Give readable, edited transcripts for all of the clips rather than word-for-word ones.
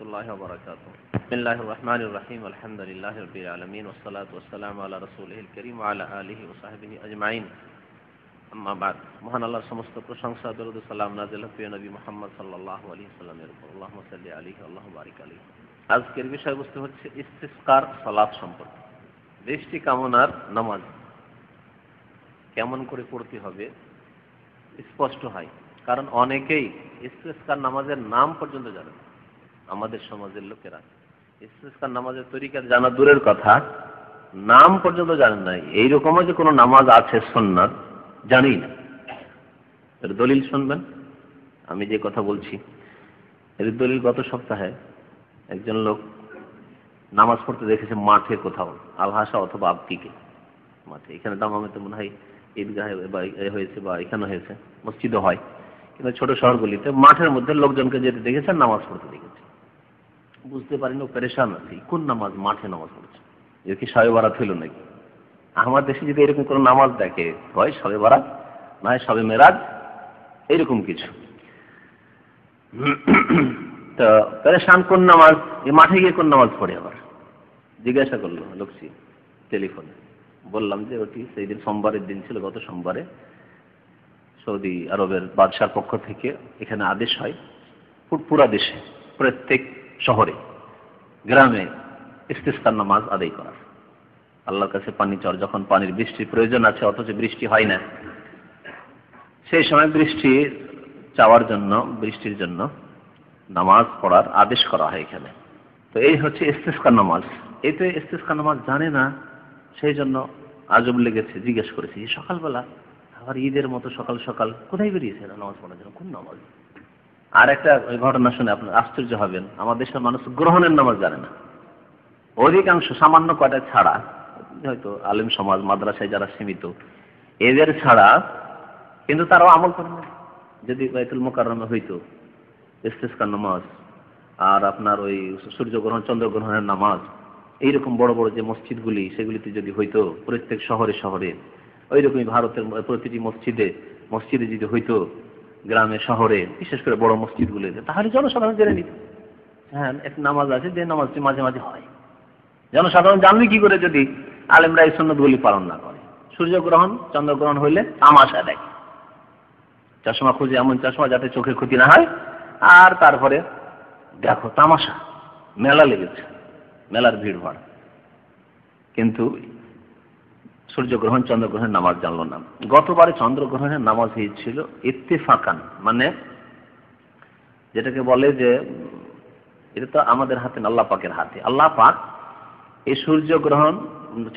الله وبركاته. بسم الله الرحمن الرحيم. الحمد لله رب العالمين والصلاة والسلام على رسوله الكريم وعلى آله وصحبه أجمعين. أما بعد. মহান আল্লাহর সমস্ত প্রশংসা দরুদ ও সালাম নাযিল হোক প্রিয় নবী মুহাম্মদ সাল্লাল্লাহু আলাইহি ওয়াসাল্লামের উপর। আল্লাহুম্মা সাল্লি আলাইহি আল্লাহু বারিক আলাইহি। আজকের বিষয়বস্তু হচ্ছে ইস্তিসকার সালাত সম্পর্কে। বৃষ্টি কামনার নামাজ কেমন করে পড়তে হবে স্পষ্ট হয়, কারণ অনেকেই ইস্তিসকার নামাজের নাম পর্যন্ত জানে না। আমাদের সমাজের লোকেরা ইস্তিসকার নামাজের তরিকা জানা দূরের কথা, নাম পর্যন্ত জানেন না। এইরকমও যে কোনো নামাজ আছে সুন্নাত জানি না। এর দলিল শুনবেন, আমি যে কথা বলছি এর দলিল গত সপ্তাহে একজন লোক নামাজ পড়তে দেখেছে মাঠে কোথাও, আলহাসা অথবা আবকিকে মাঠে। এখানে দামামেতে মনে হয় ঈদগাহে হয়েছে বা এখানে হয়েছে, মসজিদও হয়, কিন্তু ছোট শহরগুলিতে মাঠের মধ্যে লোকজনকে যেতে দেখেছে, নামাজ পড়তে দেখেছে। বুঝতে পারিনি, পেরেশান আছি কোন নামাজ, মাঠে নামাজ পড়ছে, এর কি শবে বরাত হইল নাকি? আমার দেশে যদি এরকম কোনো নামাজ দেখে হয় শবে বরাত, না হয় শবে মেরাজ, এইরকম কিছু। তো পেরেশান কোন নামাজ, এই মাঠে গিয়ে কোন নামাজ পড়ে আবার জিজ্ঞাসা করলো লোকটি টেলিফোনে। বললাম যে ওটি সেই দিন সোমবারের দিন ছিল, গত সোমবারে সৌদি আরবের বাদশার পক্ষ থেকে এখানে আদেশ হয় পুরা দেশে প্রত্যেক শহরে গ্রামে ইস্তিসকার নামাজ আদায় করার। আল্লাহর কাছে পানি চাওয়ার, যখন পানির বৃষ্টির প্রয়োজন আছে অথচ বৃষ্টি হয় না, সেই সময় বৃষ্টি চাওয়ার জন্য, বৃষ্টির জন্য নামাজ পড়ার আদেশ করা হয় এখানে। তো এই হচ্ছে ইস্তিসকার নামাজ। এতে ইস্তিসকার নামাজ জানে না, সেই জন্য আজব লেগেছে। জিজ্ঞেস করেছি সকালবেলা আবার ঈদের মতো সকাল সকাল কোথায় বেরিয়েছে নামাজ পড়ার জন্য, কোন নামাজ? আর একটা ঘটনা শুনে আপনার আশ্চর্য হবেন, আমার দেশের মানুষ গ্রহণের নামাজ জানে না অধিকাংশ, সামান্য কয়টা ছাড়া, হয়তো আলেম সমাজ মাদ্রাসায় যারা সীমিত এদের ছাড়া, কিন্তু তারাও আমল করে না। যদি বাইতুল মুকাররমে হইতো ইস্তিসকার নামাজ আর আপনার ওই সূর্যগ্রহণ চন্দ্রগ্রহণের নামাজ, এইরকম বড় বড় যে মসজিদগুলি সেগুলিতে যদি হইতো প্রত্যেক শহরে শহরে, ওইরকমই ভারতের প্রতিটি মসজিদে মসজিদে যদি হইতো, গ্রামে শহরে বিশেষ করে বড় মসজিদগুলিতে, তাহলে জনসাধারণ জেনে নিত হ্যাঁ একটা নামাজ আছে, যে নামাজটি মাঝে মাঝে হয়। জনসাধারণ জানবে কি করে যদি আলেমরা এই সুন্নতগুলি পালন না করে? সূর্যগ্রহণ চন্দ্রগ্রহণ হইলে তামাশা দেখে, চশমা খুঁজে, এমন চশমা যাতে চোখের ক্ষতি না হয়, আর তারপরে দেখো তামাশা, মেলা লেগেছে, মেলার ভিড় ভাড়, কিন্তু সূর্যগ্রহণ চন্দ্রগ্রহণের নামাজ জানলো না। গতবারে চন্দ্রগ্রহণের নামাজ হয়েছিল ইত্তেফাকান, মানে যেটাকে বলে যে এটা তো আমাদের হাতে না, আল্লাহ পাকের হাতে। আল্লাহ পাক এই সূর্যগ্রহণ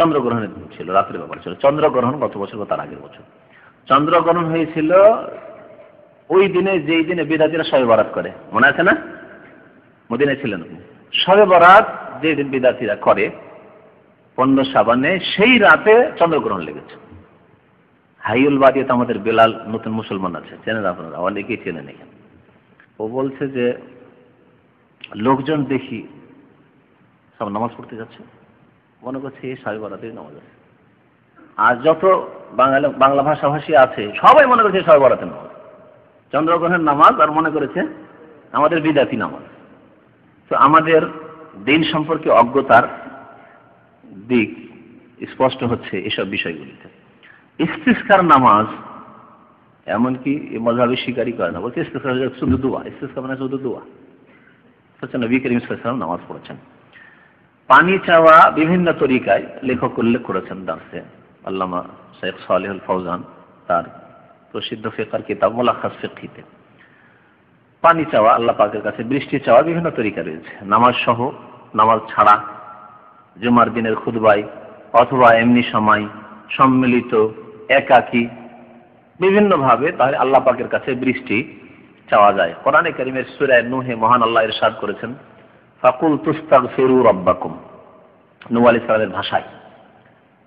চন্দ্রগ্রহণের ছিল, রাত্রের ব্যাপার ছিল। চন্দ্রগ্রহণ গত বছর বা তার আগের বছর চন্দ্রগ্রহণ হয়েছিল ওই দিনে, যেই দিনে বিদাতিরা শবে বরাত করে, মনে আছে না? মদিনায় ছিলেন শবে বরাত যে দিন বিদাতিরা করে 15 শাবানে, সেই রাতে চন্দ্রগ্রহণ লেগেছে। হাইউল বাদিয়াতে আমাদের বেলাল নতুন মুসলমান আছে, চেনেন আপনারা, অনেকেই চেনেন এখানে। ও বলছে যে লোকজন দেখি সব নামাজ পড়তে যাচ্ছে, মনে করছে এই শবে বরাতের নামাজ আছে। আর যত বাংলা ভাষাভাষী আছে সবাই মনে করছে শবে বরাতের নামাজ, চন্দ্রগ্রহণের নামাজ, আর মনে করেছে আমাদের বিদাতি নামাজ। তো আমাদের দিন সম্পর্কে অজ্ঞতার দিক স্পষ্ট হচ্ছে এসব বিষয়গুলিতে। ইস্তিসকার নামাজ এমনকি মাযহাবী স্বীকারই করে না, বলছে ইস্তিসকার শুধু দোয়া, ইস্তিসকার মানে শুধু দোয়া। হচ্ছে নবী করিম সাল্লাল্লাহু আলাইহি ওয়াসাল্লাম নামাজ পড়েছেন। পানি চাওয়া বিভিন্ন তরিকায় লেখক উল্লেখ করেছেন দার্সে। আল্লামা শেখ সালেহুল ফৌজান তার প্রসিদ্ধ ফিকহের কিতাব মুলাখাস ফিকহিতে পানি চাওয়া, আল্লাহ পাকের কাছে বৃষ্টি চাওয়া বিভিন্ন তরিকা রয়েছে। নামাজ সহ, নামাজ ছাড়া, জুমার দিনের খুতবায়, অথবা এমনি সময় সম্মিলিত, একাকী, বিভিন্ন ভাবে তাহলে আল্লাহ পাকের কাছে বৃষ্টি চাওয়া যায়। কোরআনে কারীমের সূরা নূহে মহান আল্লাহ ইরশাদ করেছেন, ফাকুল তুস্তাগফিরু রাব্বাকুম, নূহ আলাইহিস সালামের ভাষায়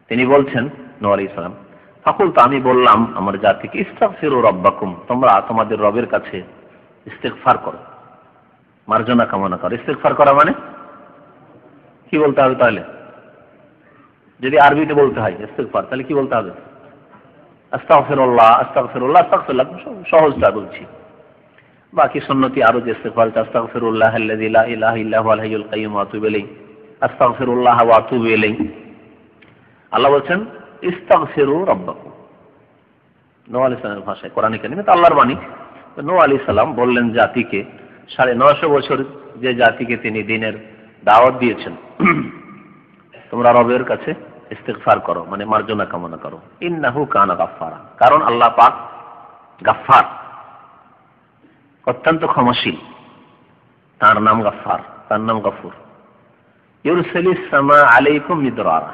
তিনি বলছেন, নূহ আলাইহিস সালাম, ফাকুল, তো আমি বললাম আমার জাতিকে, ইস্তাগফিরু রাব্বাকুম, তোমরা তোমাদের রবের কাছে ইস্তিগফার করো, মার্জনা কামনা করো। ইস্তিগফার করা মানে কি বলতে হবে? তাহলে যদি আরবিতে বলতে হয় ইস্তিগফার, তাহলে কি বলতে হবে? আস্তাগফিরুল্লাহ, আস্তাগফিরুল্লাহ, আস্তাগফিরুল্লাহ। সহজটা বলছি। বাকি সুন্নতি আরো যে ইস্তিগফার, আস্তাগফিরুল্লাহ আল্লাযী লা ইলাহা ইল্লা হুয়াল হাইয়ুল কাইয়্যুম ওয়া আতুবু ইলাইহি, আস্তাগফিরুল্লাহ ওয়া আতুবু ইলাইহি। আল্লাহ বলছেন ইস্তাগফিরু রাব্বাকুম। নূহ আলাইহিস সালামের ভাষায়, কোরআনে কারিমে তো আল্লাহর বাণী। নূহ আলাইহিস সালাম বললেন জাতিকে, 950 বছর যে জাতিকে তিনি দ্বীনের দাওয়াত দিয়েছেন, তোমরা রবের কাছে ইস্তিগফার করো, মানে মার্জনা কামনা করো। ইন্নাহু কানা গাফফারা, কারণ আল্লাহ পাক গাফফার, অত্যন্ত ক্ষমাশীল। তার নাম গাফফার, তার নাম গফুর। ইউরসিলিস সামা আলাইকুম মিদরারা,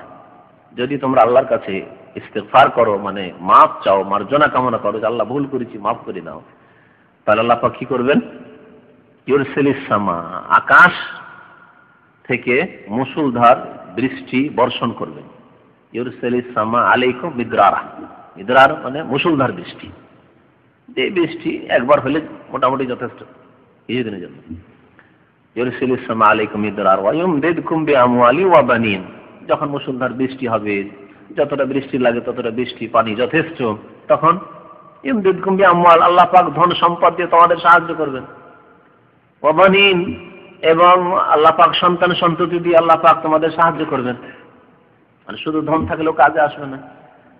যদি তোমরা আল্লাহর কাছে ইস্তিগফার করো, মানে মাফ চাও, মার্জনা কামনা করো, যে আল্লাহ ভুল করেছি মাফ করে দাও, তাহলে আল্লাহ পাক কি করবেন? ইউরসিলিস সামা, আকাশ থেকে মুষলধার বৃষ্টি বর্ষণ করবেন। ইউরসিলিস সামা আলাইকুম মিদরারা, মিদরার মানে মুষলধার বৃষ্টি। যে বৃষ্টি একবার হলে মোটামুটি যথেষ্ট কিছুদিনের জন্য। ইউরসিলিস সামা আলাইকুম মিদরারা ওয়া ইউমদিদকুম বিআমওয়ালি ওয়া বানিন, যখন মুষলধার বৃষ্টি হবে, যতটা বৃষ্টি লাগে ততটা বৃষ্টি পানি যথেষ্ট, তখন ইউমদিদকুম বিআমওয়াল, আল্লাহ পাক ধন সম্পদ দিয়ে তোমাদের সাহায্য করবেন। ওয়া বানিন, এবং আল্লাহ পাক সন্তান সন্ততি দিয়ে আল্লাহ পাক তোমাদের সাহায্য করবেন। মানে শুধু ধন থাকলেও কাজে আসবে না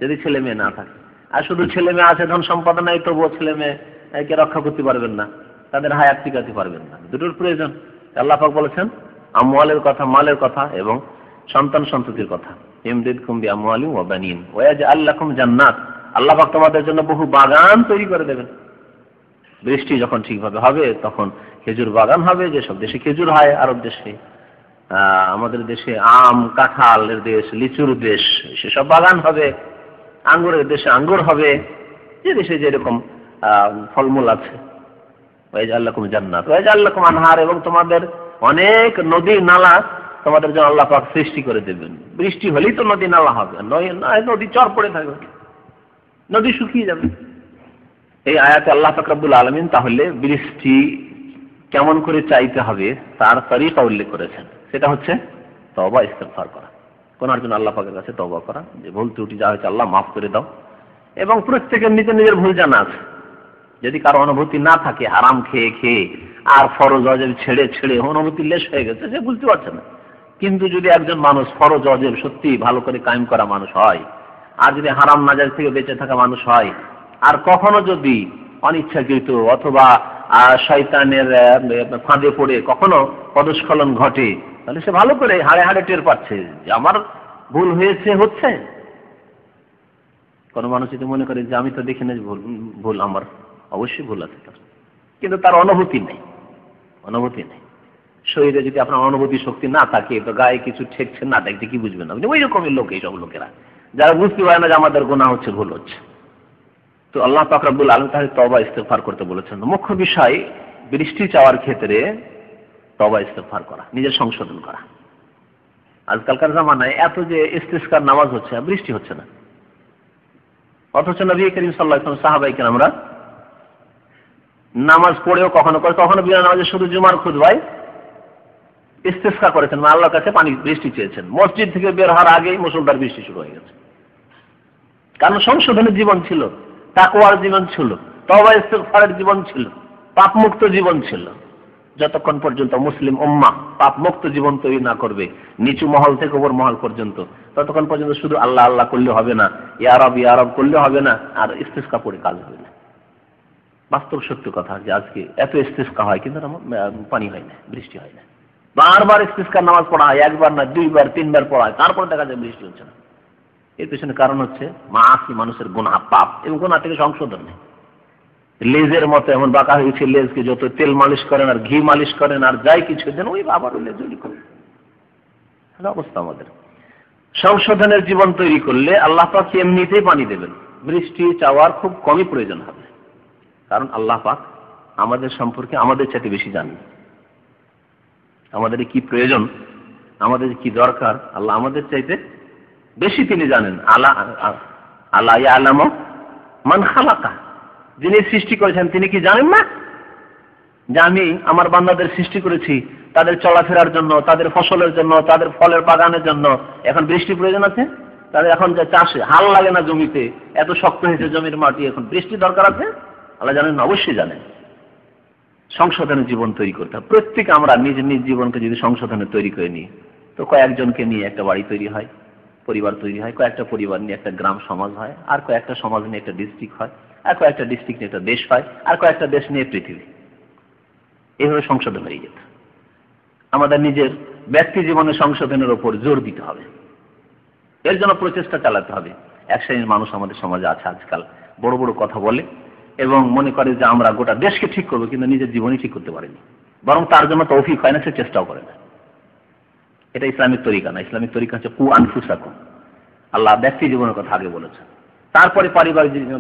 যদি ছেলে মেয়ে না থাকে, আর শুধু ছেলে মেয়ে আছে, ধন সম্পদ নাই, তবুও ছেলে মেয়েকে রক্ষা করতে পারবেন না, তাদের হায়াত টিকাতে পারবেন না। দুটোর প্রয়োজন। আল্লাহ পাক বলেছেন আমওয়ালের কথা, মালের কথা, এবং সন্তান সন্ততির কথা। ইমদিদকুম বিআমওয়ালিন ওয়া বানিন ওয়া ইয়াজআল লাকুম জান্নাত, আল্লাহ পাক তোমাদের জন্য বহু বাগান তৈরি করে দেবেন। বৃষ্টি যখন ঠিকভাবে হবে তখন খেজুর বাগান হবে, যেসব দেশে খেজুর হয়, আরব দেশে, আমাদের দেশে আম কাঁঠালের দেশ, লিচুর দেশ, সেসব বাগান হবে। আঙ্গুরের দেশে আঙ্গুর হবে, যে দেশে যেরকম ফলমূল আছে। ওয়াজআল লাকুম জান্নাত ওয়াজআল লাকুম আনহার, এবং তোমাদের অনেক নদী নালা তোমাদের জন্য আল্লাহ পাক সৃষ্টি করে দেবেন। বৃষ্টি হলেই তো নদী নালা হবে, নদী চর পড়ে থাকবে, নদী শুকিয়ে যাবে। এই আয়াতে আল্লাহ পাক রব্বুল আলামিন তাহলে বৃষ্টি কেমন করে চাইতে হবে তার তরিকা উল্লেখ করেছেন। সেটা হচ্ছে তওবা ইস্তিগফার করা, কোনার জন্য আল্লাহ পাকের কাছে তওবা করা, যে ভুল ত্রুটি যা হয়েছে আল্লাহ মাফ করে দাও। এবং প্রত্যেকের নিজের নিজের ভুল জানা আছে। যদি কারো অনুভূতি না থাকে, হারাম খেয়ে খেয়ে আর ফরজ ওয়াজিব ছেড়ে ছেড়ে অনুভূতি লেশ হয়ে গেছে, সে বুঝতে পারছে না। কিন্তু যদি একজন মানুষ ফরজ ওয়াজিব সত্যি ভালো করে কায়েম করা মানুষ হয়, আর যদি হারাম নাজায়েজ থেকে বেঁচে থাকা মানুষ হয়, আর কখনো যদি অনিচ্ছাকৃত অথবা শয়তানের ফাঁদে পড়ে কখনো পদস্খলন ঘটে, তাহলে সে ভালো করে হাড়ে হাড়ে টের পাচ্ছে যে আমার ভুল হয়েছে, হচ্ছে। কোনো মানুষ যদি মনে করে যে আমি তো দেখি না ভুল আমার, অবশ্যই ভুল আছে তার, কিন্তু তার অনুভূতি নেই, অনুভূতি নেই। শরীরে যদি আপনার অনুভূতি শক্তি না থাকে, তো গায়ে কিছু ঠেকছে না, দেখতে কি বুঝবেন আপনি? ওই রকমই লোক এইসব লোকেরা, যারা বুঝতে পারে না যে আমাদের গুনাহ হচ্ছে, ভুল হচ্ছে। তো আল্লাহ পাক রব্বুল আলামিন তাহলে তওবা ইস্তিগফার করতে বলেছেন। মুখ্য বিষয় বৃষ্টি চাওয়ার ক্ষেত্রে তওবা ইস্তিগফার করা, নিজের সংশোধন করা। আজকালকার জামানায় এত যে ইস্তিসকার নামাজ হচ্ছে, বৃষ্টি হচ্ছে না, অথচ নবী করিম সাল্লাল্লাহু আলাইহি ওয়াসাল্লাম সাহাবায়ে কেরামরা নামাজ পড়েও কখনো বিনা নামাজে শুধু জুমার খুতবায় ইস্তিসকা করেছেন, আল্লাহর কাছে পানি বৃষ্টি চেয়েছেন। মসজিদ থেকে বের হওয়ার আগেই মুষলধার বৃষ্টি শুরু হয়ে গেছে। কারণ সংশোধনের জীবন ছিল, তাকওয়ার জীবন ছিল, তওবা ইস্তিগফারের জীবন ছিল, পাপমুক্ত জীবন ছিল। যতক্ষণ পর্যন্ত মুসলিম উম্মাহ পাপমুক্ত জীবন তৈরি না করবে, নিচু মহল থেকে উপর মহল পর্যন্ত, ততক্ষণ পর্যন্ত শুধু আল্লাহ আল্লাহ করলে হবে না, ইয়া রব করলে হবে না, আর ইস্তিসকা পড়ে কাজ হবে না। বাস্তব সত্য কথা যে আজকে এত ইস্তিসকা হয়, কিন্তু পানি হয় না, বৃষ্টি হয় না। বারবার ইস্তিসকার নামাজ পড়া হয়, একবার না, দুইবার তিনবার পড়া হয়, তারপর দেখা যায় বৃষ্টি হচ্ছে না। এর পেছনে কারণ হচ্ছে মাআসি, মানুষের গুনাহ, পাপ, এবং গুনাহ থেকে সংশোধন নেই। লেজের মতো এমন বাঁকা হয়েছে, লেজকে যত তেল মালিশ করেন আর ঘি মালিশ করেন আর যাই কিছু দেন, ওই আবার লেজ তৈরি করেন। অবস্থা আমাদের। সংশোধনের জীবন তৈরি করলে আল্লাহ পাক এমনিতেই পানি দেবেন, বৃষ্টি চাওয়ার খুব কমই প্রয়োজন হবে। কারণ আল্লাহ পাক আমাদের সম্পর্কে আমাদের চাইতে বেশি জানেন। আমাদের কি প্রয়োজন, আমাদের কি দরকার, আল্লাহ আমাদের চাইতে বেশি তিনি জানেন। আলা ইয়ালামু মান খালাকা, যিনি সৃষ্টি করেছেন তিনি কি জানেন না যে আমি আমার বান্দাদের সৃষ্টি করেছি তাদের চলাফেরার জন্য, তাদের ফসলের জন্য, তাদের ফলের বাগানের জন্য। এখন বৃষ্টি প্রয়োজন আছে, তাদের এখন যে চাষে হাল লাগে না, জমিতে এত শক্ত হয়েছে জমির মাটি, এখন বৃষ্টি দরকার আছে। আল্লাহ জানেন না? অবশ্যই জানেন। সংশোধনের জীবন তৈরি করতে হবে। প্রত্যেকে আমরা নিজ নিজ জীবনকে যদি সংশোধনে তৈরি করে নিই, তো কয়েকজনকে নিয়ে একটা বাড়ি তৈরি হয়, পরিবার তৈরি হয়, কয়েকটা পরিবার নিয়ে একটা গ্রাম সমাজ হয়, আর কয়েকটা সমাজ নিয়ে একটা ডিস্ট্রিক্ট হয়, আর কয়েকটা ডিস্ট্রিক্ট নিয়ে একটা দেশ হয়, আর কয়েকটা দেশ নিয়ে পৃথিবী। এইভাবে সংশোধন হয়ে যেত। আমাদের নিজের ব্যক্তি জীবনের সংশোধনের উপর জোর দিতে হবে, এর জন্য প্রচেষ্টা চালাতে হবে। এক শ্রেণীর মানুষ আমাদের সমাজে আছে আজকাল, বড় বড় কথা বলে এবং মনে করে যে আমরা গোটা দেশকে ঠিক করবো, কিন্তু নিজের জীবনই ঠিক করতে পারেনি, বরং তার জন্য তৌফিক হয় না, সে চেষ্টাও করে না। এটা ইসলামিক তরিকা না। ইসলামিক তরিকা হচ্ছে কু আনফুসাকুম। আল্লাহ ব্যক্তি জীবনের কথা আগে বলেছেন, তারপরে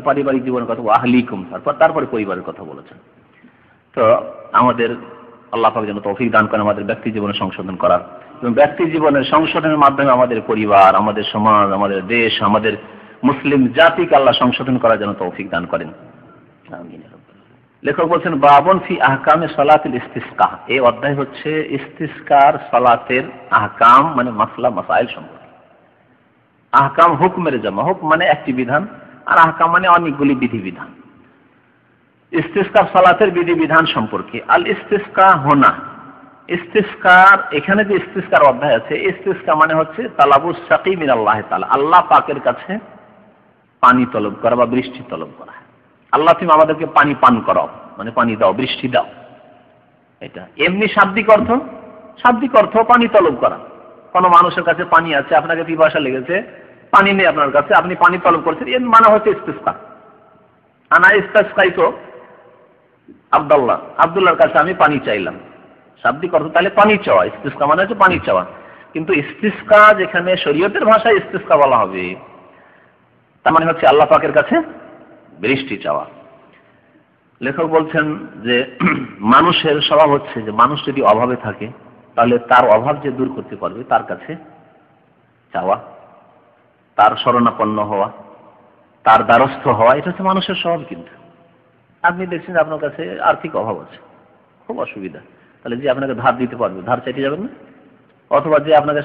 পারিবারিক জীবনের কথা, আহলিকুম, তারপরে পরিবারের কথা বলেছেন। তো আমাদের আল্লাহ পাক যেন তৌফিক দান করেন আমাদের ব্যক্তি জীবনের সংশোধন করার, এবং ব্যক্তি জীবনের সংশোধনের মাধ্যমে আমাদের পরিবার, আমাদের সমাজ, আমাদের দেশ, আমাদের মুসলিম জাতিকে আল্লাহ সংশোধন করার জন্য তৌফিক দান করেন। আমিন। লেখক বলছেন বাবুন ফি আহকামে সালাতুল ইস্তিসকা। এই অধ্যায় হচ্ছে ইস্তিসকার সালাতের আহকাম মানে মাসলা মাসাইল সম্পর্কে। আহকাম হুকমের জামা, হুকম মানে একটি বিধান, আর আহকাম মানে অনেকগুলি বিধিবিধান। ইস্তিসকার সালাতের বিধিবিধান সম্পর্কে। আল ইস্তিসকা হোনা, ইস্তিসকার, এখানে যে ইস্তিসকার অধ্যায় আছে, ইস্তিসকা মানে হচ্ছে তালাবুস সাকি মিন আল্লাহ তাআলা, আল্লাহ পাকের কাছে পানি তলব করা বা বৃষ্টি তলব করা। আল্লাহ তুমি আমাদেরকে পানি পান করাও, মানে পানি দাও, বৃষ্টি দাও। এটা এমনি শাব্দিক অর্থ পানি তলব করা। কোন মানুষের কাছে পানি আছে, আপনাকে পিপাসা লেগেছে, পানি নেই আপনার কাছে, আপনি পানি তলব করছেন, এর মানে হচ্ছে ইস্তিসকা। আনা ইস্তাসকাইতু আব্দুল্লাহর কাছে আমি পানি চাইলাম, শাব্দিক অর্থ তাহলে পানি চাওয়া। ইস্তিসকা মানে হচ্ছে পানি চাওয়া। কিন্তু ইস্তিসকা যেখানে শরীয়তের ভাষায় ইস্তিসকা বলা হবে, তার মানে হচ্ছে আল্লাহ পাকের কাছে বৃষ্টি চাওয়া। লেখক বলছেন যে মানুষের স্বভাব হচ্ছে যে মানুষ যদি অভাবে থাকে, তাহলে তার অভাব যে দূর করতে পারবে তার কাছে চাওয়া, তার শরণাপন্ন হওয়া, তার দ্বারস্থ হওয়া, এটা হচ্ছে মানুষের স্বভাব। কিন্তু আপনি দেখছেন আপনার কাছে আর্থিক অভাব আছে, খুব অসুবিধা, তাহলে যে আপনাকে ধার দিতে পারবে, ধার চাইতে যাবেন না? অথবা যে আপনাকে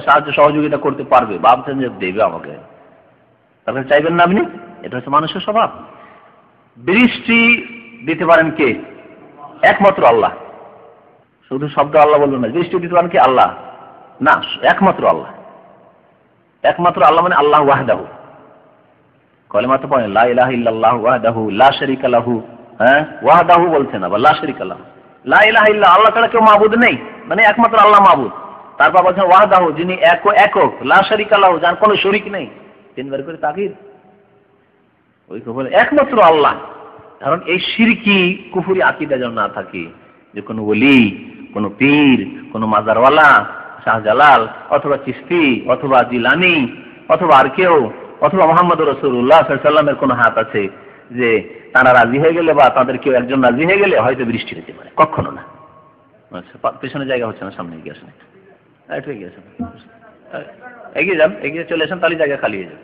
সাহায্য সহযোগিতা করতে পারবে, ভাবছেন যে দেবে আমাকে, তাহলে চাইবেন না আপনি? এটা হচ্ছে মানুষের স্বভাব। বৃষ্টি দিতে পারেন কে? একমাত্র আল্লাহ। শুধু শব্দ আল্লাহ বলবেন না, বৃষ্টি দিতে পারেন কি? আল্লাহ না, একমাত্র আল্লাহ। একমাত্র আল্লাহ মানে আল্লাহ ওয়াহদাহু। কলেমা তো পড়েন লা ইলাহা ইল্লাল্লাহু ওয়াহদাহু লা শারীকা লাহু। হ্যাঁ, ওয়াহদাহু বলছেন, আবার লা শারীকা লাহু। লা ইলাহা ইল্লাহ, আল্লাহ ছাড়া কেউ মাবুদ নেই, মানে একমাত্র আল্লাহ মাবুদ। তারপর বলছেন ওয়াহদাহু, যিনি একক, লা শারীকা লাহু, যার কোনো শরীক নেই। তিনবার করে তাকিদ, ওই বলে একমাত্র আল্লাহ। কারণ এই শিরকি কুফরি আকীদা যেন না থাকে, যে কোনো ওলি, কোনো পীর, কোনো মাজারওয়ালা, শাহজালাল অথবা চিশতি অথবা জিলানি অথবা আর কেউ, অথবা মুহাম্মদ রাসূলুল্লাহ সাল্লাল্লাহু আলাইহি ওয়াসাল্লামের কোনো হাত আছে যে তারা রাজি হয়ে গেলে বা তাদের কেউ একজন রাজি হয়ে গেলে হয়তো বৃষ্টি হতে পারে, কখনো না। আচ্ছা, পেছনে জায়গা হচ্ছে না, সামনে এগিয়ে আসেন, একটু এগিয়ে আসেন, এগিয়ে যান, এগিয়ে চলে আসেন, তাহলে জায়গা খালি হয়ে যাবে।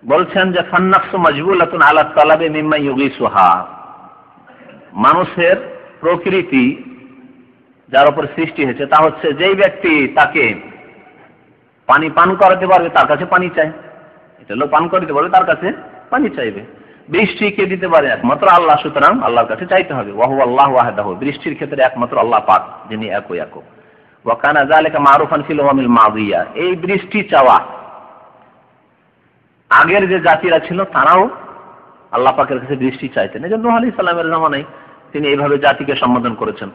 বলছেন যে ফান্নাফসু মাজবুলাতুন আলা তালাবি মিম্মা ইউগিসুহা, মানুষের প্রকৃতি যার উপর সৃষ্টি হয়েছে তা হচ্ছে যেই ব্যক্তি তাকে পানি পান করাতে পারবে তার কাছে পানি চায়, এটা লোক পান করাতে পারবে তার কাছে পানি চাইবে। বৃষ্টি কে দিতে পারে? একমাত্র আল্লাহ, সুতরাং আল্লাহর কাছে চাইতে হবে। ওয়া হুয়া আল্লাহু ওয়াহদাহু, বৃষ্টির ক্ষেত্রে একমাত্র আল্লাহ পাক, যিনি একক। ওয়া কানা যালিকা মারুফান ফিল উমামিল মাদিয়া, এই বৃষ্টি চাওয়া আগের যে জাতিরা ছিল তারাও আল্লাহ পাকের কাছে বৃষ্টি চাইতেন। এই জন্য নূহ আলাইহিস সালামের জামানায় তিনি এইভাবে জাতিকে সম্বোধন করেছেন।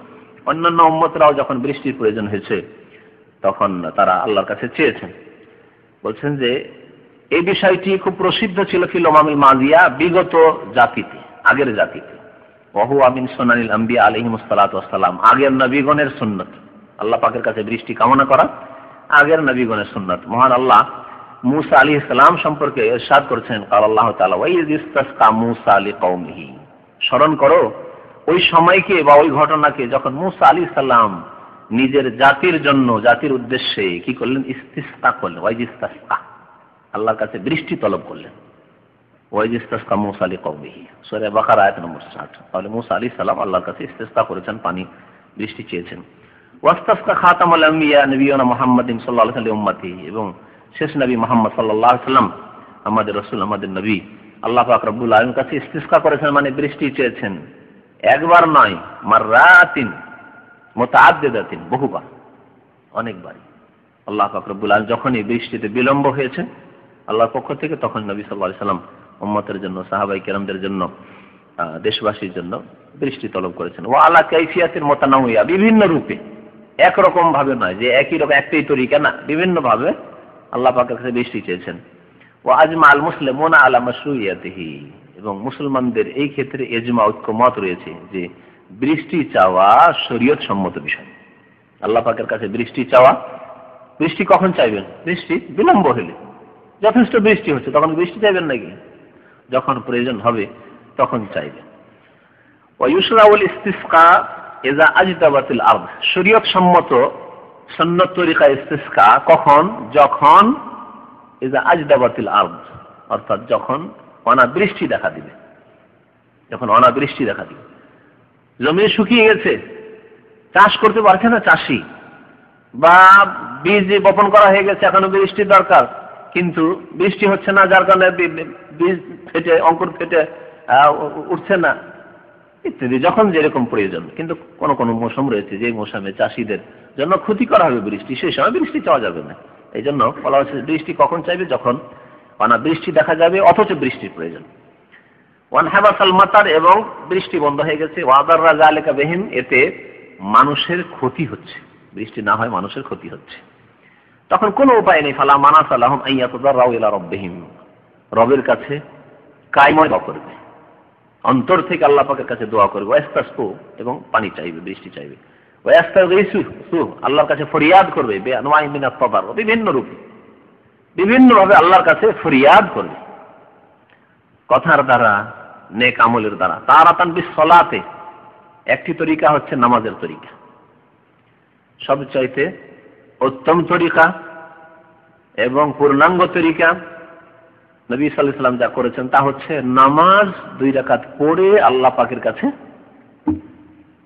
অন্যান্য উম্মতরাও যখন বৃষ্টির প্রয়োজন হয়েছে তখন তারা আল্লাহর কাছে চেয়েছেন। বলছেন যে এই বিষয়টি খুব প্রসিদ্ধ ছিল ফিল উমামিল মাদিয়া, বিগত জাতিতে, আগের জাতিতে। ওয়া হুয়া মিন সুনানিল আম্বিয়া আলাইহিমুস সালাতু ওয়াস সালাম, আগের নবীগণের সুন্নাত, আল্লাহ পাকের কাছে বৃষ্টি কামনা করা আগের নবীগণের সুন্নাত। মহান আল্লাহ মূসা আলাইহিস সালাম সম্পর্কে ইরশাদ করেছেন, ক্বাল আল্লাহু তাআলা ওয়া ইয ইসতাসকা মূসা লিকওমিহি, স্মরণ করো ওই সময়কে বা ওই ঘটনাকে যখন মূসা আলাইহিস সালাম নিজের জাতির জন্য, জাতির উদ্দেশ্যে কি করলেন? ইস্তিসকা করলেন। ওয়া ইয ইসতাসকা, আল্লাহর কাছে বৃষ্টি তলব করলেন। ওয়া ইয ইসতাসকা মূসা লিকওমিহি, সূরা বাকারা আয়াত নম্বর 60। তাহলে মূসা আলাইহিস সালাম আল্লাহর কাছে ইস্তিসকা করেছেন, পানি বৃষ্টি চেয়েছেন। ওয়াস্তাসকা খাতামুল আম্বিয়া নবিয়ুনা মুহাম্মাদিন সাল্লাল্লাহু আলাইহি ওয়া উম্মতিহি, এবং শেষ নবী মুহাম্মদ সাল্লাল্লাহু আলাইহি ওয়াসাল্লাম, আমাদের রাসূল, আমাদের নবী, আল্লাহ পাক রব্বুল আলামিনের কাছে ইস্তিসকা করেছেন, মানে বৃষ্টি চেয়েছেন। একবার নয়, মাররাতিন মুতাআদ্দিদাতিন, বহুবার, অনেকবার। আল্লাহ পাক রব্বুল আলামিন যখনই বৃষ্টিতে বিলম্ব হয়েছে আল্লাহর পক্ষ থেকে, তখন নবী সাল্লাল্লাহু আলাইহি সাল্লাম উম্মতের জন্য, সাহাবায়ে কেরামদের জন্য, দেশবাসীর জন্য বৃষ্টি তলব করেছেন। ওয়া আলা কাইফিয়াতিন মুতানাওয়িয়া, বিভিন্ন রূপে, একরকম ভাবে নয় যে একই রকম একটাই তরিকা, না, বিভিন্ন ভাবে আল্লাহ পাকের কাছে বৃষ্টি চেয়েছেন। ওয়া আজমা আল মুসলিমুনা আলা মাশরুইয়াতিহি, এবং মুসলমানদের এই ক্ষেত্রে ইজমা, ঐক্যমত রয়েছে যে বৃষ্টি চাওয়া শরীয়ত সম্মত বিষয়। আল্লাহ পাকের কাছে বৃষ্টি চাওয়া, বৃষ্টি কখন চাইবেন? বৃষ্টি বিলম্ব হলে, যথেষ্ট বৃষ্টি হচ্ছে তখন বৃষ্টি চাইবেন নাকি? যখন প্রয়োজন হবে তখন চাইবেন। ওয়া ইউশরাউল ইস্তিসকা ইযা আজদাবাতিল আরদ, শরীয়ত সম্মত সুন্নত তরিকা ইস্তিসকা কখন? যখন ইযা আজদাবাতিল আরদ, অর্থাৎ যখন অনাবৃষ্টি দেখা দিবে। যখন অনাবৃষ্টি দেখা দিবে, জমি শুকিয়ে গেছে, চাষ করতে পারছে না চাষি, বা বীজ বপন করা হয়ে গেছে, এখনো বৃষ্টির দরকার, কিন্তু বৃষ্টি হচ্ছে না, যার কারণে বীজ ফেটে, অঙ্কুর ফেটে উঠছে না, ইত্যাদি। যখন যেরকম প্রয়োজন, কিন্তু কোন কোন মৌসুম রয়েছে যে মৌসুমে চাষিদের জন্য ক্ষতি করা হবে বৃষ্টি, সেই সময় বৃষ্টি চাওয়া যাবে না। এই জন্য বলা হচ্ছে বৃষ্টি কখন চাইবে? যখন অনাবৃষ্টি দেখা যাবে অথচ বৃষ্টির প্রয়োজন। ওয়ান হাবাসাল মাতার, এবং বৃষ্টি বন্ধ হয়ে গেছে। ওয়াদাররা যালিকা বিহিম, এতে মানুষের ক্ষতি হচ্ছে, বৃষ্টি না হয় মানুষের ক্ষতি হচ্ছে, তখন কোনো উপায় নেই। ফালা মানাসা লাহুম আন ইয়াতাদাররাউ ইলা রাব্বিহিম, রবের কাছে কায়ময় দোয়া করবে, অন্তর থেকে আল্লাহ পাকের কাছে দোয়া করবে। ওয়াস্তাসকু, এবং পানি চাইবে, বৃষ্টি চাইবে। ওয়াস্তাগীসু, আল্লাহর কাছে ফরিয়াদ করবে। বিআনওয়াই মিনাত তাদার, বিভিন্ন রূপে, বিভিন্নভাবে আল্লাহর কাছে ফরিয়াদ করবে, কথার দ্বারা, নেক আমলের দ্বারা। তারাতান বিসসালাতে, একটি তরিকা হচ্ছে নামাজের তরিকা, সবচাইতে উত্তম তরিকা এবং পূর্ণাঙ্গ তরিকা। নবী সাল্লাল্লাহু আলাইহি ওয়াসাল্লাম যা করেছেন তা হচ্ছে নামাজ 2 রাকাত পড়ে আল্লাহ পাকের কাছে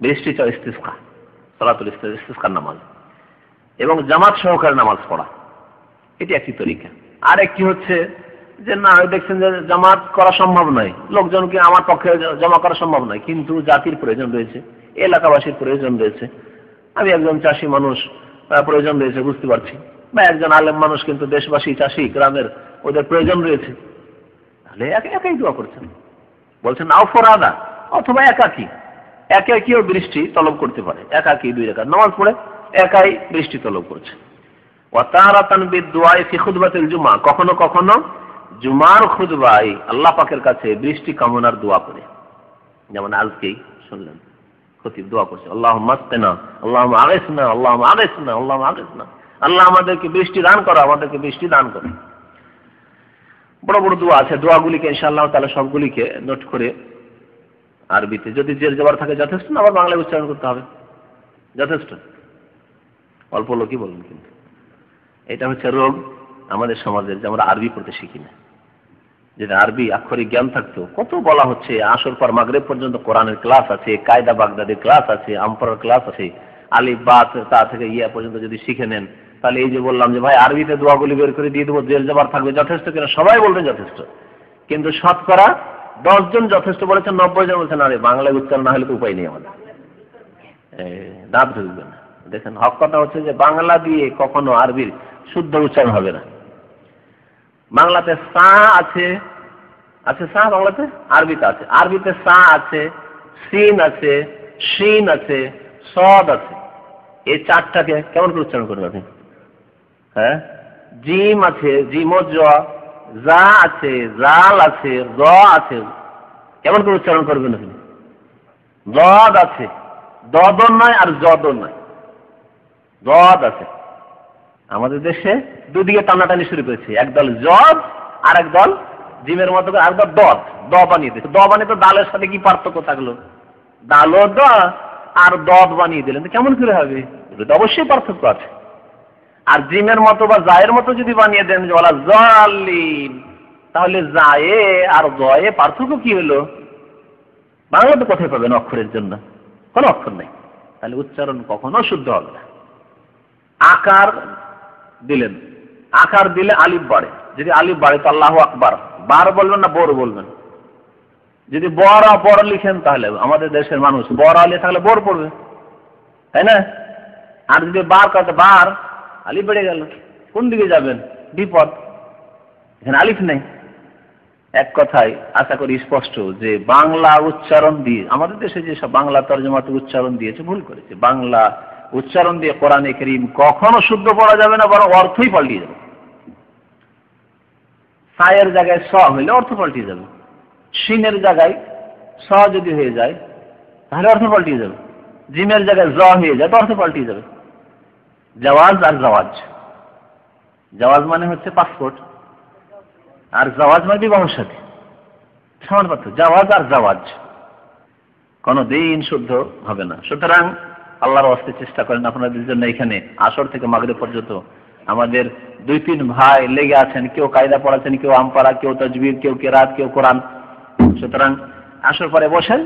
বৃষ্টি চাওয়া, ইস্তিসকা, সালাতুল ইস্তিসকার নামাজ, এবং জামাত সহকারে নামাজ পড়া, এটি একটি তরিকা। আর একটি হচ্ছে যে না, দেখছেন যে জামাত করা সম্ভব নয়, লোকজনকে আমার পক্ষে জমা করা সম্ভব নয়, কিন্তু জাতির প্রয়োজন রয়েছে, এলাকাবাসীর প্রয়োজন রয়েছে, আমি একজন চাষি মানুষ, প্রয়োজন রয়েছে, বুঝতে পারছি, বা একজন আলেম মানুষ, কিন্তু দেশবাসী চাষি গ্রামের, ওদের প্রয়োজন রয়েছে, তাহলে একাই দোয়া করছেন, বলছেন আও ফরাদা, অথবা একাকী, একাকীও বৃষ্টি তলব করতে পারে, একাকী 2 রাকাত নামাজ পড়ে একাই বৃষ্টি তলব করছে। ওয়া তারাতান বিদুআই ফি খুতবাতিল জুমআ, কখনো কখনো জুমার খুতবায় আল্লাহ পাকের কাছে বৃষ্টি কামনার দোয়া করে, যেমন আজকেই শুনলেন খতিব দোয়া করছে, আল্লাহুম্মা আসকিনা, আল্লাহুম্মা আগিসনা, আল্লাহুম্মা আগিসনা, আল্লাহুম্মা আগিসনা, আল্লাহ আমাদেরকে বৃষ্টি দান করো, আমাদেরকে বৃষ্টি দান করো। বড় বড় দোয়া আছে, দোয়াগুলিকে ইনশাআল্লাহ তাআলা সবগুলিকে নোট করে আরবিতে, যদি জের জবর থাকে যথেষ্ট, না আবার বাংলায় উচ্চারণ করতে হবে, যথেষ্ট, অল্প লোকই বলুন। কিন্তু এটা হচ্ছে রোগ আমাদের সমাজের, যে আমরা আরবি পড়তে শিখি না। যেটা আরবি আক্ষরিক জ্ঞান থাকতো, কত বলা হচ্ছে, আসর পর মাগরিব পর্যন্ত কোরআনের ক্লাস আছে, কায়দা বাগদাদের ক্লাস আছে, আমপরার ক্লাস আছে, আলিফ বা তা থেকে ইয়া পর্যন্ত যদি শিখে নেন, তাহলে এই যে বললাম যে ভাই আরবিতে দোয়াগুলি বের করে দিয়ে দেবো, জেল জবর থাকবে, যথেষ্ট কিনা? সবাই বলবেন যথেষ্ট, কিন্তু শতকরা 10 জন যথেষ্ট বলেছেন, 90 জন বলছেন আরে বাংলায় উচ্চারণ না হলে তো উপায় নেই আমাদের, দাঁত ঢুকবে না। দেখেন, হক কথা হচ্ছে যে বাংলা দিয়ে কখনো আরবির শুদ্ধ উচ্চারণ হবে না। বাংলাতে সা আছে, সা বাংলাতে, আরবিতে আছে, আরবিতে সা আছে, সিন আছে, শিন আছে, সদ আছে, এই 4টাকে কেমন করে উচ্চারণ করবেন আপনি? হ্যাঁ, জিম আছে, জিমজ, জা আছে, জাল আছে, জ আছে, কেমন করে উচ্চারণ করবেন আপনি? জদ আছে, দদন নয় আর জদন নয়, জদ আছে। আমাদের দেশে দুদিকে টানাটানি শুরু করেছে, একদল জদ আর একদল জিমের মতো করে আরেকদল দদ, দ বানিয়ে দিয়েছে। দ বানিয়ে তো ডালের সাথে কি পার্থক্য থাকলো? ডালও দ আর দদ বানিয়ে দিলেন, তো কেমন করে হবে? অবশ্যই পার্থক্য আছে। আর জিমের মতো বা জায়ের মতো যদি বানিয়ে দেন যে বলা জালিম, তাহলে জায়ে আর জয়ে পার্থক্য কি হলো? বাংলাতে কোথায় পাবেন অক্ষরের জন্য? কোনো অক্ষর নেই, তাহলে উচ্চারণ কখনো শুদ্ধ হবে না। আকার দিলেন, আকার দিলে আলিফ বাড়ে, যদি আলিফ বাড়ে তো আল্লাহু আকবার, বার বলবেন না বোর বলবেন? যদি বড় লিখেন তাহলে আমাদের দেশের মানুষ বড় আলি থাকলে বোর পড়বে, তাই না? আর যদি বার করতে বার আলিফ বেড়ে গেল, কোন দিকে যাবেন? বিপদ। এখানে আলিফ নেই। এক কথায় আশা করি স্পষ্ট যে বাংলা উচ্চারণ দিয়ে আমাদের দেশে যেসব বাংলা তর্জমাতে উচ্চারণ দিয়েছে ভুল করেছে। বাংলা উচ্চারণ দিয়ে কোরআনে কারীম কখনো শুদ্ধ পড়া যাবে না, বরং অর্থই পাল্টিয়ে যাবে। সায়ের জায়গায় স হইলে অর্থ পাল্টিয়ে যাবে, শিনের জায়গায় স যদি হয়ে যায় তাহলে অর্থ পাল্টিয়ে যাবে, জিমের জায়গায় জ হয়ে যায় তো অর্থ পাল্টিয়ে যাবে। জাওয়াজ আর জাওয়াজ, জাওয়াজ মানে হচ্ছে পাসপোর্ট, আর জাওয়াজ মানে বিবাহ সাথী, সমান পার্থক্য। জাওয়াজ আর জাওয়াজ কোনো দিন শুদ্ধ হবে না। সুতরাং আল্লাহর ওয়াস্তে চেষ্টা করেন আপনাদের জন্য এখানে আসর থেকে মাগরিব পর্যন্ত আমাদের 2-3 ভাই লেগে আছেন, কেউ কায়দা পড়াচ্ছেন, কেউ আমপারা, কেউ তাজবীর, কেউ কেরাত, কেউ কোরআন। সুতরাং আসর পরে বসেন,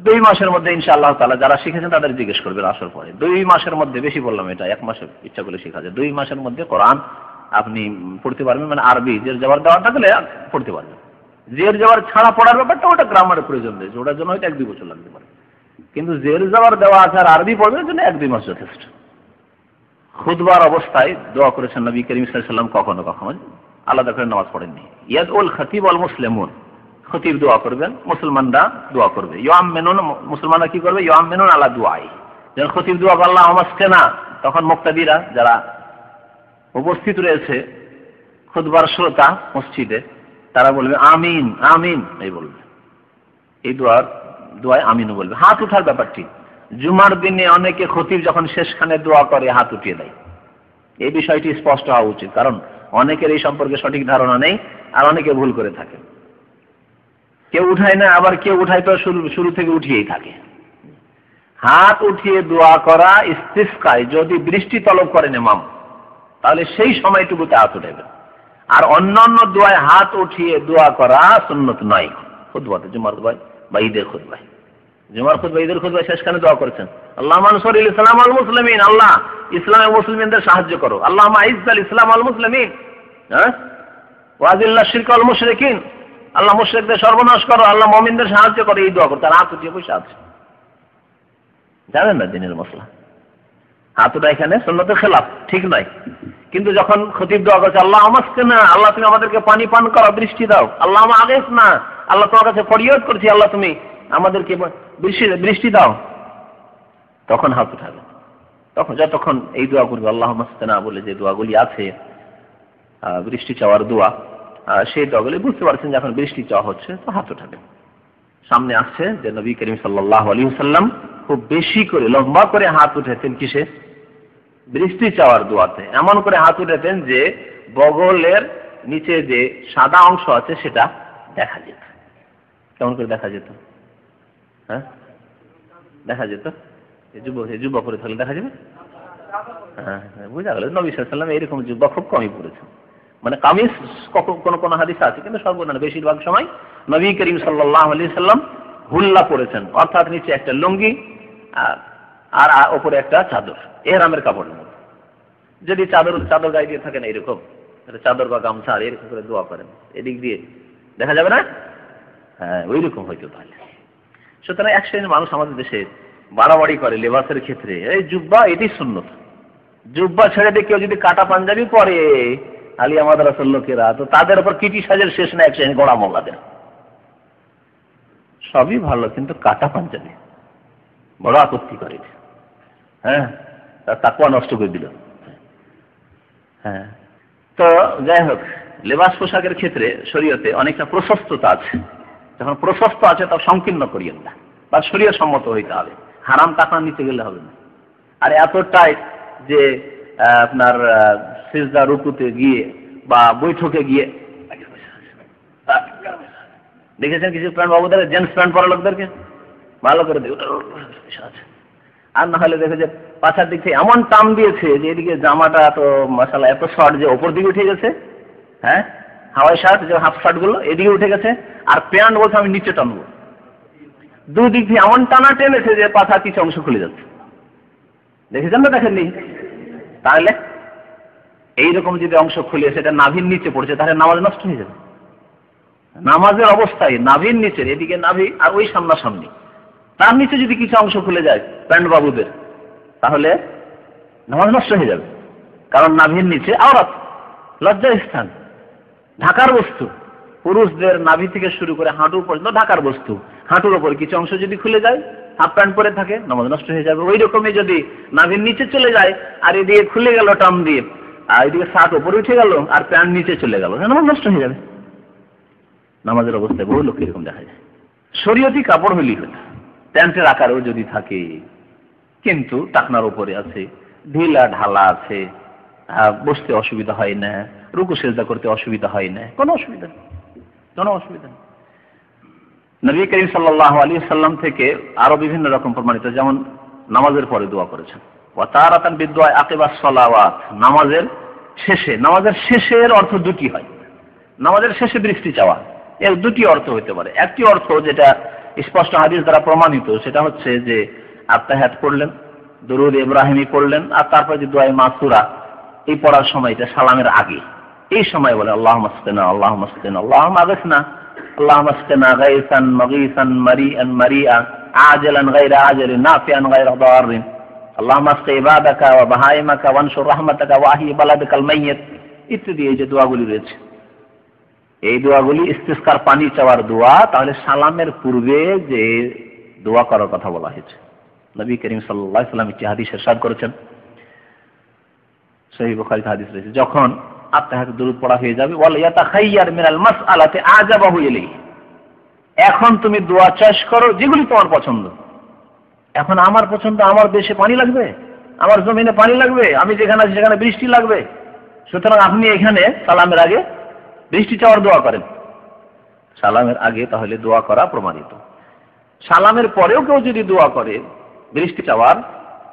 2 মাসের মধ্যে ইনশাআল্লাহ তাআলা যারা শিখেছেন তাদের জিজ্ঞেস করবেন আসর পরে। 2 মাসের মধ্যে, বেশি বললাম এটা, 1 মাসে ইচ্ছা করলে শেখা যায়। 2 মাসের মধ্যে কোরআন আপনি পড়তে পারবেন, মানে আরবি জের জবর দেওয়া থাকলে পড়তে পারবেন। জের জবর ছাড়া পড়ার ব্যাপারটা ওটা গ্রামারের প্রয়োজন রয়েছে, ওটার জন্য হয়তো 1-2 বছর লাগতে পারে। কিন্তু জের জবর দেওয়া আছে আর আরবি পড়বেন জন্য 1-2 মাস যথেষ্ট। খুতবার অবস্থায় দোয়া করেছেন নবী করিম সাল্লাল্লাহু আলাইহি ওয়াসাল্লাম, কখনো কখনো আলাদা করে নামাজ পড়েননি। ইয়াদউল খতিব ওয়াল মুসলিমুন, খতিব দোয়া করবেন, মুসলমানরা দোয়া করবে। ইউআমিনুন, মুসলমানরা কি করবে? ইউআমিনুন আলা দুআই। যখন খতিব দোয়া করলে আমাজকে না, তখন মুক্তাদিরা যারা উপস্থিত রয়েছে খুতবার শ্রোতা মসজিদে, তারা বলবে আমিন আমিন, এই বলবে, এই দোয়ায় আমিন বলবে। হাত উঠার ব্যাপারটি জুমার দিনে অনেকে খতিব যখন শেষখানে দোয়া করে হাত উঠিয়ে দেয়, এই বিষয়টি স্পষ্ট হওয়া উচিত, কারণ অনেকের এই সম্পর্কে সঠিক ধারণা নেই আর অনেকে ভুল করে থাকে। কেউ উঠায় না, আবার কেউ উঠায় তো শুরু থেকে উঠিয়েই থাকে। হাত উঠিয়ে দোয়া করা ইস্তিসকায় যদি বৃষ্টি তলব করেন ইমাম, তাহলে সেই সময়টুকুতে হাত উঠাবে। আর অন্যান্য দোয়ায় হাত উঠিয়ে দোয়া করা সুন্নত নয়। খুতবাতে, জুমার খুতবায় বা ঈদের খুতবায়, জুমার খুতবা ঈদের খুতবায় শেষখানে দোয়া করেছেন আল্লাহ মানসুরিল ইসলাম আল মুসলিমিন, আল্লাহ ইসলামের মুসলিমদের সাহায্য করো। আল্লাহুম্মা ইজ্জাল ইসলাম আল মুসলিমিন ওয়া আযিল্লা শিরক আল মুশরিকিন, আল্লাহ মুশরিকদের সর্বনাশ করো, আল্লাহ মুমিনদের সাহায্য করো। এই দোয়া করতে হাত উঠিয়ে বসে আছে, জানেন না দিনের মশলা। হাত উঠা এখানে সুন্নতের খেলাফ, ঠিক নয়। কিন্তু যখন খতিব দোয়া করছে আল্লাহ আমাকে না, আল্লাহ তুমি আমাদেরকে পানি পান করো, বৃষ্টি দাও, আল্লাহ আগেস না, আল্লাহ তোমার কাছে ফরিয়াদ করছি, আল্লাহ তুমি আমাদেরকে বৃষ্টি দাও, তখন হাত উঠাবে। তখন যতক্ষণ এই দোয়া করবে আল্লাহ মাস্তানা বলে যে দোয়াগুলি আছে বৃষ্টি চাওয়ার দোয়া, সেই দোয়াগুলি বুঝতে পারছেন যে এখন বৃষ্টি চাওয়া হচ্ছে, তো হাত উঠাবে। সামনে আসছে যে নবী করিম সাল্লাল্লাহু আলাইহি ওয়াসাল্লাম খুব বেশি করে লম্বা করে হাত উঠেছেন কিসে? বৃষ্টি চাওয়ার দোয়াতে। এমন করে হাত উঠেছেন যে বগলের নিচে যে সাদা অংশ আছে সেটা দেখা যেত। কেমন করে দেখা যেত? হ্যাঁ, দেখা যেত। জুব্বা পরে থাকলে দেখা যাবে। হ্যাঁ, বুঝা গেল। নবী সাল্লাল্লাহু আলাইহি ওয়াসাল্লাম এরকম জুব্বা খুব কমই পরেছেন, মানে কামিজ কোন হাদিস আছে, কিন্তু সর্বনাশ বেশিরভাগ সময় নবী করিম সাল্লাল্লাহু আলাইহি ওয়াসাল্লাম হুল্লা পরেছেন, অর্থাৎ নিচে একটা লুঙ্গি আর উপরে একটা চাদর, এহরামের কাপড়ের মধ্যে। যদি চাদর গায়ে দিয়ে থাকেন এরকম চাদর বা গামছা, আর এরকম করে দোয়া করেন, এদিক দিয়ে দেখা যাবে না? হ্যাঁ, ওই রকম হয়তো। তাহলে সুতরাং এক শ্রেণীর মানুষ আমাদের দেশে বাড়াবাড়ি করে লেবাসের ক্ষেত্রে, এই জুব্বা এটি সুন্নত, জুব্বা ছেড়ে দিয়ে কেউ যদি কাটা পাঞ্জাবি পরে আলিয়া মাদ্রাসার লোকেরা, তো তাদের উপর কিটি সাজের শেষ না এক শ্রেণী গোড়া মোল্লাদের। সবই ভালো, কিন্তু কাটা পাঞ্জাবি বড় আপত্তি করে। হ্যাঁ, তার তাকওয়া নষ্ট করে দিল। হ্যাঁ, তো যাই হোক, লেবাস পোশাকের ক্ষেত্রে শরীয়তে অনেকটা প্রশস্ততা আছে। যখন প্রশস্ত আছে তা সংকীর্ণ করিয়েন না, বা শরীয়ত সম্মত হইতে হবে। হারাম টাকা নিতে গেলে হবে না। আর এত টাইট যে আপনার সিজদা রুকুতে গিয়ে বা বৈঠকে গিয়ে দেখেছেন কিছু প্যান্ট বাবুদের, জেন্টস প্যান্ট পরা লোকদেরকে ভালো করে দেখে, আর না হলে দেখে যে পাছার দিক থেকে এমন টান দিয়েছে যে এদিকে জামাটা তো মাশাআল্লাহ এত শর্ট যে ওপর দিকে উঠে গেছে। হ্যাঁ, হাওয়াই শার্ট যে হাফ শার্ট গুলো এদিকে উঠে গেছে, আর প্যান্ট বলছে আমি নিচে টানবো, দুদিক দিয়ে এমন টানা টেনেছে যে পাছার কিছু অংশ খুলে যাচ্ছে। দেখেছেন না? দেখেননি? তাহলে এইরকম যদি অংশ খুলে সেটা নাভির নিচে পড়ছে, তাহলে নামাজ নষ্ট হয়ে যাবে। নামাজের অবস্থায় নাভির নিচের এদিকে নাভি আর ওই সামনাসামনি, তার নিচে যদি কিছু অংশ খুলে যায় প্যান্ট বাবুদের, তাহলে নামাজ নষ্ট হয়ে যাবে। কারণ নাভির নিচে আওরাত, লজ্জার স্থান, ঢাকার বস্তু। পুরুষদের নাভি থেকে শুরু করে হাঁটু পর্যন্ত ঢাকার বস্তু। হাঁটুর ওপর কিছু অংশ যদি খুলে যায়, হাফ প্যান্ট পরে থাকে, নামাজ নষ্ট হয়ে যাবে। ওই রকমই যদি নাভির নিচে চলে যায় আর এদিকে খুলে গেল টান দিয়ে, আর এদিকে শার্ট উপরে উঠে গেল আর প্যান্ট নিচে চলে গেল, নামাজ নষ্ট হয়ে যাবে। নামাজের অবস্থায় বহু লোক এরকম দেখা যায়। শরীয়তি কাপড় হলেই হলো, প্যান্টের আকারেও যদি থাকে কিন্তু টাকনার উপরে আছে, ঢিলা ঢালা আছে, বসতে অসুবিধা হয় না, রুকু সেজদা করতে অসুবিধা হয় না, কোনো অসুবিধা নেই, কোনো অসুবিধা নেই। নবী করিম সাল্লাল্লাহু আলাইহি সাল্লাম থেকে আরো বিভিন্ন রকম প্রমাণিত, যেমন নামাজের পরে দোয়া করেছেন। ওয়া তারাতান বিদুআ আকিবাস সালাওয়াত, নামাজের শেষে। নামাজের শেষের অর্থ দুটি হয়। নামাজের শেষে দৃষ্টি চাওয়া, এর দুটি অর্থ হতে পারে। একটি অর্থ যেটা স্পষ্ট হাদিস দ্বারা প্রমাণিত, সেটা হচ্ছে যে আত্তাহিয়াত পড়লেন, দুরূদ ইব্রাহিমি পড়লেন, আর তারপর যে দোয়া মাসুরা এই পড়ার সময়টা সালামের আগে, এই সময় বলে আল্লাহুম্মা আসকিনা আল্লাহুম্মা আসকিনা আল্লাহুম্মা আগিসনা আল্লাহুম্মা আসকিনা গায়সান মাগীসান মারিআন মারিআ আজিলান গায়রা আজিলিন নাফিআন গায়রা দারিন আল্লাহুম্মা আসকি ইবাদাকা ওয়া বাহাইমাকা ওয়ানশুর রাহমাতাকা ওয়া আহয়ি বালাদাকাল মাইয়িত ইত্যাদি এই যে দোয়াগুলি রয়েছে, এই দোয়াগুলি ইস্তিসকার পানি চাওয়ার দোয়া। তাহলে সালামের পূর্বে যে দোয়া করার কথা বলা হয়েছে, নবী করিম সাল্লাল্লাহু আলাইহি ওয়াসাল্লাম একটি হাদিস ইরশাদ করেছেন, সহিহ বুখারীতে হাদিস রয়েছে, যখন আত্তাহিয়াত দুরূদ পড়া হয়ে যাবে, ওয়াল ইয়াতাখাইয়ার মিনাল মাসআলাতি আজাবাহু ইলাইহি, এখন তুমি দোয়া চয়েস করো যেগুলি তোমার পছন্দ। এখন আমার পছন্দ, আমার দেশে পানি লাগবে, আমার জমিনে পানি লাগবে, আমি যেখানে আছি সেখানে বৃষ্টি লাগবে, সুতরাং আপনি এখানে সালামের আগে বৃষ্টি চাওয়ার দোয়া করেন। সালামের আগে তাহলে দোয়া করা প্রমাণিত। সালামের পরেও কেউ যদি দোয়া করে বৃষ্টি চাওয়ার,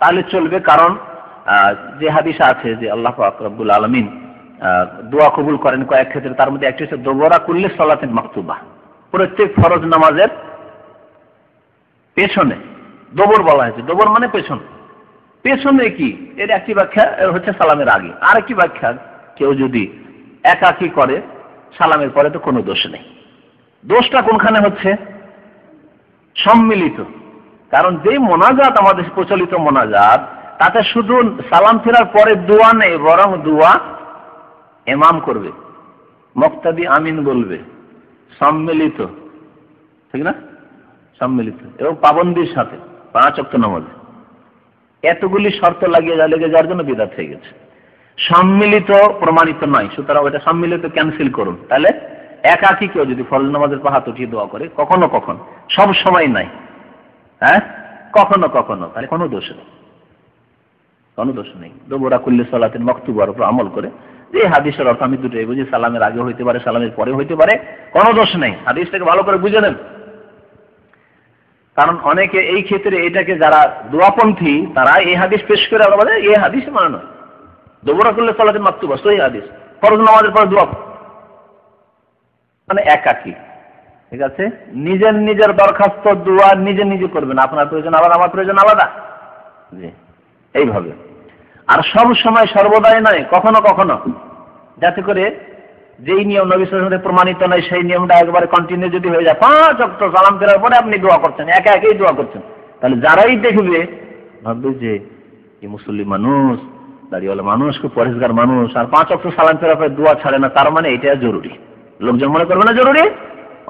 তাহলে চলবে। কারণ যে হাদিস আছে যে আল্লাহ পাক রব্বুল আলামিন দোয়া কবুল করেন কয়েক ক্ষেত্রে, তার মধ্যে একটি হচ্ছে দোবরা কুল্লি সালাতিন মাকতুবা, প্রত্যেক ফরজ নামাজের পেছনে। দোবর বলা হয়েছে, দোবর মানে পেছন। পেছনে কি, এর একটি ব্যাখ্যা হচ্ছে সালামের আগে, আর একটি ব্যাখ্যা কেউ যদি একাকী করে সালামের পরে তো কোনো দোষ নেই। দোষটা কোনখানে হচ্ছে? সম্মিলিত। কারণ যে মোনাজাত আমাদের প্রচলিত মোনাজাত, তাতে শুধু সালাম ফেরার পরে দোয়া নেই, বরং দোয়া ইমাম করবে, মুক্তাদি আমিন বলবে, সম্মিলিত, ঠিক না? সম্মিলিত এবং পাবন্দির সাথে 5 ওয়াক্ত নামাজ। এতগুলি শর্ত লেগে যাওয়ার জন্য বিদআত হয়ে গেছে। সম্মিলিত প্রমাণিত নয়, সুতরাং ওটা সম্মিলিত ক্যান্সেল করুন। তাহলে একাকী কেউ যদি ফরজ নামাজের পর হাত উঠিয়ে দোয়া করে, কখনো কখনো, সব সময় নাই, হ্যাঁ, কখনো কখনো, তাহলে কোনো দোষ নেই, কোনো দোষ নেই। দোবরা কুল্লি সালাতিন মাকতুবার উপর আমল করে, যে হাদিসের অর্থ আমি দুটোই বুঝি, সালামের আগে হইতে পারে, সালামের পরে হইতে পারে, কোনো দোষ নেই। হাদিসটাকে ভালো করে বুঝে নেন। কারণ অনেকে এই ক্ষেত্রে এটাকে, যারা দোয়াপন্থী, তারা এই হাদিস পেশ করে আবার বলে এই হাদিস মানে নয়, দোবরা কুল্লি সালাতিন মাকতুবা সহিহ হাদিস, ফরজ নামাজের পরে দোয়া মানে একাকী, ঠিক আছে? নিজের নিজের দরখাস্ত দোয়া নিজে নিজে করবেন, আপনার প্রয়োজন আলাদা, আমার প্রয়োজন আলাদা, জি, এইভাবে। আর সব সময় সর্বদাই নয়, কখনো কখনো, যাতে করে যেই নিয়ম নবী সাল্লাল্লাহু আলাইহি ওয়াসাল্লাম প্রমাণিত নয় সেই নিয়মটা একবারে কন্টিনিউ যদি হয়ে যায়, 5 ওয়াক্ত সালাম ফেরার পরে আপনি দোয়া করছেন, একা একাই দোয়া করছেন, তাহলে যারাই দেখবে ভাববে যে এই মুসলিম মানুষ, দাড়িওয়ালা মানুষ, খুব পরেশগার মানুষ, আর 5 ওয়াক্ত সালাম ফেরার পরে দোয়া ছাড়ে না, তার মানে এটা জরুরি। লোকজন মনে করবে না জরুরি?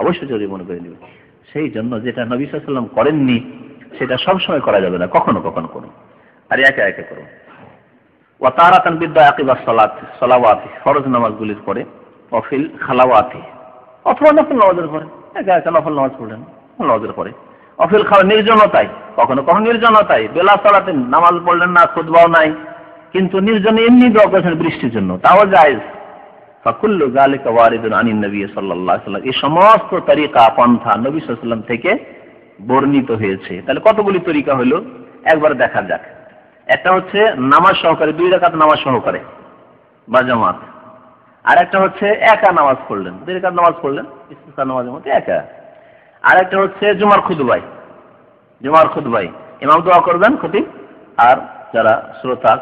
অবশ্যই জরুরি মনে করে নেবে। সেই জন্য যেটা নবী সাল্লাল্লাহু আলাইহি ওয়াসাল্লাম করেননি সেটা সবসময় করা যাবে না, কখনো কখনো করুন, আর একা একা করুন। ওয়া তারাতান বিদুআ আকিবাস সালাওয়াতি, ফরজ নামাজগুলির পরে, অফিল খালাওয়াতি, অথবা নফল নামাজের পরে, একা একা নফল নামাজ পড়লেন নামাজের পরে, অফিল খালা, নির্জনতায়, কখনো কখনো নির্জনতায়, বেলা সালাতিন, নামাজ পড়লেন না, খুতবাও নাই, কিন্তু নির্জনে এমনি দোয়া করেছেন বৃষ্টির জন্য, তাও জায়েজ। ফাকুল্লু যালিকা ওয়ারিদুন আনিন নবী সাল্লাল্লাহু আলাইহি ওয়াসাল্লাম, এই সমস্ত তরিকা পন্থা নবী সাল্লাল্লাহু আলাইহি ওয়াসাল্লাম থেকে বর্ণিত হয়েছে। তাহলে কতগুলি তরিকা হলো একবার দেখা যাক। একটা হচ্ছে নামাজ সহকারে, 2 রাকাত নামাজ সহকারে বা জামাত, আর একটা হচ্ছে একা নামাজ পড়লেন, 2 রাকাত নামাজ পড়লেন ইস্তিসকার নামাজের মধ্যে একা। আর একটা হচ্ছে জুমার খুতবায়, জুমার খুতবায় ইমাম দোয়া করবেন, খতিব, আর যারা শ্রোতা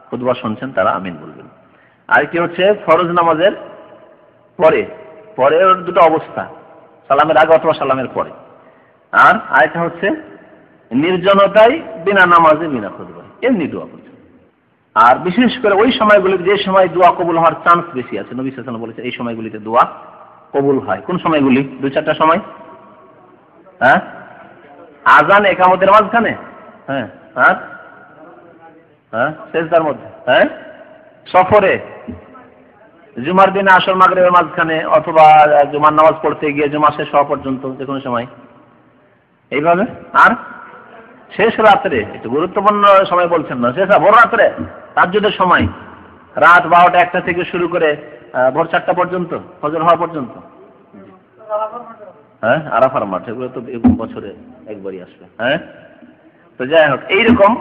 খুতবা শুনছেন তারা আমিন বলবেন। আর কি হচ্ছে ফরজ নামাজের পরে পরে দুটো অবস্থা, সালামের আগে অথবা সালামের পরে। আর আরেকটা হচ্ছে নির্জনতায় বিনা নামাজে বিনা খুতবায় এমনি দোয়া করছে। আর বিশেষ করে ওই সময়গুলি যে সময় দোয়া কবুল হওয়ার চান্স বেশি আছে, নবী সাল্লাল্লাহু আলাইহি ওয়াসাল্লাম বলেছে এই সময়গুলিতে দোয়া কবুল হয়। কোন সময়গুলি? 2-4টা সময়। হ্যাঁ, আজান ইকামতের মাঝখানে, হ্যাঁ, আর হ্যাঁ সেজদার মধ্যে, হ্যাঁ, সফরে, জুমার দিনে আসর মাগরিবের মাঝখানে, অথবা জুমার নামাজ পড়তে গিয়ে জুমা শেষ হওয়া পর্যন্ত যে কোনো সময় এইভাবে। আর শেষ রাত্রে, একটু গুরুত্বপূর্ণ সময় বলছেন না, শেষ ভোর রাত্রে তাহাজ্জুদের সময়, রাত 12টা-1টা থেকে শুরু করে ভোর 4টা পর্যন্ত, ফজর হওয়া পর্যন্ত। হ্যাঁ, আরাফার মাঠ, এগুলো তো বছরে একবারই আসবে। হ্যাঁ, তো যাই হোক, এইরকম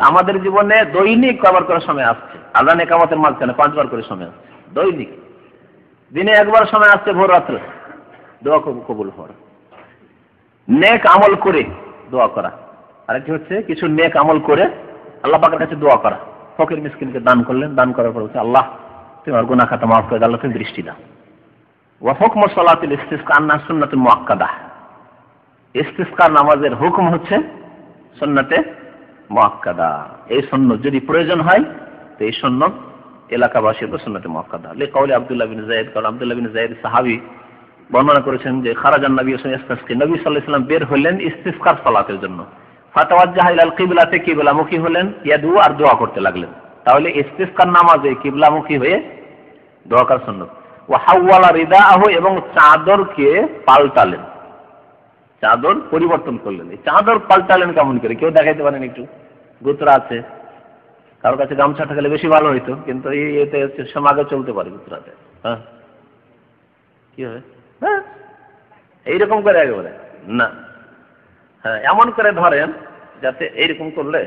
আমাদের জীবনে দৈনিক কবার করে সময় আসছে, আযান ইকামতের মাঝখানে 5 বার করে সময় আসছে দৈনিক। দিনে একবার সময় আসছে ভোর রাত্রে দোয়া কবুল হওয়ার। নেক আমল করে দোয়া করা, আরেকটি হচ্ছে কিছু নেক আমল করে আল্লাহ পাকের কাছে দোয়া করা। ফকির মিসকিনকে দান করলেন, দান করার পর হচ্ছে আল্লাহ তুমি আমার গুনাহ খাতা মাফ করে দাও, আল্লাহ তুমি দৃষ্টি দাও। ওয়া হুকমু সালাতিল ইসতিসকা আন্না সুন্নাতুল মুআক্কাদাহ, ইসতিসকার নামাজের হুকুম হচ্ছে সুন্নাতে মুআক্কাদা। এই সুন্নাত যদি প্রয়োজন হয় তো এই সুন্নাত এলাকাবাসীর উপর সুন্নাতে মুআক্কাদা। লিকাউলি আব্দুল্লাহ বিন যায়েদ, কারণ আব্দুল্লাহ বিন যায়েদ সাহাবী বর্ণনা করেছেন যে খারাজান নবী সাল্লাল্লাহু আলাইহি ওয়াসাল্লাম, নবী সাল্লাল্লাহু আলাইহি ওয়াসাল্লাম বের হলেন ইসতিসকার সালাতের জন্য। ফাতাওয়াজ্জাহা ইলাল কিবলাতে, কিবলামুখী হলেন, ইয়াদু আর দোয়া করতে লাগলেন। তাহলে ইসতিসকার নামাজে কিবলামুখী হয়ে দোয়া করা সুন্নাত। ওয়া হাওয়ালা রিদাআহু, এবং চাদরকে পাল্টালেন, চাদর পরিবর্তন করলেন। এই চাদর পাল্টালেন কেমন করে? কেউ দেখাইতে পারেন? একটু গুতরা আছে, কারোর কাছে গামছা থাকলে বেশি ভালো হইতো, কিন্তু এতে সমাগে চলতে পারে গুতরাতে। হ্যাঁ, কি হবে? হ্যাঁ, এইরকম করে একেবারে না, হ্যাঁ এমন করে ধরেন যাতে এইরকম করলে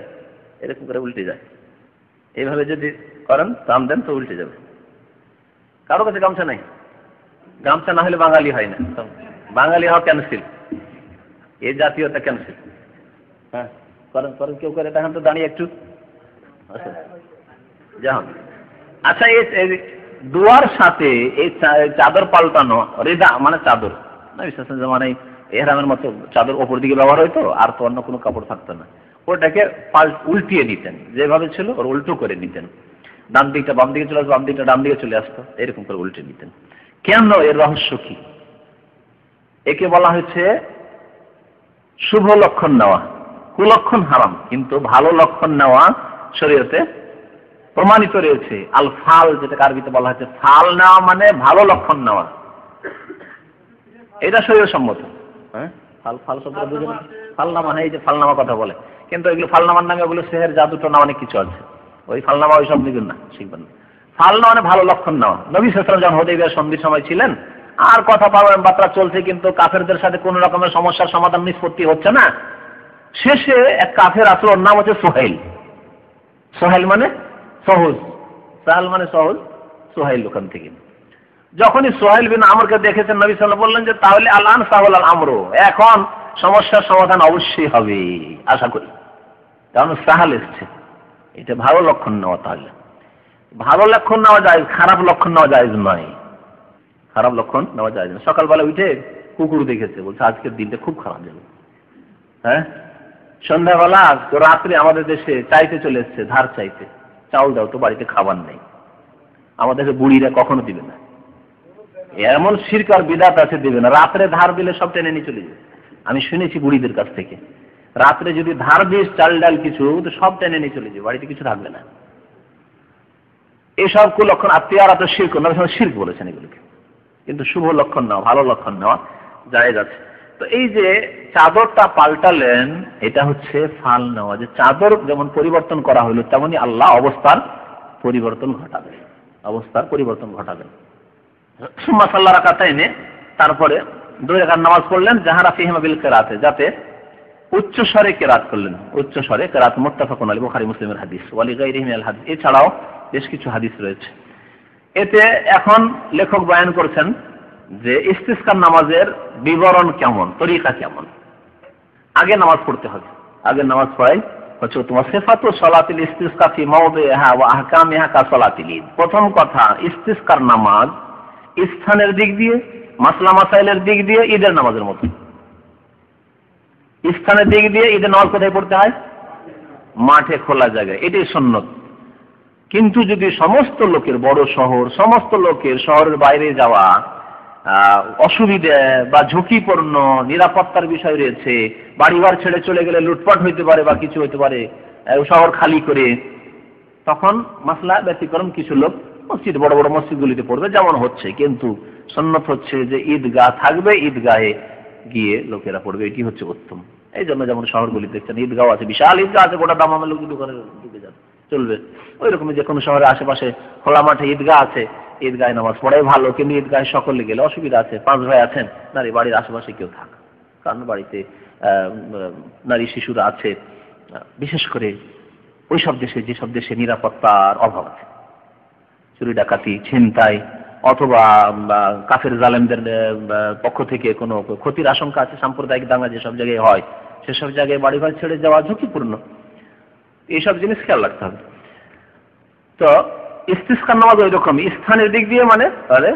এরকম করে উল্টে যায়। এইভাবে যদি করেন টান দেন তো উল্টে যাবে। কারো কাছে গামছা নাই, গামছা না হলে বাঙালি হয় না, বাঙালি হওয়া ক্যান্সেল, এই জাতীয়তা ক্যান্সেল। হ্যাঁ, করেন করেন, কেউ করে দেখান তো দাঁড়িয়ে একটু। আচ্ছা যান, আচ্ছা এই দুয়ার সাথে এই চাদর পাল্টানো, রেদা মানে চাদর না, বিশেষ মানে এহরামের মতো চাদর ওপর দিকে ব্যবহার হইতো, আর তো অন্য কোনো কাপড় থাকতো না, ওটাকে উল্টিয়ে নিতেন, যেভাবে ছিল ওর উল্টো করে নিতেন। ডান দিকটা বাম দিকে চলে আসতো, বাম দিকটা ডান দিকে চলে আসতো, এরকম করে উল্টে নিতেন। কেন? এর রহস্য কি? একে বলা হয়েছে শুভ লক্ষণ নেওয়া। কুলক্ষণ হারাম, কিন্তু ভালো লক্ষণ নেওয়া শরীয়তে প্রমাণিত রয়েছে। আল ফাল, যেটাকে আরবিতে বলা হয়েছে ফাল নেওয়া, মানে ভালো লক্ষণ নেওয়া, এটা শরীয় সম্মত। হ্যাঁ, ফাল ফাল শব্দ বুঝে না? ফালনামা, হ্যাঁ এই যে ফালনামা কথা বলে, কিন্তু এগুলো ফালনামার নামে ওগুলো সেহের জাদু টোনা অনেক কিছু আছে, ওই ফালনামা ওই সব নিবেন না, শিখবেন না। ফালনা মানে ভালো লক্ষণ নেওয়া। নবী সাল্লাল্লাহু আলাইহি ওয়াসাল্লাম যখন হুদায়বিয়ার সন্ধির সময় ছিলেন, আর কথা বার্তা চলছে, কিন্তু কাফেরদের সাথে কোন রকমের সমস্যার সমাধান নিষ্পত্তি হচ্ছে না। শেষে এক কাফের আসল, ওর নাম হচ্ছে সোহেল। সোহেল মানে সহজ, সাহেল মানে সহজ, সোহেল ওখান থেকে। যখনই সোহেল বিন আমরকে দেখেছেন, নবী সাল্লাল্লাহু আলাইহি ওয়াসাল্লাম বললেন যে তাহলে আল্লাহ সাহুল আল আমর, এখন সমস্যার সমাধান অবশ্যই হবে আশা করি, কারণ সাহাল এসছে। এটা ভালো লক্ষণ নেওয়া। তাহলে ভালো লক্ষণ নেওয়া যায়, খারাপ লক্ষণ নেওয়া যায় নয়। খারাপ লক্ষণ নেওয়া যায় না। সকালবেলা উঠে কুকুর দেখেছে, বলছে আজকের দিনটা খুব খারাপ যাবে। হ্যাঁ, সন্ধ্যাবেলা রাত্রে আমাদের দেশে চাইতে চলে এসছে, ধার চাইতে, চাউল দাও তো, বাড়িতে খাবার নেই। আমাদের দেশে বুড়িরা কখনো দিবে না, এমন শিরক আর বিদআত আছে, দিবে না। রাত্রে ধার দিলে সব টেনে নিয়ে চলে যাবে। আমি শুনেছি বুড়িদের কাছ থেকে, রাত্রে যদি ধার দিস চাল ডাল কিছু, তো সব টেনে নিয়ে চলে যাবে, বাড়িতে কিছু থাকবে না। এইসব কুলক্ষণ আত্মীয়রা তো শিরক, শিরক বলেছেন এগুলোকে। কিন্তু শুভ লক্ষণ নেওয়া, ভালো লক্ষণ নেওয়া জায়েজ আছে। তো এই যে চাদরটা পাল্টালেন, এটা হচ্ছে ফাল নেওয়া, যে চাদর যেমন পরিবর্তন করা হলো, তেমনি আল্লাহ অবস্থার পরিবর্তন ঘটাবেন, অবস্থার পরিবর্তন ঘটাবেন। সুম্মা সাল্লা রাকাতাইনে, তারপরে 2 রাকাত নামাজ পড়লেন, জাহারা ফিহিমা বিল কিরাতে, যাতে উচ্চ স্বরে কিরাত করলেন, উচ্চ স্বরে কিরাত। মুত্তাফাকুন আলাইহি, বুখারী মুসলিমের হাদিস, ওয়ালি গায়রিহি মিনাল হাদিস, এছাড়াও বেশ কিছু হাদিস রয়েছে। এতে এখন লেখক বয়ান করছেন যে ইস্তিসকার নামাজের বিবরণ কেমন, তরিকা কেমন। আগে নামাজ পড়তে হবে, আগে নামাজ পড়াই হচ্ছে তোমার সিফাতু সালাতিল ইস্তিসকা ফি মাওদিহা ওয়া আহকামিহা কা সালাতিল ঈদ। প্রথম কথা, ইস্তিসকার নামাজ স্থানের দিক দিয়ে মাসলা মাসাইলের দিক দিয়ে ঈদের নামাজের মতো। স্থানের দিক দিয়ে ঈদের নামাজ কোথায় পড়তে হয়? মাঠে, খোলা জায়গায়, এটাই সুন্নত। কিন্তু যদি সমস্ত লোকের, বড় শহর, সমস্ত লোকের শহরের বাইরে যাওয়া অসুবিধা বা ঝুঁকিপূর্ণ, নিরাপত্তার বিষয় রয়েছে, বাড়িঘর ছেড়ে চলে গেলে লুটপাট হইতে পারে বা কিছু হইতে পারে, শহর খালি করে, তখন মাসলা ব্যতিক্রম, কিছু লোক মসজিদ, বড় বড় মসজিদগুলিতে পড়বে, যেমন হচ্ছে। কিন্তু সুন্নত হচ্ছে যে ঈদগাহ থাকবে, ঈদগাহে গিয়ে লোকেরা পড়বে, এটি হচ্ছে উত্তম। এই জন্য যেমন শহরগুলি দেখছেন ঈদগাহ আছে, বিশাল ঈদগাহ আছে, গোটা দামামে লোক যদি ঘরে ঢুকে যাবে চলবে। ওই রকমই যে কোনো শহরের আশেপাশে খোলা মাঠে ঈদগাহ আছে, ঈদগাহে নামাজ পড়াই ভালো। কিন্তু ঈদগাহে সকলে গেলে অসুবিধা আছে। 5 ভাই আছেন, নারী বাড়ির আশেপাশে কেউ থাক, কারণ বাড়িতে নারী শিশুরা আছে, বিশেষ করে ওইসব দেশে, যেসব দেশে নিরাপত্তার অভাব আছে, চুরি ডাকাতি, ছিনতাই অথবা কাফের জালেমদের পক্ষ থেকে কোনো ক্ষতির আশঙ্কা আছে, সাম্প্রদায়িক দাঙ্গা যেসব জায়গায় হয়, সেসব জায়গায় বাড়িঘর ছেড়ে যাওয়া ঝুঁকিপূর্ণ। এইসব জিনিস খেয়াল রাখতে হবে। তো ইস্তিসকার নামাজ ওই রকমই, স্থানের দিক দিয়ে, মানে তাহলে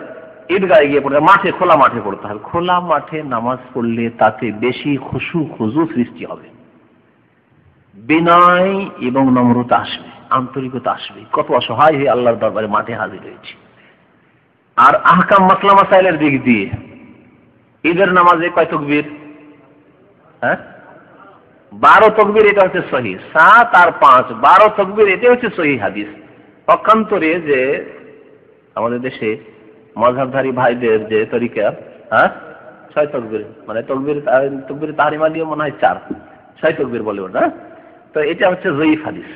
ঈদগাহে গিয়ে পড়তে, মাঠে, খোলা মাঠে পড়তে হবে। খোলা মাঠে নামাজ পড়লে তাতে বেশি খুশু খুজু সৃষ্টি হবে, বিনয় এবং নম্রতা আসবে, আন্তরিকতা আসবে, কত অসহায় হয়ে আল্লাহর দরবারে মাঠে হাজির হয়েছে। আর আহকাম মাসলা মাসাইলের দিক দিয়ে ঈদের নামাজে কয় তাকবীর? 12 তাকবীর, এটা হচ্ছে সহিহ। 7 আর 5 12 তাকবীর, এটা হচ্ছে সহিহ হাদিস। পক্ষান্তরে যে আমাদের দেশে মাযহাবধারী ভাইদের যে তরিকা, 6 তাকবীর, মানে তাকবীর তাহরিমা দিয়ে মনে হয় 6 তাকবীর বলে ওটা। তো এটা হচ্ছে জয়ীফ হাদিস,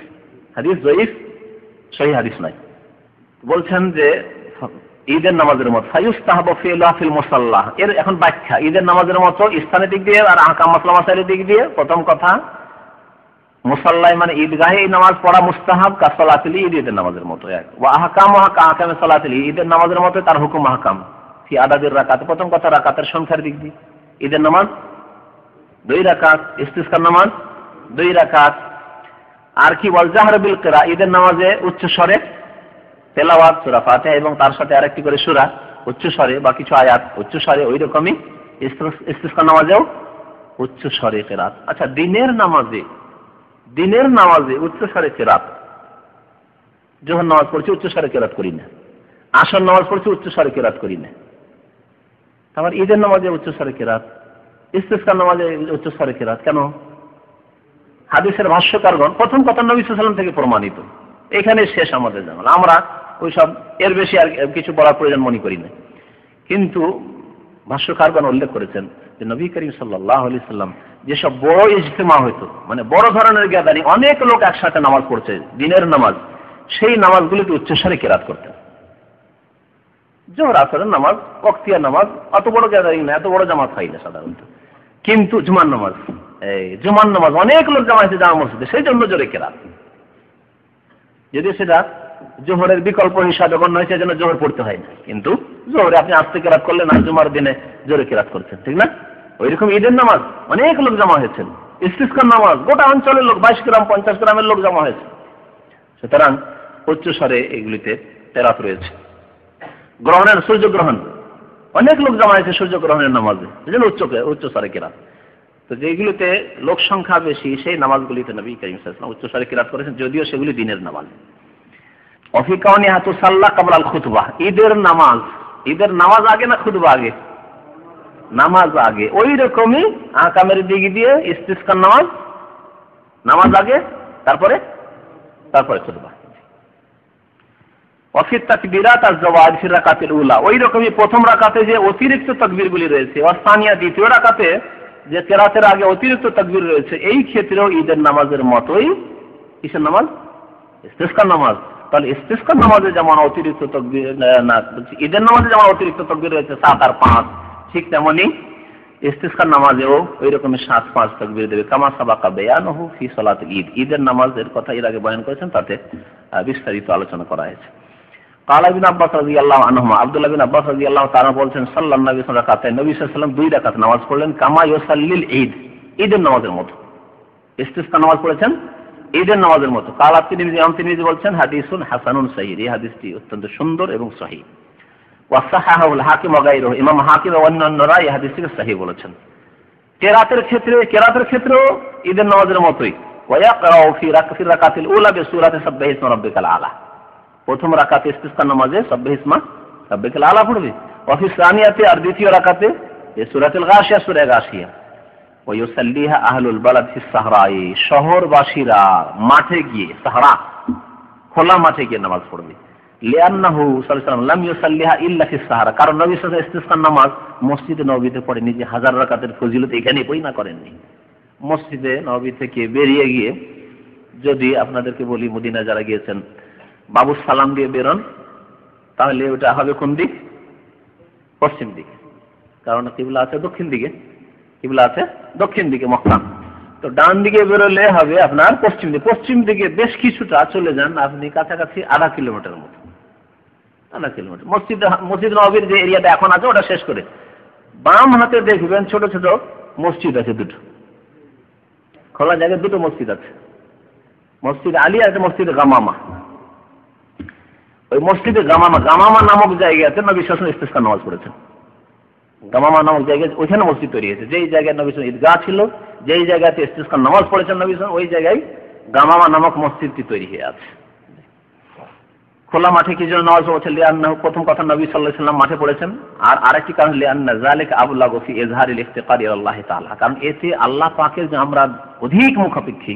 হাদিস জয়ীফ, সহিহ হাদিস নাই। বলছেন যে ঈদের নামাজের মতো ফায়ুস্তাহাবু ফিলহা ফিল মুসাল্লা, এর এখন ব্যাখ্যা। ঈদের নামাজের মতো স্থানের দিক দিয়ে আর আহকাম মাসলা মাসাইলের দিক দিয়ে, প্রথম কথা মুসাল্লায় মানে ঈদগাহে নামাজ পড়া মুস্তাহাব, কা সালাতুল ঈদ, ঈদের নামাজের মতো এক। ওয়া আহকামুহা কা আহকামি সালাতুল ঈদ, ঈদের নামাজের মতো তার হুকুম আহকাম। ফি আদাদির রাকাত, প্রথম কথা রাকাতের সংখ্যার দিক দিয়ে ঈদের নামাজ 2 রাকাত, ইস্তিসকার নামাজ 2 রাকাত। আর কি বল, জাহর বিল কিরা, ঈদের নামাজে উচ্চ স্বরে তেলাওয়াত সূরা ফাতিহা এবং তার সাথে আরেকটি করে সূরা উচ্চ স্বরে বা কিছু আয়াত উচ্চ স্বরে, ওই রকমই ইস্তিসকার নামাজেও উচ্চ স্বরে কিরাত। আচ্ছা, দিনের নামাজে উচ্চ স্বরে কিরাত, যখন নামাজ পড়ছি উচ্চ স্বরে কিরাত করি না, আসর নামাজ পড়ছি উচ্চ স্বরে কিরাত করি না। আবার ঈদের নামাজে উচ্চ স্বরে কিরাত, ইস্তিসকার নামাজে উচ্চ স্বরে কিরাত কেন? হাদিসের ভাষ্যকারগণ, প্রথম কথা নবী সাল্লাল্লাহু আলাইহি ওয়াসাল্লাম থেকে প্রমাণিত, এখানে শেষ আমাদের জানা। আমরা ওইসব এর বেশি আর কিছু বলার প্রয়োজন মনে করি না। কিন্তু ভাষ্যকারগণ উল্লেখ করেছেন যে নবী করিম সাল্লাল্লাহু আলাইহি ওয়াসাল্লাম যেসব বড় ইজতিমা হইতো, মানে বড় ধরনের গ্যাদারিং, অনেক লোক একসাথে নামাজ পড়ছে, দিনের নামাজ, সেই নামাজগুলিতে উচ্চস্বরে কিরাত করতেন। জোহর আসরের নামাজ, ওয়াক্তিয়া নামাজ, অত বড় গ্যাদারিং না, এত বড় জামাত হয় না সাধারণত। কিন্তু জুমার নামাজ অনেক লোক জমা হয়েছে জামা মসজিদে, সেই জন্য জোরে কিরাত। যদি সেটা জোহরের বিকল্প হিসাবে গণ্য হয়েছে, যেন জোহর পড়তে হয় না, কিন্তু জোহরে আপনি আস্তে কিরাত করলেন আর জুমার দিনে জোরে কিরাত করছেন, ঠিক না? ওইরকম ঈদের নামাজ অনেক লোক জমা হয়েছেন, ইস্তিসকার নামাজ গোটা অঞ্চলের লোক, 22 গ্রাম 50 গ্রামের লোক জমা হয়েছে। সুতরাং উচ্চ স্বরে এগুলিতে কিরাত রয়েছে। সূর্যগ্রহণ অনেক লোক জমা হয়েছে সূর্যগ্রহণের নামাজে, সেজন্য উচ্চ স্বরে কিরাত। তো যেগুলিতে লোক সংখ্যা বেশি, সেই নামাজগুলিতে নবী করিম সাল্লাল্লাহু আলাইহি ওয়াসাল্লাম উচ্চ স্বরে কিরাত করেছেন, যদিও সেগুলি দিনের নামাজ। ওয়াফি কাউনিহা তুসাল্লা ক্বাবলা আল খুতবাহ, ঈদের নামাজ আগে না খুতবা আগে? নামাজ আগে। ওই রকমই আহকামের দিক দিয়ে ইস্তিসকার নামাজ আগে, তারপরে খুতবা। ওয়াফি তাকবীরাত আয-যাওয়াজ ফি রাকাতিল উলা, ওই রকমই প্রথম রাকাতে যে অতিরিক্ত তাকবীরগুলি রয়েছে, ওয়াসানিয়া দ্বিতীয় রাকাতে যে কিরাতের আগে অতিরিক্ত তাকবীর রয়েছে, এই ক্ষেত্রেও ঈদের নামাজের মতোই কিসের নামাজ? ইস্তিসকার নামাজ। তাহলে ইস্তিসকার নামাজে যেমন অতিরিক্ত তাকবীর না, ঈদের নামাজে যেমন অতিরিক্ত তাকবীর রয়েছে 7 আর 5, ঠিক তেমনি ইস্তিসকার নামাজেও ওই রকমের 7-5 তাকবীর দেবে। কামা সাবাকা বায়ানুহু ফি সালাতিল ঈদ, ঈদের নামাজের কথা এর আগে বয়ান করেছেন, তাতে বিস্তারিত আলোচনা করা হয়েছে। কালা ইবনে আব্বাস রাদিয়াল্লাহু আনহুমা, আব্দুল্লাহ বিন আব্বাস রাদিয়াল্লাহু তাআলা বলছেন, সাল্লাল্লাহু আলাইহি ওয়াসাল্লাম রাকাতাইন, নবী সাল্লাল্লাহু আলাইহি ওয়াসাল্লাম 2 রাকাত নামাজ পড়লেন, কামা ইউসাল্লিল ঈদ, ঈদের নামাজের মতো। ইস্তিসকার নামাজ পড়েছেন ঈদের নামাজের মতো। কালা তিরমিজি বলছেন হাদিসুন হাসানুন সহিহ, এই হাদিসটি অত্যন্ত সুন্দর এবং সহিহ। ওয়াসাহাহুল হাকিম ওয়া গায়রুহু, ইমাম হাকিম এবং অন্যান্যরা এই হাদিসটিকে সহিহ বলেছেন। কেরাতের ক্ষেত্রেও ঈদের নামাজের মতোই ওয়ায়াকরাউ ফি রাকাতিল উলা বিসূরাতি সাব্বিহ ইসমা রাব্বিকাল আলা, প্রথম রাকাতে ইস্তিসকা নামাজে সাব্বিহ ইসমা রাব্বিকাল আলা পড়বে। ওয়া ফি সানিয়াতি, আর দ্বিতীয় রাকাতে এই সূরাতুল গাশিয়া, সূরা গাশিয়া। ওয়া ইউসাল্লিহা আহলুল বালাদ ফিস সাহরাই, শহরবাসীরা মাঠে গিয়ে, সাহরা খোলা মাঠে গিয়ে নামাজ পড়বে। লিআন্নাহু সাল্লাল্লাহু আলাইহি ওয়াসাল্লাম লাম ইউসাল্লিহা ইল্লা ফিস সাহরা, কারণ নবী সাল্লাল্লাহু আলাইহি ওয়াসাল্লাম ইস্তিসকার নামাজ মসজিদে নববীতে পড়েনি, যে হাজার রাকাতের ফজিলত এখানেই পড়ি না করেননি। মসজিদে নববী থেকে বেরিয়ে গিয়ে, যদি আপনাদেরকে বলি মদিনা যারা গিয়েছেন বাবু সালাম দিয়ে বেরোন, তাহলে ওটা হবে কোন দিক? পশ্চিম দিকে, কারণ কিবলা আছে দক্ষিণ দিকে, কিবলা আছে দক্ষিণ দিকে মক্কা। তো ডান দিকে বেরোলে হবে আপনার পশ্চিম দিকে। পশ্চিম দিকে বেশ কিছুটা চলে যান আপনি, কাছাকাছি আধা কিলোমিটার মতো, আধা কিলোমিটার। মসজিদ নববীর যে এরিয়াটা এখন আছে ওটা শেষ করে বাম হাতে দেখবেন ছোট ছোট মসজিদ আছে দুটো, খোলা জায়গায় দুটো মসজিদ আছে, মসজিদ আলী আর মসজিদ গামামা। ওই মসজিদে গামামা নামক জায়গাতে নবী সাল্লাল্লাহু আলাইহি ওয়াসাল্লাম ইস্তিসকার নামাজ পড়েছেন। গামামা নামক জায়গায় ওইখানে মসজিদ তৈরি হয়েছে, যেই জায়গায় নবী সাল্লাল্লাহু আলাইহি ওয়াসাল্লাম ঈদগাহ ছিল, যেই জায়গাতে ইস্তিসকার নামাজ পড়েছেন নবী সাল্লাল্লাহু আলাইহি ওয়াসাল্লাম, ওই জায়গায় গামামা নামক মসজিদটি তৈরি হয়ে আছে। খোলা মাঠে কি জন্য নামাজ পড়েছেন? লিআন্নাহু, প্রথম কথা নবী সাল্লাল্লাহু আলাইহি ওয়াসাল্লাম মাঠে পড়েছেন, আর আরেকটি কারণ লিআন্না যালিকা আবলাগু ফি ইজহারিল ইফতিকার ইলা আল্লাহ তাআলা, কারণ এতে আল্লাহ পাকের যে আমরা অধিক মুখাপেক্ষী,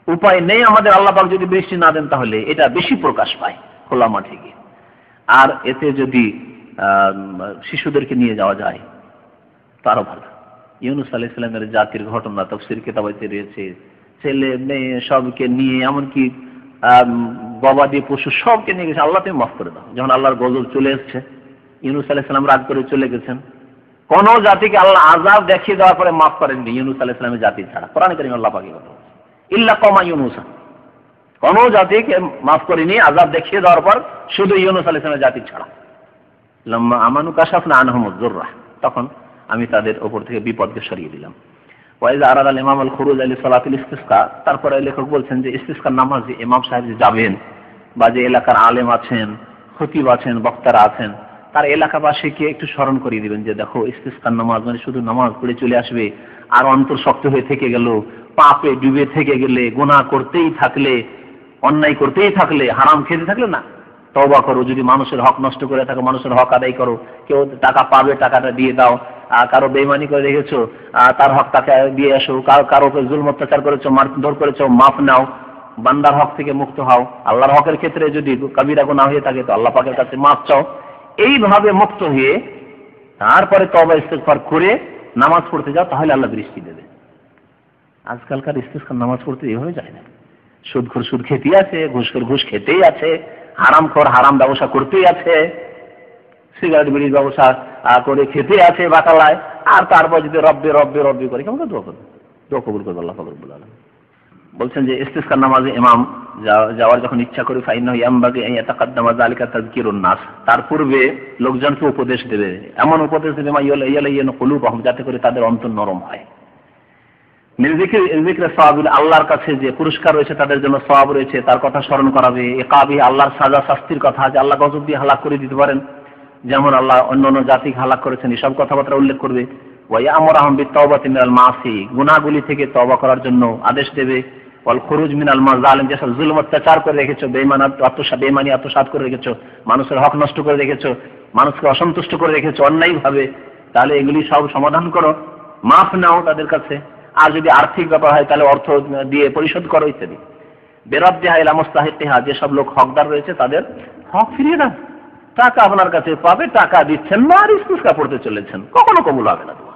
উপায় নেই আমাদের, আল্লাহ পাক যদি বৃষ্টি না দেন তাহলে এটা বেশি প্রকাশ পায় খোলা মাঠে গিয়ে। আর এতে যদি শিশুদেরকে নিয়ে যাওয়া যায় তারও ভালো। ইউনূস আলাইহিস সালামের জাতির ঘটনা তাফসীর কিতাবে রয়েছে, ছেলে মেয়ে সবকে নিয়ে, এমনকি গবাদি পশু সবকে নিয়ে গেছে, আল্লাহ তুমি মাফ করে দাও। যখন আল্লাহর গজব চলে এসছে, ইউনূস আলাইহিস সালাম রাগ করে চলে গেছেন, কোন জাতিকে আল্লাহ আযাব দেখিয়ে দেওয়ার পরে মাফ করেননি ইউনূস আলাইহিস সালামের জাতি ছাড়া। কোরআনে কারীমে আল্লাহ পাকের কথা, ইল্লা কওমা ইউনূস, কোন জাতিকে মাফ করেনি আযাব দেখিয়ে দেওয়ার পর, শুধু ইউনূস আলাইহিস সালামের জাতি ছাড়া। লাম্মা আমানু কাশাফনা আনহুমুজ যুররা, তখন আমি তাদের উপর থেকে বিপদকে সরিয়ে দিলাম। ওয়াইজা আরাদাল ইমাম আল খুরুজ আলি সালাতুল ইস্তিসকা, তারপরে লেখক বলছেন যে ইস্তিসকার নামাজে ইমাম সাহেব যাবেন, বা যে এলাকার আলেম আছেন, খতিব আছেন, বক্তারা আছেন, তার এলাকাবাসীকে একটু স্মরণ করিয়ে দিবেন যে দেখো ইস্তিসকার নামাজ মানে শুধু নামাজ পড়ে চলে আসবে আর অন্তর শক্ত হয়ে থেকে গেল, পাপে ডুবে থেকে গেলে, গুনাহ করতেই থাকলে, অন্যায় করতেই থাকলে, হারাম খেতে থাকলে না, তওবা করো। যদি মানুষের হক নষ্ট করে থাকো, মানুষের হক আদায় করো। কেউ টাকা পাবে, টাকাটা দিয়ে দাও। কারো বেঈমানি করে রেখেছো, তার হক টাকা দিয়ে আসো। কারো উপর জুলম অত্যাচার করেছো, মারধর করেছো, মাফ নাও, বান্দার হক থেকে মুক্ত হও। আল্লাহর হকের ক্ষেত্রে যদি কবিরা গুনাহ হয়ে থাকে তো আল্লাহ পাকের কাছে মাফ চাও। এইভাবে মুক্ত হয়ে তারপরে তওবা ইস্তিগফার করে নামাজ পড়তে যাও, তাহলে আল্লাহ বৃষ্টি দেবে। আজকালকার ইস্তিসকার নামাজ পড়তে এইভাবে যায় না। সুদখোর সুদ খেতেই আছে, ঘুষখোর ঘুষ খেতেই আছে, হারামখোর হারাম ব্যবসা করতেই আছে, সিগারেট বিড়ির ব্যবসা করে খেতে আছে বাতালায়, আর তারপর যদি রব্বে রব্বে রব্বে করে কেমন দোয়া করবে? দোয়া কবুল করবে আল্লাহ রব্বুল আলামিন। বলছেন যে ইস্তিসকার নামাজে ইমাম যাওয়ার যখন ইচ্ছা করে ফাইন্নাহু ইয়ামবাগি আন ইয়াতাকাদ্দামা যালিকা তাযকিরুন নাস, তার পূর্বে লোকজনকে উপদেশ দেবে, এমন উপদেশ দেবে মা ইয়ালাইয়ানু কুলুবহুম, যাতে করে তাদের অন্তর নরম হয়। জিকিরে সওয়াবিল, আল্লাহর কাছে যে পুরস্কার রয়েছে, তাদের জন্য সওয়াব রয়েছে, তার কথা স্মরণ করাবে। ইকাবি, আল্লাহর সাজা শাস্তির কথা, যে আল্লাহ গজব দিয়ে হালাক করে দিতে পারেন, যেমন আল্লাহ অন্যান্য জাতিকে হালাক করেছেন, এসব কথাবার্তা উল্লেখ করবে। ওয়া ইয়ামুরুহুম বিত-তাওবাতি মিনাল মাসি, গুনাহগুলি থেকে তওবা করার জন্য আদেশ দেবে। ওয়াল খুরুজ মিনাল মাযালিম, যেসব জুলম অত্যাচার করে রেখেছো, বেঈমানি আত্মসাৎ করে রেখেছো, মানুষের হক নষ্ট করে রেখেছো, মানুষকে অসন্তুষ্ট করে রেখেছো অন্যায়ভাবে, তাহলে এগুলি সব সমাধান করো, মাফ নাও তাদের কাছে। আর যদি আর্থিক ব্যাপার হয় তাহলে অর্থ দিয়ে পরিশোধ করো ইত্যাদি। বেরাদ্দিহা ইলা মুস্তাহিকিহা, যেসব লোক হকদার রয়েছে তাদের হক ফিরিয়ে দাও। টাকা আপনার কাছে পাবে, টাকা দিচ্ছেন না, আর ইস্তিসকা পড়তে চলেছেন, কখনো কবুল হবে না দোয়া।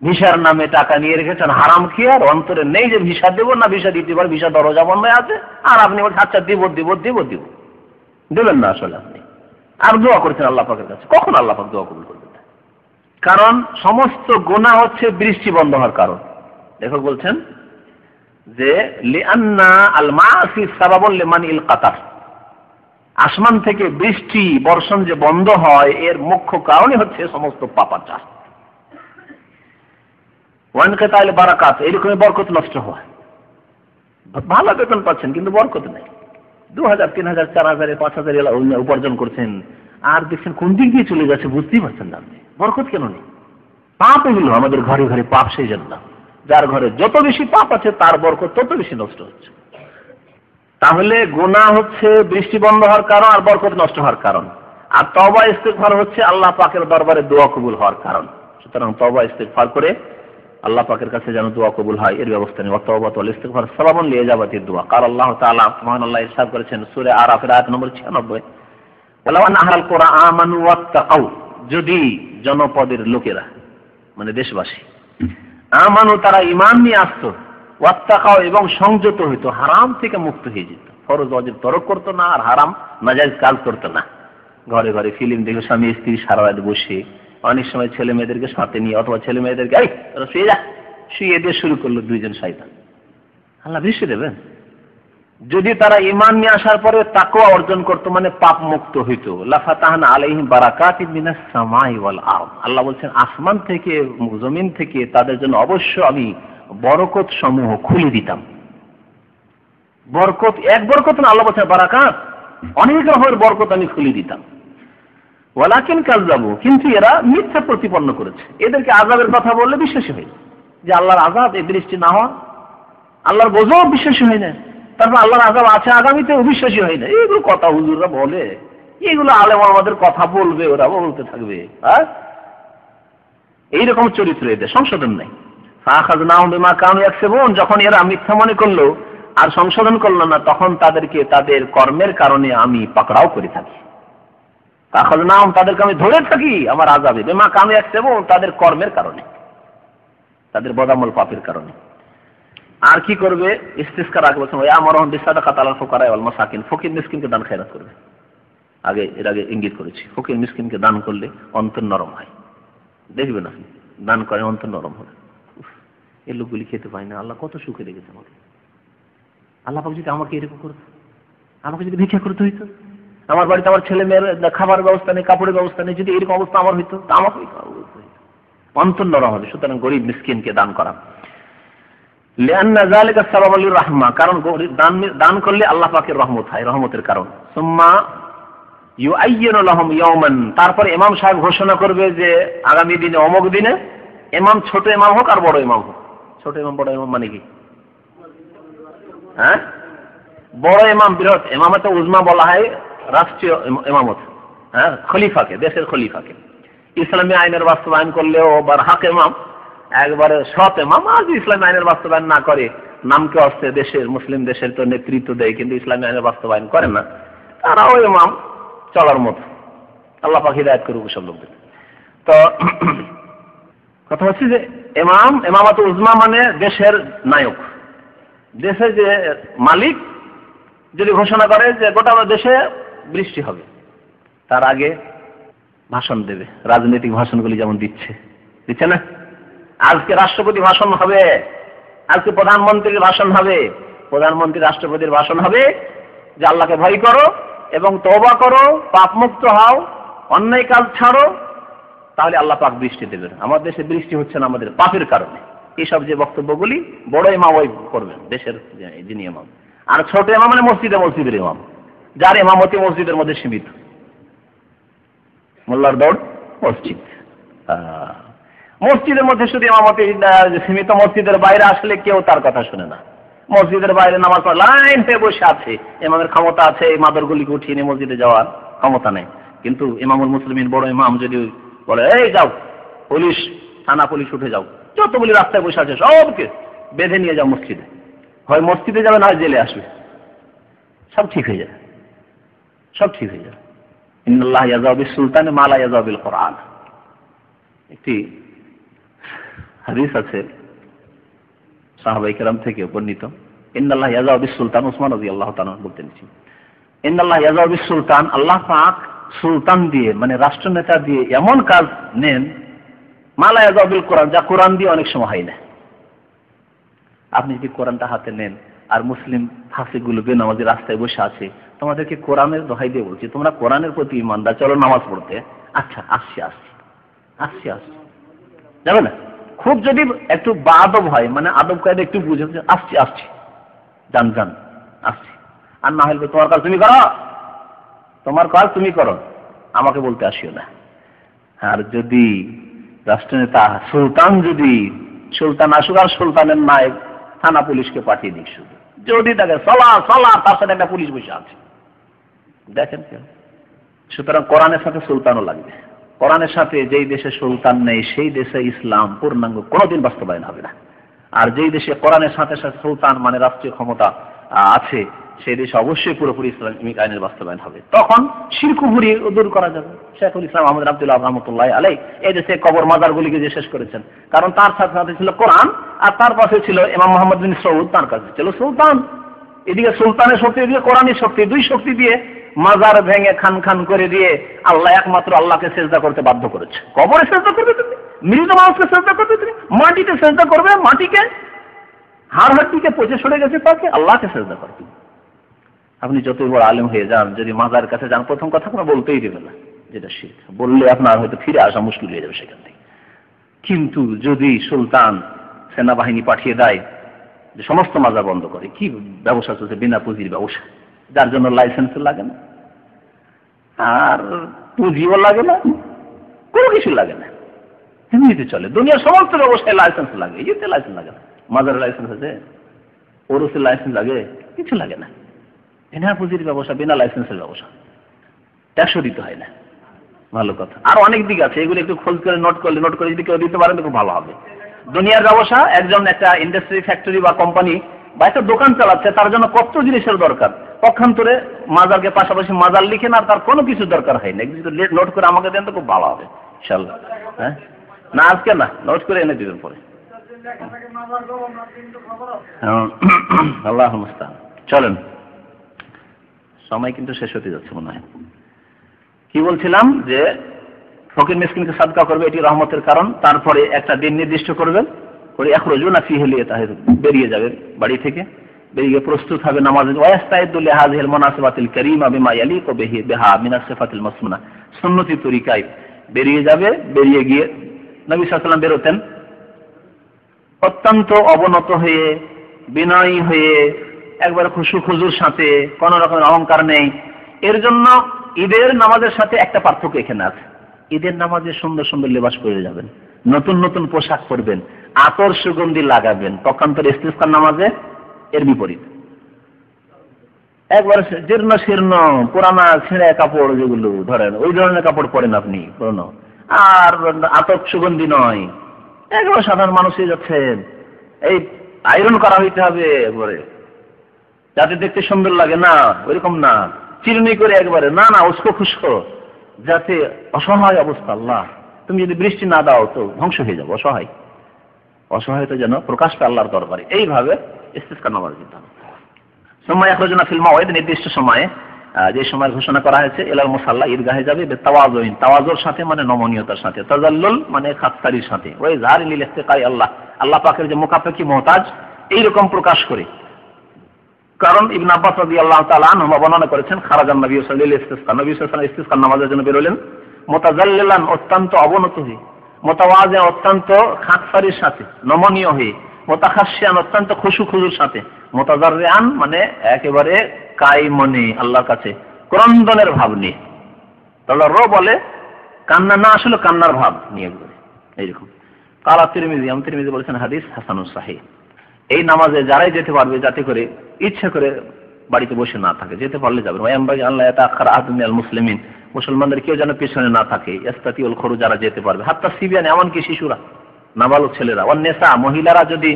ভিসার নামে টাকা নিয়ে রেখেছেন হারাম খেয়ে, আর অন্তরে নেই যে ভিসা দেবো না, ভিসা দিতে পারে, ভিসা দরজা বন্ধ আছে, আর আপনি বলছেন আচ্ছা দিব দিব দিব দিব, দেবেন না আসলে আপনি, আর দোয়া করছেন আল্লাহ পাকের কাছে, কখন আল্লাহ পাক দোয়া কবুল করবেন? কারণ সমস্ত গুনাহ হচ্ছে বৃষ্টি বন্ধ হওয়ার কারণ। লেখক বলছেন যে লিআন্না আল মাআসি সাবাবুল লিমানিল কাতার, আসমান থেকে বৃষ্টি বর্ষণ যে বন্ধ হয় এর মুখ্য কারণই হচ্ছে সমস্ত পাপাচার। ওয়ানকাতাইল বারাকাত, এরকমই বরকত নষ্ট হয়। ভালো বেতন পাচ্ছেন কিন্তু বরকত নেই, 2000, 3000, 4000, 5000 উপার্জন করছেন, আর দেখছেন কোন দিক দিয়ে চলে যাচ্ছে বুঝতেই পারছেন না আপনি। বরকত কেন নেই? পাপ এগুলো আমাদের ঘরে ঘরে পাপ, সেই জন্য যার ঘরে যত বেশি পাপ আছে তার বরকত তত বেশি নষ্ট হচ্ছে। তাহলে গুনাহ হচ্ছে বৃষ্টি বন্ধ হওয়ার কারণ আর বরকত নষ্ট হওয়ার কারণ, আর তওবা ইস্তেগফার হচ্ছে আল্লাহ পাকের দরবারে দোয়া কবুল হওয়ার কারণ। সুতরাং তওবা ইস্তেগফার করে আল্লাহ পাকের কাছে যেন দোয়া কবুল হয় এর ব্যবস্থা নেই। ওয়াতাওবাতু ওয়াল ইস্তিগফার সাবাবুন লিইজাবাতিদ দুআ। কাল আল্লাহ তাআলা, সুবহানাল্লাহ, ইরশাদ করেছেন সূরা আরাফের আয়াত নম্বর 96, ওয়ালাউ আন্না আহলাল কুরআ আমানু ওয়াত্তাকাউ, যদি জনপদের লোকেরা মানে দেশবাসী আমানু তারা ঈমান নিয়ে আসতো, ওয়াত্তাকাউ এবং সংযত হইতো, হারাম থেকে মুক্ত হয়ে যেত, ফরজ ওয়াজিব তরক করতো না আর হারাম নাজায়েজ কাজ করতো না। ঘরে ঘরে ফিল্ম দেখে স্বামী স্ত্রী সারা রাত বসে, অনেক সময় ছেলে মেয়েদেরকে সাথে নিয়ে অথবা ছেলে মেয়েদেরকে এই শুয়ে যা, শুয়ে দিয়ে শুরু করলো দুইজন শয়তান। আল্লাহ বৃষ্টি দেবেন? যদি তারা ঈমান নিয়ে আসার পরে তাকওয়া অর্জন করতো মানে পাপ মুক্ত হইতো, লাফাতাহনা আলাইহিম বারাকাতিন মিনাস সামাই ওয়াল আরদ, আল্লাহ বলছেন আসমান থেকে জমিন থেকে তাদের জন্য অবশ্য আমি বরকত সমূহ খুলে দিতাম। বরকত এক বরকত না, আল্লাহ বলছেন বারাকাত, অনেক রকমের বরকত আমি খুলে দিতাম। ওয়ালাকিন কাযযাবু, কিন্তু এরা মিথ্যা প্রতিপন্ন করেছে। এদেরকে আযাবের কথা বললে বিশ্বাসী হয় যে আল্লাহর আযাব, এই বৃষ্টি না হওয়া, আল্লাহর গজব বিশ্বাসী হয় না, তারপর আল্লাহর আযাব আছে আগামীতে অবিশ্বাসী হয় না। এইগুলো কথা হুজুররা বলে, এইগুলো আলেম আমাদের কথা বলবে, ওরা বলতে থাকবে। হ্যাঁ, এইরকম চরিত্র এদের, সংশোধন নাই। ফাআখাযনাহুম বিমা কানু ইয়াকসিবুন, যখন এরা মিথ্যা মনে করলো আর সংশোধন করলো না, তখন তাদেরকে তাদের কর্মের কারণে আমি পাকড়াও করে থাকি। ফাআখাযনাহুম, তাদেরকে আমি ধরে থাকি আমার আযাবে, বিমা কানু ইয়াকসিবুন, তাদের কর্মের কারণে, তাদের বদামল পাপের কারণে। আর কি করবে? ইস্তিসকার আগে বলছেন ওয়া আমরুহুম বিসাদাকাতি আলাল ফুকারা ওয়াল মাসাকিন, ফকির মিসকিনকে দান খেয়রাত করবে। এর আগে ইঙ্গিত করেছি, ফকির মিসকিনকে দান করলে অন্তর নরম হয়। দেখবেন আপনি দান করে অন্তর নরম হবে। এই লোকগুলি খেতে পায় না, আল্লাহ কত সুখে রেখেছে আমাকে। আল্লাহ পাক যদি আমাকে এরকম করতো, আমাকে যদি ভিক্ষা করতে হইতো, আমার বাড়িতে আমার ছেলে মেয়ের খাবারের ব্যবস্থা নেই, কাপড়ের ব্যবস্থা নেই, যদি এরকম অবস্থা আমার হইতো তা আমাকে অন্তর নরম হবে। সুতরাং গরিব মিসকিনকে দান করা, লিআন্না যালিকা সাবাবুল লিররাহমা, কারণ দান করলে আল্লাহ পাকের রহমত হয়, রহমতের কারণ। সুম্মা ইউআইয়িনু লাহুম ইয়াওমান, তারপরে ইমাম সাহেব ঘোষণা করবে যে আগামী দিনে অমুক দিনে ইমাম, ছোট ইমাম হোক আর বড় ইমাম হোক। ছোট ইমাম বড় ইমাম মানে কি? হ্যাঁ, বড় ইমাম বৃহৎ ইমামতে উজমা বলা হয় রাষ্ট্রীয় ইমামত, হ্যাঁ, খলিফাকে, দেশের খলিফাকে। ইসলামী আইনের বাস্তবায়ন করলেও বারহাক ইমাম, একবারে সৎ ইমাম। আজ ইসলামী আইনের বাস্তবায়ন না করে নামকে অস্তে দেশের মুসলিম দেশের তো নেতৃত্ব দেয়, কিন্তু ইসলামী আইনের বাস্তবায়ন করে না, তারাও ইমাম চলার মতো। আল্লাহ পাক হিদায়াত করুক সব লোকদের। তো কথা হচ্ছে যে ইমামত উজমা মানে দেশের নায়ক, দেশের যে মালিক যদি ঘোষণা করে যে গোটা দেশে বৃষ্টি হবে, তার আগে ভাষণ দেবে। রাজনৈতিক ভাষণগুলি যেমন দিচ্ছে না, আজকে রাষ্ট্রপতি ভাষণ হবে, আজকে প্রধানমন্ত্রীর ভাষণ হবে, প্রধানমন্ত্রী রাষ্ট্রপতির ভাষণ হবে যে আল্লাহকে ভয় করো এবং তওবা করো, পাপ মুক্ত হও, অন্যায় কাজ ছাড়ো, তাহলে আল্লাহ পাক বৃষ্টি দেবেন। আমাদের দেশে বৃষ্টি হচ্ছে না আমাদের পাপের কারণে। এইসব যে বক্তব্যগুলি বড় ইমাম ওই করবেন, দেশের যিনি ইমাম। আর ছোট ইমাম মানে মসজিদের ইমাম, যার ইমামতি মসজিদের মধ্যে সীমিত। মোল্লার দৌড় মসজিদ, মসজিদের মধ্যে শুধু ইমামতি সীমিত, মসজিদের বাইরে আসলে কেউ তার কথা শুনে না। মসজিদের বাইরে নামাজ পড়া লাইন হয়ে বসে আছে, ইমামের ক্ষমতা আছে এই মাদরগুলিকে উঠিয়ে নিয়ে মসজিদে যাওয়ার ক্ষমতা নেই। কিন্তু ইমামুল মুসলিমিন বড় ইমাম যদি বলে এই যাও পুলিশ, থানা পুলিশ উঠে যাও, যতগুলি রাস্তায় বসে আছে সবকে বেঁধে নিয়ে যাও মসজিদে, হয় মসজিদে যাবে না হয় জেলে আসবে, সব ঠিক হয়ে যাবে, সব ঠিক হয়ে যাবে। ইন্নাল্লাহ ইয়াযাউ বিস-সুলতানি মা লা ইয়াযাউ বিল কুরআন। একটি হাদিস আছে সাহাবায়ে কেরাম থেকে বর্ণিত, ইন্নাল্লাহ ইয়াযাউ বিস-সুলতান, উসমান রাদিয়াল্লাহু তাআলা বলতেন, ইন্নাল্লাহ ইয়াযাউ বিস-সুলতান, আল্লাহ পাক সুলতান দিয়ে মানে রাষ্ট্রনেতা দিয়ে এমন কাজ নেন মা লা ইয়াযাউ বিল কুরআন, যা কোরআন দিয়ে অনেক সময় হয় না। আপনি যদি কোরআনটা হাতে নেন আর মুসলিম ফাঁসিগুলো বেনামাজি রাস্তায় বসে আছে, তোমাদেরকে কোরআনের দোহাই দিয়ে বলছি তোমরা কোরআনের প্রতি ইমানদার, চলো নামাজ পড়তে। আচ্ছা আসছি যাবে না? খুব যদি একটু বাদব হয়, মানে আদব কায়দা একটু বুঝে আসছি যান আসছি, আর না হলে তোমার কাজ তুমি করো, তোমার কাজ তুমি করো, আমাকে বলতে আসিও না। আর যদি রাষ্ট্রনেতা সুলতান আসুক আর সুলতানের নায়েব থানা পুলিশকে পাঠিয়ে দিক, শুধু যদি দেখে চলা তার সাথে একটা পুলিশ বসে আছে, দেখেন কেন। সুতরাং কোরআনের সাথে সুলতানও লাগবে। কোরআনের সাথে যেই দেশে সুলতান নেই সেই দেশে ইসলাম পূর্ণাঙ্গ কোনোদিন বাস্তবায়ন হবে না। আর যেই দেশে কোরআনের সাথে সাথে সুলতান মানে রাষ্ট্রীয় ক্ষমতা আছে সেই দেশে অবশ্যই পুরোপুরি ইসলামিক আইনের বাস্তবায়ন হবে। তখন শিরক কুফরি দূর করা যাবে। শেখুল ইসলাম আহমদ আব্দুল্লাহ রহমতুল্লাহ আলাই এই দেশে কবর মাজারগুলিকে যে শেষ করেছেন, কারণ তার সাথে সাথে ছিল কোরআন আর তার পাশে ছিল ইমাম মোহাম্মদ বিন সৌদ, তার কাছে ছিল সুলতান। এদিকে সুলতানের শক্তি, এদিকে কোরআনের শক্তি, দুই শক্তি দিয়ে মাজার ভেঙে খান খান করে দিয়ে আল্লাহ একমাত্র আল্লাহকে সেজদা করতে বাধ্য করেছে। কবরে সেজদা করবে তুমি, মৃত মানুষকে সেজদা করবে তুমি, মাটিতে সেজদা করবে, মাটিকে হাড় হাড্ডিকে পচে সরে গেছে তাকে, আল্লাহকে সেজদা করবে। আপনি যতই বড় আলেম হয়ে যান, যদি মাজার কাছে যান প্রথম কথা আপনার বলতেই দেবে না যেটা শিরক, বললে আপনার হয়তো ফিরে আসা মুশকিল হয়ে যাবে সেখান থেকে। কিন্তু যদি সুলতান সেনাবাহিনী পাঠিয়ে দেয় যে সমস্ত মাজার বন্ধ করে, কি ব্যবসা চলছে, বিনা পুঁজির ব্যবসা, যার জন্য লাইসেন্স লাগে না আর পুঁজিও লাগে না, কোনো কিছু লাগে না, এমনিতে চলে। দুনিয়ার সমস্ত ব্যবসায় লাইসেন্স লাগে, ইয়েতে লাইসেন্স লাগে না। মাজারের লাইসেন্স আছে, ওরসের লাইসেন্স লাগে, কিছু লাগে না। বিনা পুঁজির ব্যবসা, বিনা লাইসেন্সের ব্যবসা, ট্যাক্সও দিতে হয় না। ভালো কথা। আর অনেক দিক আছে, এগুলো একটু খোঁজ করে নোট করে যদি কেউ দিতে পারেন তো খুব ভালো হবে। দুনিয়ার ব্যবসা, একজন একটা ইন্ডাস্ট্রি, ফ্যাক্টরি বা কোম্পানি বা একটা দোকান চালাচ্ছে, তার জন্য কত জিনিসের দরকার, পক্ষান্তরে মাজারকে পাশাপাশি মাজার লিখেন আর তার কোনো কিছু দরকার হয় না, নোট করে আমাকে দেন তো খুব ভালো হবে ইনশাআল্লাহ। হ্যাঁ, না আজকে না, নোট করে এনে দিবেন পরে। আল্লাহ মুস্তাআন। চলেন, সময় কিন্তু শেষ হতে যাচ্ছে মনে হয়। কি বলছিলাম যে ফকির মিসকিনকে সাদকা করবে, এটি রহমতের কারণ। তারপরে একটা দিন নির্দিষ্ট করবেন, করে ইখরুজুনা ফিহি লিয়াতাহিরু, বেরিয়ে যাবে বাড়ি থেকে, বেরিয়ে প্রস্তুত হবে নামাজের। ওয়াস্তাইদু লিহাযিহিল মুনাসাবাতিল কারীমা বিমা ইয়ালিকু বিহা মিনাস সিফাতিল মাসনুনা, সুন্নতি তরিকায় বেরিয়ে যাবে। বেরিয়ে গিয়ে নবী সাল্লাল্লাহু আলাইহি ওয়াসাল্লাম বেরোতেন অত্যন্ত অবনত হয়ে, বিনয়ী হয়ে, একবার খুশু খুজুর সাথে, কোনো রকমের অহংকার নেই। এর জন্য ঈদের নামাজের সাথে একটা পার্থক্য এখানে আছে। ঈদের নামাজে সুন্দর সুন্দর লেবাস পরে যাবেন, নতুন নতুন পোশাক পরবেন, আতর সুগন্ধি লাগাবেন। পক্ষান্তরে ইস্তিসকার নামাজে এর বিপরীত, একবার জীর্ণ শীর্ণ পুরানা ছেঁড়া কাপড় যেগুলো ধরেন ওই ধরনের কাপড় পরেন আপনি পুরনো, আর আতর সুগন্ধি নয়, একবার সাধারণ মানুষই যাচ্ছেন। এই আয়রন করা হইতে হবে একবারে, যাতে দেখতে সুন্দর লাগে, না ওইরকম না চিরুনি করে একবারে, না উস্কো খুস্কো, যাতে অসহায় অবস্থা। আল্লাহ, তুমি যদি বৃষ্টি না দাও তো ধ্বংস হয়ে যাবো, অসহায়তা যেন প্রকাশ পায় আল্লাহর দরবারে। এইভাবে ইস্তিসকার নামাজ দিতে হবে। সময় ইখরুজুনা ফিল মাওয়াইদ, নির্দিষ্ট সময়ে, যে সময়ের ঘোষণা করা হয়েছে, ইলাল মুসাল্লা, ঈদগাহে যাবে, তাওয়াজুইন, তাওয়াজুর সাথে মানে নমনীয়তার সাথে, তাজাল্লুল মানে খাতসারির সাথে, ওই ইজহারি লিল ইস্তিকাই আল্লাহ পাকের যে মুখাপেক্ষী মুহতাজ এইরকম প্রকাশ করে। কারণ ইবনে আব্বাস রাদিয়াল্লাহু তাআলা আনহু বর্ণনা করেছেন, খারাজান নবী সাল্লাল্লাহু আলাইহি ওয়াসাল্লাম, নবী সাল্লাল্লাহু আলাইহি ওয়াসাল্লাম ইস্তিসকার নামাজের জন্য বেরোলেন, মুতাজাল্লিলান অত্যন্ত অবনত হয়ে, মুতাওয়াজি অত্যন্ত খাতসারির সাথে নমনীয় হয়ে, মুতাখাশশিয়ান অত্যন্ত খুশু খুজুর সাথে, মুতাজাররিআন মানে একেবারে কাই মনে আল্লাহর কাছে ক্রন্দনের ভাব নিয়ে। তাহলে বলে কান্না না, আসলে কান্নার ভাব নিয়ে এইরকম। কালা তিরমিজি বলেছেন হাদিস হাসানুস সাহিহ। এই নামাজে যারাই যেতে পারবে, যাতে করে ইচ্ছা করে বাড়িতে বসে না থাকে, যেতে পারলে যাবে। আল্লাহ ইয়াতাআখার আহাদুন মিনাল মুসলিমিন, মুসলমানদের কেউ যেন পিছনে না থাকে। ইস্তাতিউল খুরুজ, যারা যেতে পারবে, হাত্তা সিবিয়ান, এমনকি শিশুরা, নাবালক ছেলেরা, অন্নেসা মহিলারা যদি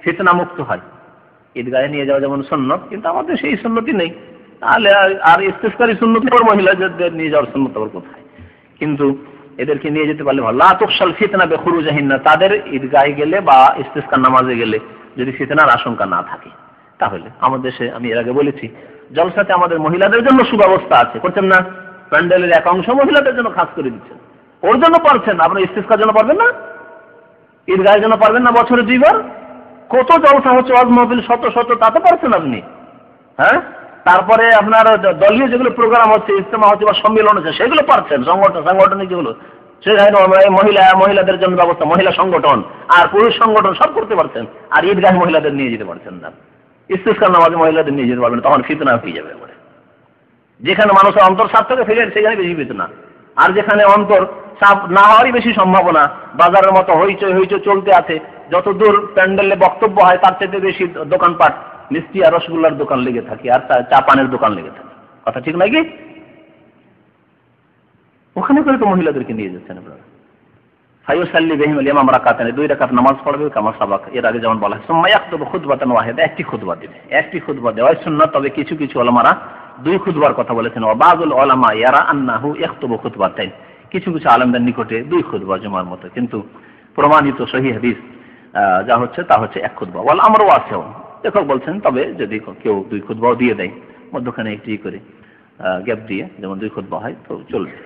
ফিতনা মুক্ত হয়। ঈদগাহে নিয়ে যাওয়া যেমন সুন্নত, কিন্তু আমাদের সেই সুন্নতি নেই। তাহলে আর ইস্তিসকারী সুন্নত পর মহিলাদের নিয়ে যাওয়ার সুন্নত আবার কোথায়? কিন্তু এদেরকে নিয়ে যেতে পারলে ভালো। লা তুকশাল ফিতনা বিখুরুজিহিন্না, তাদের ঈদগাহে গেলে বা ইস্তিসকার নামাজে গেলে যদি ফিতনার আশঙ্কা না থাকে, তাহলে আমাদের দেশে আমি এর আগে বলেছি জলসাতে আমাদের মহিলাদের জন্য সুব্যবস্থা আছে, করছেন না? প্যান্ডেলের এক অংশ মহিলাদের জন্য খাস করে দিচ্ছেন, ওর জন্য পারছেন, আপনার ইস্তিসকার জন্য পারবেন না? ঈদগাহের জন্য পারবেন না? বছরে 2 বার কত জলসা হচ্ছে, ওয়াজ মাহফিল শত শত, তাতে পারছেন আপনি। হ্যাঁ, তারপরে আপনার দলীয় যেগুলো প্রোগ্রাম হচ্ছে, ইজতেমা হচ্ছে বা সম্মেলন হচ্ছে, সেগুলো পারছেন। সাংগঠনিক যেগুলো, সেখানে মহিলাদের জন্য ব্যবস্থা, মহিলা সংগঠন আর পুরুষ সংগঠন সব করতে পারছেন। আর ঈদগাহে মহিলাদের নিয়ে যেতে পারছেন না, ইস্তিসকার নামাজে মহিলাদের নিয়ে যেতে পারবেন, তখন ফিতনা হয়ে যাবে। যেখানে মানুষের অন্তর স্বার্থকে ফেলে, সেখানে বেশি ফিতনা। আর যেখানে অন্তর সাফ না হওয়ারই বেশি সম্ভাবনা, বাজারের মতো হইচই হইচই চলতে আছে, যত দূর প্যান্ডেলে বক্তব্য হয় তার চাইতে বেশি দোকানপাট, মিষ্টি আর রসগোল্লার দোকান লেগে থাকে, আর চা পানের দোকান লেগে থাকে। কথা ঠিক নাকি? ওখানে করে তো মহিলাদেরকে নিয়ে যাচ্ছেন আপনারা। ফায়ুসাল্লি বিহিম আল-ইমাম রাকাতান, 2 রাকাত নামাজ পড়বে কামা সাবাক, এর আগে যেমন বলা হয়। সুম্মা ইয়াখতুবু খুতবাতান ওয়াহিদা, একটি খুতবা দিবে, একটি খুতবা দেওয়া সুন্নাত। তবে কিছু কিছু উলামারা 2 খুতবার কথা বলেছেন। ওয়া বাযুল উলামা ইয়ারা আন্নাহু ইয়াখতুবু খুতবাতাইন, কিছু কিছু আলেমদের নিকটে 2 খুতবা জুমার মতো, কিন্তু প্রমাণিত সহিহ হাদিস যা হচ্ছে তা হচ্ছে 1 খুতবা। ওয়াল আমরু ওয়াসিউন, লেখক বলছেন তবে যদি কেউ 2 খুতবাও দিয়ে দেয়, মধ্যখানে একটি করে গ্যাপ দিয়ে যেমন 2 খুতবা হয় তো চলবে।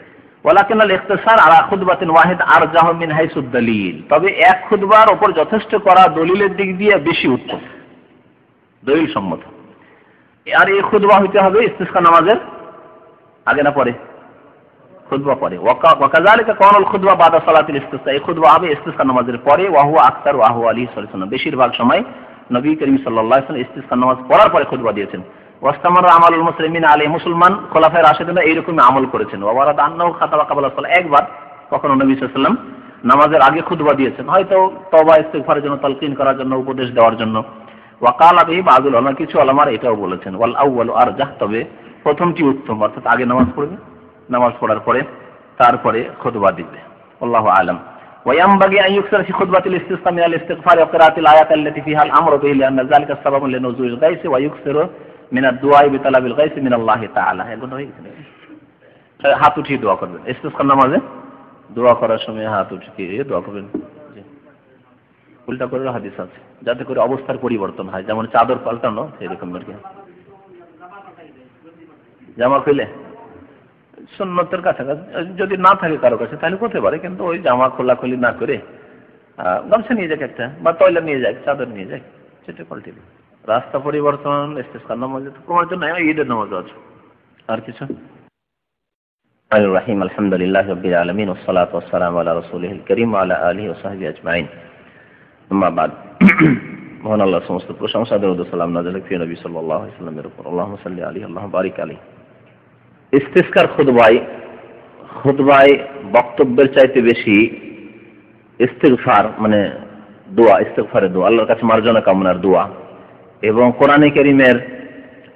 ওয়ালাকিন আল-ইখতিসার আলা খুতবাতিন ওয়াহিদ আরজাহু মিন হাইসুদ দালিল, তবে 1 খুতবার উপর যথেষ্ট করা দলিলের দিক দিয়ে বেশি উত্তম, দলিল সম্মত। আর এই খুতবা হইতে হবে ইস্তিসকা নামাজের আগে না পরে? খুতবা পরে। ওয়াকাযালিকা কাউনুল খুতবা বাদা সালাতিল ইস্তিসকা, এই খুতবা হবে ইস্তিসকা নামাজের পরে। ওয়া হুয়া আকতার ওয়া হুয়া আলাইহি সাল্লাম, বেশিরভাগ সময় নবী করিম সাল্লাল্লাহু আলাইহি ওয়াসাল্লাম ইস্তিসকা নামাজ পড়ার পরে খুতবা দিয়েছেন। ওয়াস্তামার আমালুল মুসলিমিন আলাইহি, মুসলমান খোলাফায়ে রাশিদিনরা এইরকমই আমল করেছেন। ওয়া ওয়ারাদা আন্নাহু খাতাবা ক্বাবলা সালাত, একবার কখনো নবী সাল্লাল্লাহু আলাইহি ওয়াসাল্লাম নামাজের আগে খুতবা দিয়েছেন, হয়তো তওবা ইস্তিগফারের জন্য, তালকিন করার জন্য, উপদেশ দেওয়ার জন্য। ওয়া ক্বালা বিহি বাযুল উলামা, কিছু উলামারা এটাও বলেছেন। ওয়াল আউয়ালু আরজাহ, তবে প্রথমটি উত্তম, অর্থাৎ আগে নামাজ পড়বে, নামাজ পড়ার পরে তারপরে খুতবা দিবে। আল্লাহু আ'লাম। وينبغي أن يكثر في خطبة الاستسقاء من الاستغفار وقراءة الآيات التي فيها الأمر به لأن ذلك سبب لنزول الغيث ويكثر من الدعاء بطلب الغيث من الله تعالى। হাত উঠিয়ে দোয়া করবেন ইস্তিসকার নামাজে, দোয়া করার সময় হাত উঠিয়ে দোয়া করবেন। উল্টা করে হাদিস আছে, যাতে করে অবস্থার পরিবর্তন হয়, যেমন চাদর পাল্টানো এরকম আর কি। জামা খুলে সুন্নতের কাছাকাছি যদি না থাকে কারো কাছে তাহলে করতে পারে, কিন্তু ওই জামা খোলাখুলি না করে গামছা নিয়ে যাক একটা, বা তয়লা নিয়ে যাক, চাদর নিয়ে যাক, সেটা পাল্টে দিন। রাস্তা পরিবর্তন ইস্তিসকার নামাজে তো প্রমাণের জন্য ঈদের নামাজ আছে। আর কিছু? রহিম আলহামদুলিল্লাহ রাব্বিল আলামিন ওয়াসসালাতু ওয়াসসালামু আলা রাসূলিল কারীম ওয়া আলা আলিহি ওয়া সাহবিহি আজমাইন। আম্মা বাদ, মহান আল্লাহর সমস্ত প্রশংসা, দরুদ ও সালাম নাযিল হোক নবী সাল্লাল্লাহু আলাইহি ওয়াসাল্লামের উপর। আল্লাহুম্মা সাল্লি আলাইহি আল্লাহুম্মা বারিক আলাইহি। ইস্তিসকার খুতবায় বক্তব্যের চাইতে বেশি ইস্তিগফার, মানে দোয়া, ইস্তিগফারের দোয়া, আল্লাহর কাছে মার্জনা কামনার দোয়া, এবং কোরআনে কারীমের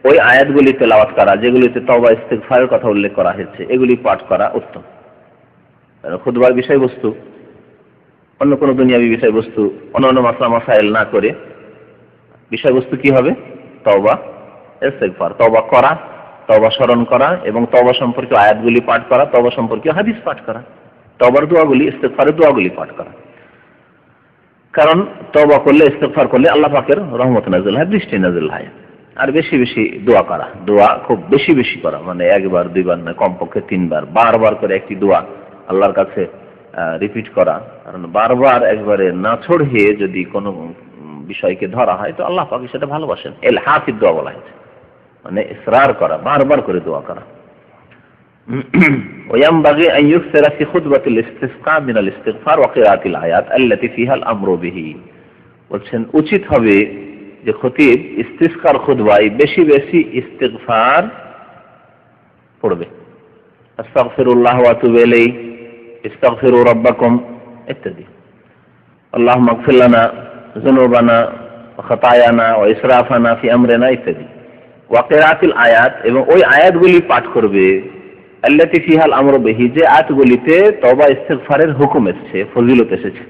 ওই আয়াতগুলি তেলাওয়াত করা যেগুলিতে তওবা ইস্তিগফারের কথা উল্লেখ করা হয়েছে, এগুলি পাঠ করা উত্তম। খুতবার বিষয়বস্তু অন্য কোনো দুনিয়াবী বিষয়বস্তু, অন্যান্য মাসলা মাসাইল না করে বিষয়বস্তু কি হবে? তওবা ইস্তিগফার, তওবা করা, তওবা স্মরণ করা, এবং তওবা সম্পর্কে আয়াতগুলি পাঠ করা, তওবা সম্পর্কে হাদিস পাঠ করা, তওবার দোয়াগুলি, ইস্তিগফারের দোয়াগুলি পাঠ করা। কারণ তওবা করলে, ইস্তিগফার করলে আল্লাহ পাকের রহমত নাযিল হয়, বৃষ্টি নাযিল হয়। আর বেশি বেশি দোয়া করা, দোয়া খুব বেশি বেশি করা, মানে 1 বার 2 বার না, কমপক্ষে 3 বার, বারবার করে একটি দোয়া আল্লাহর কাছে রিপিট করা। কারণ বারবার একবারে না ছড়িয়ে যদি কোনো বিষয়কে ধরা হয় তো আল্লাহ পাক সেটা ভালোবাসেন। ইলহাফিদ দোয়া বলা হয়েছে, মানে ইসরার করা, বারবার করে দোয়া করা। وينبغي أن يكثر في خطبة الاستسقاء من الاستغفار وقراءة الآيات التي فيها الأمر به। বলছেন উচিত হবে যে খতিব ইস্তিসকার খুতবায় বেশি বেশি ইস্তিগফার পড়বে, আস্তাগফিরুল্লাহ ওয়া আতুবু ইলাইহি, ইস্তাগফিরু রাব্বাকুম ইত্যাদি, আল্লাহুম্মা ইগফির লানা যুনুবানা ওয়া খাতায়ানা ওয়া ইসরাফানা ফি আমরিনা ইত্যাদি। ওয়া কিরাআতিল আয়াত, এবং ওই আয়াতগুলি পাঠ করবে আল্লাতী ফিহাল আমরু বিহি, যে আয়াতগুলিতে তওবা ইস্তিগফারের হুকুম এসেছে, ফজিলত এসেছে।